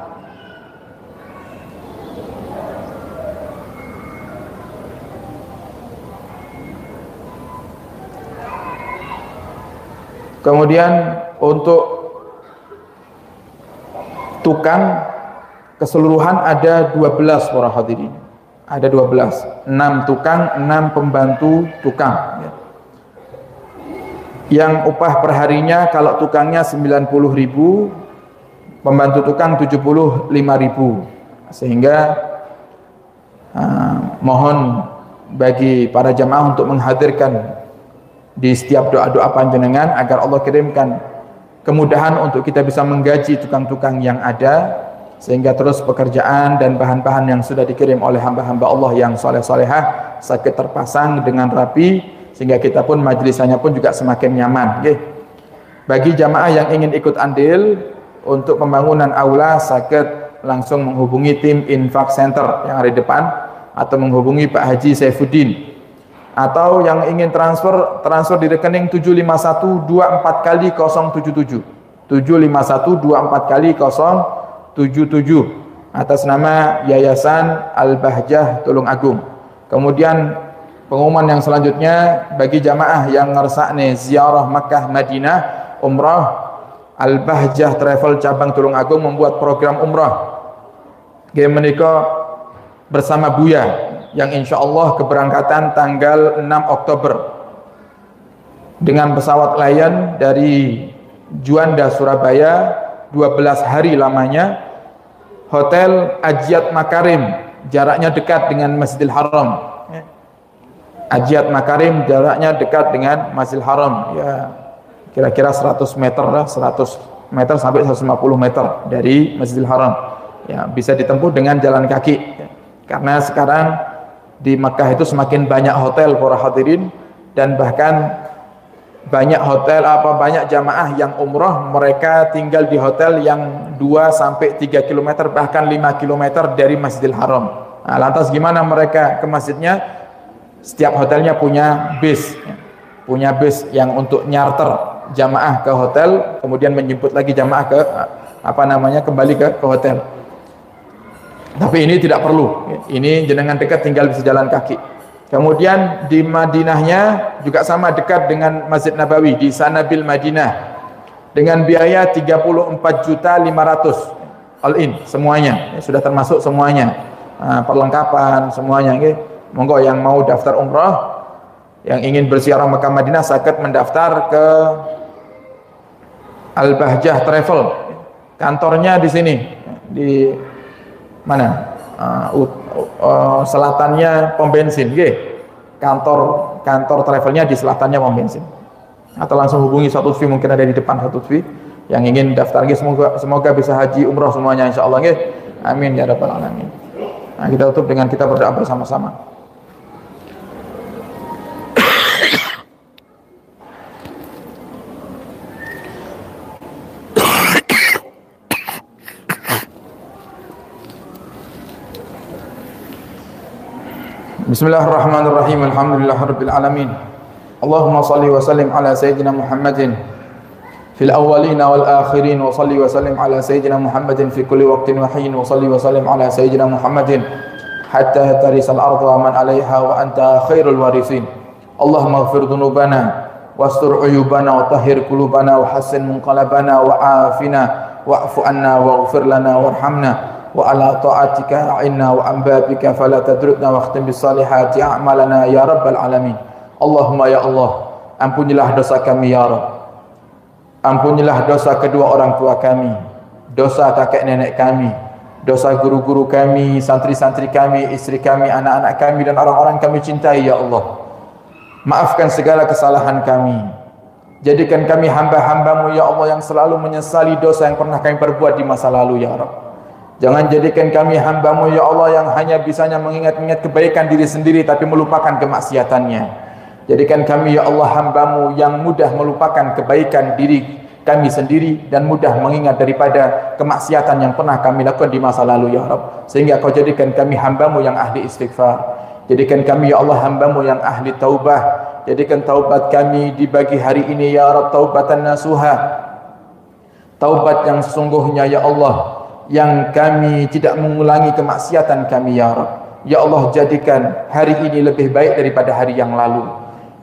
Kemudian untuk tukang keseluruhan ada 12 para hadirin. Ada 12, 6 tukang, 6 pembantu tukang, ya. Yang upah perharinya kalau tukangnya 90.000, pembantu tukang 75.000. Sehingga mohon bagi para jamaah untuk menghadirkan di setiap doa-doa panjenengan agar Allah kirimkan kemudahan untuk kita bisa menggaji tukang-tukang yang ada, sehingga terus pekerjaan dan bahan-bahan yang sudah dikirim oleh hamba-hamba Allah yang soleh-solehah sakit terpasang dengan rapi, sehingga kita pun majlisannya pun juga semakin nyaman. Bagi jamaah yang ingin ikut andil untuk pembangunan aula, sakit langsung menghubungi tim Infak Center yang ada di depan, atau menghubungi Pak Haji Saifuddin Atau yang ingin transfer di rekening 75124 kali 077 75124 kali 077 atas nama Yayasan Al-Bahjah Tulungagung. Kemudian pengumuman yang selanjutnya bagi jamaah yang ngersakne ziarah Makkah Madinah umrah, Al-Bahjah Travel cabang Tulungagung membuat program umrah game menika bersama Buya yang insya Allah keberangkatan tanggal 6 Oktober dengan pesawat Lion dari Juanda Surabaya 12 hari lamanya, Hotel Ajiat Makarim, jaraknya dekat dengan Masjidil Haram. Ajiat Makarim jaraknya dekat dengan Masjidil Haram, ya kira-kira 100 meter lah, 100 meter sampai 150 meter dari Masjidil Haram. Ya, bisa ditempuh dengan jalan kaki. Karena sekarang di Mekah itu semakin banyak hotel para hadirin, dan bahkan banyak jamaah yang umrah mereka tinggal di hotel yang 2 sampai 3 km bahkan 5 km dari Masjidil Haram. Nah, lantas gimana mereka ke masjidnya? Setiap hotelnya punya bis yang untuk nyarter jamaah ke hotel, kemudian menjemput lagi jamaah ke kembali ke hotel. Tapi ini tidak perlu, ini jenengan dekat tinggal bisa jalan kaki. Kemudian di Madinahnya juga sama, dekat dengan Masjid Nabawi di Sanabil Madinah dengan biaya 34.500.000 all in semuanya, sudah termasuk semuanya, perlengkapan semuanya. Monggo yang mau daftar umrah, yang ingin berziarah Mekah Madinah sakit mendaftar ke Al-Bahjah Travel. Kantornya di sini, di mana? Selatannya pom bensin, kantor travelnya di selatannya pom bensin. Atau langsung hubungi Satutfi, mungkin ada di depan Satutfi yang ingin daftar. Semoga bisa haji umrah semuanya insyaallah. Amin ya rabbal alamin. Nah, kita tutup dengan kita berdoa bersama-sama. Bismillahirrahmanirrahim. Alhamdulillahirabbil alamin. Allahumma shalli wa sallim ala sayyidina Muhammadin fil awwalin wal akhirin, wa shalli wa sallim ala sayyidina Muhammadin fi kulli waqtin wa hin, wa shalli wa sallim ala sayyidina Muhammadin hatta tarisal ardu wa man 'alaiha wa anta khairul warithin. Allahumma ighfir dhunubana wastur uyubana wa tahhir qulubana wa hassin munqalabana wa afina wa'fu anna waghfir lana warhamna wa ala ta'atika a'inna wa ambabika fala tadrudna wa akhtim bis salihati a'malana ya rabbal alamin. Allahumma ya Allah, ampunilah dosa kami ya Rabb. Ampunilah dosa kedua orang tua kami, dosa kakek nenek kami, dosa guru-guru kami, santri-santri kami, istri kami, anak-anak kami, dan orang-orang kami cintai ya Allah. Maafkan segala kesalahan kami. Jadikan kami hamba-hambamu ya Allah yang selalu menyesali dosa yang pernah kami perbuat di masa lalu ya Rabb. Jangan jadikan kami hambamu ya Allah yang hanya bisanya mengingat-ingat kebaikan diri sendiri tapi melupakan kemaksiatannya. Jadikan kami ya Allah hambamu yang mudah melupakan kebaikan diri kami sendiri dan mudah mengingat daripada kemaksiatan yang pernah kami lakukan di masa lalu ya Rabb. Sehingga kau jadikan kami hambamu yang ahli istighfar. Jadikan kami ya Allah hambamu yang ahli taubah. Jadikan taubat kami di pagi hari ini ya Rabb taubatan nasuha, taubat yang sesungguhnya ya Allah, yang kami tidak mengulangi kemaksiatan kami ya Rabb. Ya Allah, jadikan hari ini lebih baik daripada hari yang lalu.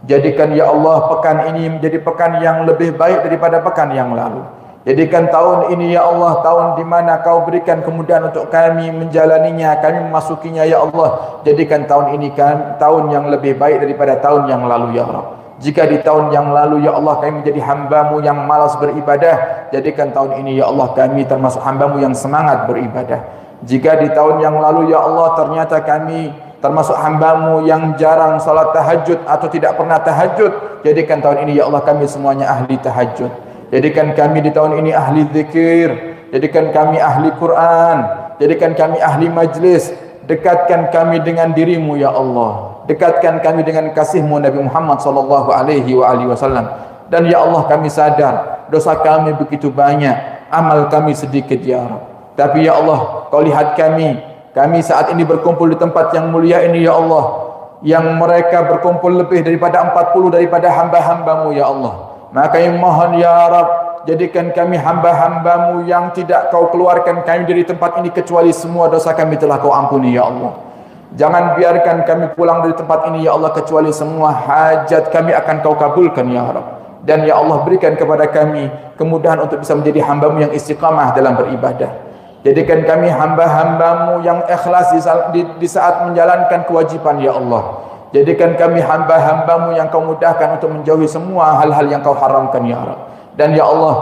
Jadikan ya Allah pekan ini menjadi pekan yang lebih baik daripada pekan yang lalu. Jadikan tahun ini ya Allah tahun di mana kau berikan kemudahan untuk kami menjalaninya, kami memasukinya ya Allah. Jadikan tahun ini kan tahun yang lebih baik daripada tahun yang lalu ya Rabb. Jika di tahun yang lalu ya Allah kami menjadi hambamu yang malas beribadah, jadikan tahun ini ya Allah kami termasuk hambamu yang semangat beribadah. Jika di tahun yang lalu ya Allah ternyata kami termasuk hambamu yang jarang salat tahajud atau tidak pernah tahajud, jadikan tahun ini ya Allah kami semuanya ahli tahajud. Jadikan kami di tahun ini ahli zikir, jadikan kami ahli Quran, jadikan kami ahli majlis. Dekatkan kami dengan dirimu ya Allah, dekatkan kami dengan kasihmu Nabi Muhammad sallallahu alaihi wasallam. Dan ya Allah kami sadar dosa kami begitu banyak, amal kami sedikit ya Rabb. Tapi ya Allah kau lihat kami saat ini berkumpul di tempat yang mulia ini ya Allah. yang mereka berkumpul lebih daripada 40 daripada hamba-hambamu ya Allah. Maka yang mohon ya Rabb, jadikan kami hamba-hambamu yang tidak kau keluarkan kami dari tempat ini kecuali semua dosa kami telah kau ampuni ya Allah. Jangan biarkan kami pulang dari tempat ini ya Allah kecuali semua hajat kami akan kau kabulkan ya Rabb. Dan ya Allah, berikan kepada kami kemudahan untuk bisa menjadi hamba-Mu yang istiqamah dalam beribadah. Jadikan kami hamba-hamba-Mu yang ikhlas di saat menjalankan kewajiban ya Allah. Jadikan kami hamba-hamba-Mu yang kau mudahkan untuk menjauhi semua hal-hal yang kau haramkan ya Rabb. Dan ya Allah,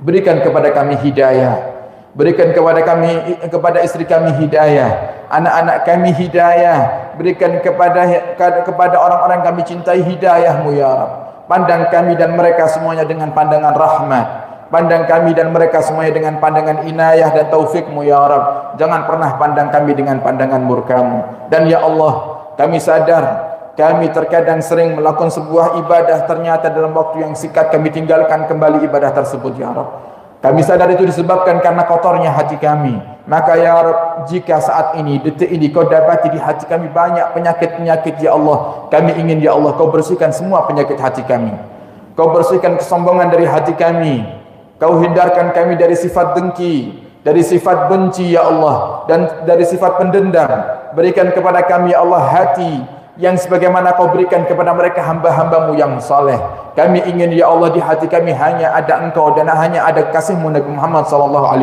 berikan kepada kami hidayah. Berikan kepada istri kami hidayah, anak-anak kami hidayah. Berikan kepada orang-orang kami cintai hidayah-Mu ya Rabb. Pandang kami dan mereka semuanya dengan pandangan rahmat. Pandang kami dan mereka semuanya dengan pandangan inayah dan taufik-Mu ya Rabb. Jangan pernah pandang kami dengan pandangan murka-Mu. Dan ya Allah, kami sadar kami terkadang sering melakukan sebuah ibadah, ternyata dalam waktu yang singkat kami tinggalkan kembali ibadah tersebut ya Rabb. Kami sadar itu disebabkan karena kotornya hati kami. Maka ya Rabb, jika saat ini, detik ini kau dapati di hati kami banyak penyakit-penyakit ya Allah, kami ingin ya Allah kau bersihkan semua penyakit hati kami. Kau bersihkan kesombongan dari hati kami. Kau hindarkan kami dari sifat dengki, dari sifat benci ya Allah, dan dari sifat pendendam. Berikan kepada kami ya Allah hati yang sebagaimana kau berikan kepada mereka hamba-hamba-Mu yang saleh. Kami ingin ya Allah di hati kami hanya ada Engkau dan hanya ada kasih-Mu Nabi Muhammad SAW,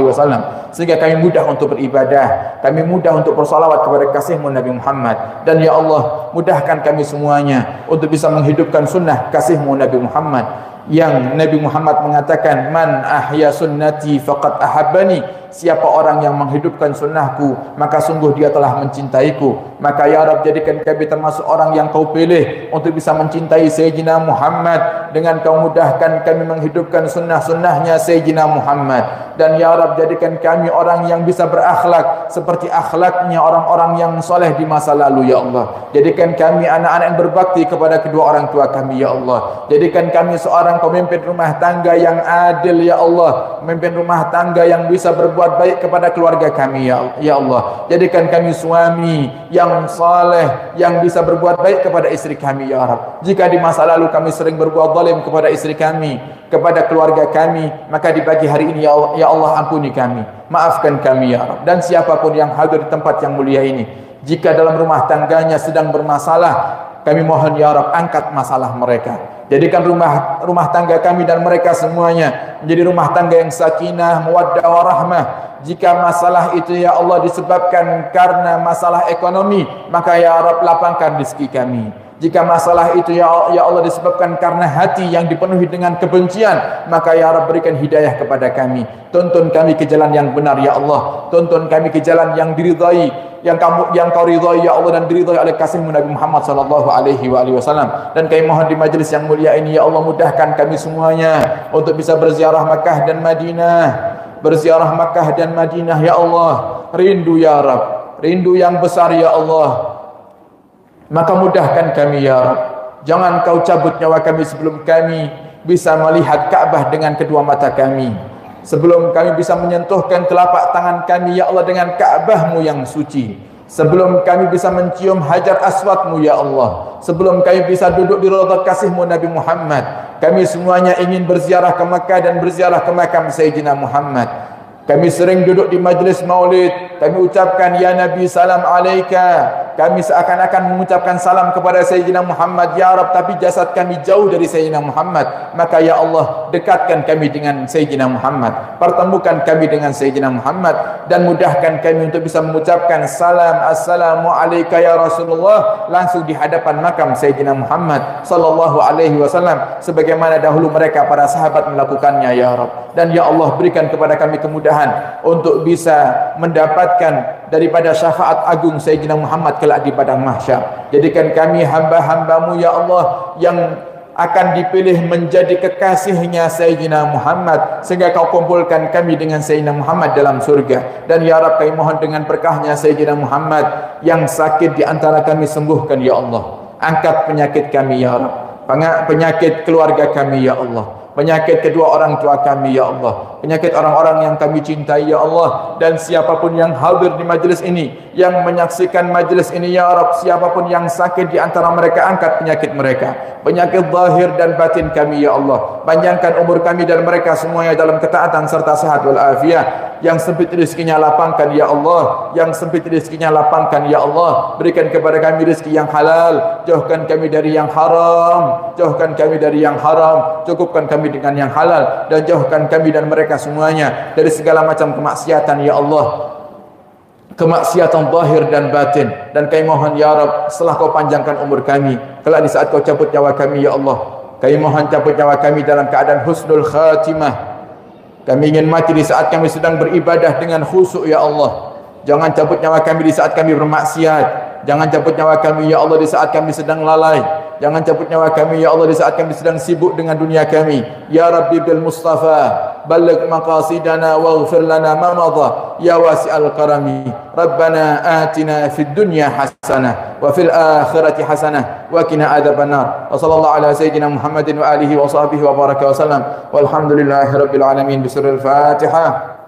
sehingga kami mudah untuk beribadah, kami mudah untuk bersalawat kepada kasih-Mu Nabi Muhammad. Dan ya Allah, mudahkan kami semuanya untuk bisa menghidupkan sunnah kasih-Mu Nabi Muhammad, yang Nabi Muhammad mengatakan, man ahya sunnati faqad ahabbani. Siapa orang yang menghidupkan sunnahku, maka sungguh dia telah mencintaiku. Maka ya Rabb, jadikan kami termasuk orang yang kau pilih untuk bisa mencintai Sayyidina Muhammad, dengan kau mudahkan kami menghidupkan sunnah-sunnahnya Sayyidina Muhammad. Dan ya Rabb, jadikan kami orang yang bisa berakhlak seperti akhlaknya orang-orang yang soleh di masa lalu ya Allah. Jadikan kami anak-anak yang berbakti kepada kedua orang tua kami ya Allah. Jadikan kami seorang pemimpin rumah tangga yang adil ya Allah, pemimpin rumah tangga yang bisa berbuat baik kepada keluarga kami ya Allah. Jadikan kami suami yang saleh, yang bisa berbuat baik kepada istri kami ya Rabb. Jika di masa lalu kami sering berbuat zalim kepada istri kami, kepada keluarga kami, maka di pagi hari ini ya Allah ampuni kami, maafkan kami ya Rabb. Dan siapapun yang hadir di tempat yang mulia ini, jika dalam rumah tangganya sedang bermasalah, kami mohon ya Rabb, angkat masalah mereka. Jadikan rumah tangga kami dan mereka semuanya menjadi rumah tangga yang sakinah, mawaddah warahmah. Jika masalah itu ya Allah disebabkan karena masalah ekonomi, maka ya Rabb lapangkan rezeki kami. Jika masalah itu ya Allah disebabkan karena hati yang dipenuhi dengan kebencian, maka ya Rabb berikan hidayah kepada kami. Tuntun kami ke jalan yang benar ya Allah. Tuntun kami ke jalan yang diridhai, yang kau ridhai ya Allah dan diridhai oleh kasih-Mu Nabi Muhammad SAW. Dan kami mohon di majlis yang mulia ini ya Allah, mudahkan kami semuanya untuk bisa berziarah Makkah dan Madinah. Berziarah Makkah dan Madinah ya Allah. Rindu ya Rabb, rindu yang besar ya Allah. Maka mudahkan kami ya Rabb. Jangan kau cabut nyawa kami sebelum kami bisa melihat Ka'bah dengan kedua mata kami, sebelum kami bisa menyentuhkan telapak tangan kami ya Allah dengan Ka'bah-Mu yang suci, sebelum kami bisa mencium Hajar Aswad-Mu ya Allah, sebelum kami bisa duduk di raudhah kasih-Mu Nabi Muhammad. Kami semuanya ingin berziarah ke Makkah dan berziarah ke makam Sayyidina Muhammad. Kami sering duduk di majlis maulid, kami ucapkan ya Nabi salam alaika. Kami seakan-akan mengucapkan salam kepada Sayyidina Muhammad ya Rabb, tapi jasad kami jauh dari Sayyidina Muhammad. Maka ya Allah, dekatkan kami dengan Sayyidina Muhammad, pertemukan kami dengan Sayyidina Muhammad, dan mudahkan kami untuk bisa mengucapkan salam assalamu alayka ya Rasulullah langsung di hadapan makam Sayyidina Muhammad sallallahu alaihi wasallam, sebagaimana dahulu mereka para sahabat melakukannya ya Rabb. Dan ya Allah, berikan kepada kami kemudahan untuk bisa mendapatkan daripada syafaat agung Sayyidina Muhammad kelak di padang mahsyar. Jadikan kami hamba-hamba-Mu ya Allah yang akan dipilih menjadi kekasihnya Sayyidina Muhammad, sehingga kau kumpulkan kami dengan Sayyidina Muhammad dalam surga. Dan ya Rabb, kami mohon dengan berkahnya Sayyidina Muhammad, yang sakit di antara kami sembuhkan ya Allah. Angkat penyakit kami ya Rabb, penyakit keluarga kami ya Allah. penyakit kedua orang tua kami ya Allah, penyakit orang-orang yang kami cintai ya Allah, dan siapapun yang hadir di majlis ini, yang menyaksikan majlis ini ya Rabb, siapapun yang sakit di antara mereka, angkat penyakit mereka, penyakit zahir dan batin kami ya Allah, panjangkan umur kami dan mereka semuanya dalam ketaatan serta sehat wal afiat. Yang sempit rezekinya lapangkan ya Allah, yang sempit rezekinya lapangkan ya Allah, berikan kepada kami rezeki yang halal, jauhkan kami dari yang haram, jauhkan kami dari yang haram, cukupkan kami dengan yang halal, dan jauhkan kami dan mereka semuanya dari segala macam kemaksiatan ya Allah, kemaksiatan zahir dan batin. Dan kami mohon ya Rabb, setelah kau panjangkan umur kami, kelak di saat kau cabut nyawa kami ya Allah, kami mohon cabut nyawa kami dalam keadaan husnul khatimah. Kami ingin mati di saat kami sedang beribadah dengan khusyuk ya Allah. Jangan cabut nyawa kami di saat kami bermaksiat. Jangan cabut nyawa kami ya Allah di saat kami sedang lalai. Jangan cabut nyawa kami ya Allah di saat kami sedang sibuk dengan dunia kami. Ya Rabbi bil Mustafa balligh maqasidana waghfir lana ma madha ya wasi'al karami. Rabbana atina fid dunya hasanah wa fil akhirati hasanah wa qina adzabannar. Wa sallallahu ala sayyidina Muhammadin wa alihi wa sahbihi wa baraka wa sallam. Walhamdulillahi rabbil alamin. Bismillahil Fatihah.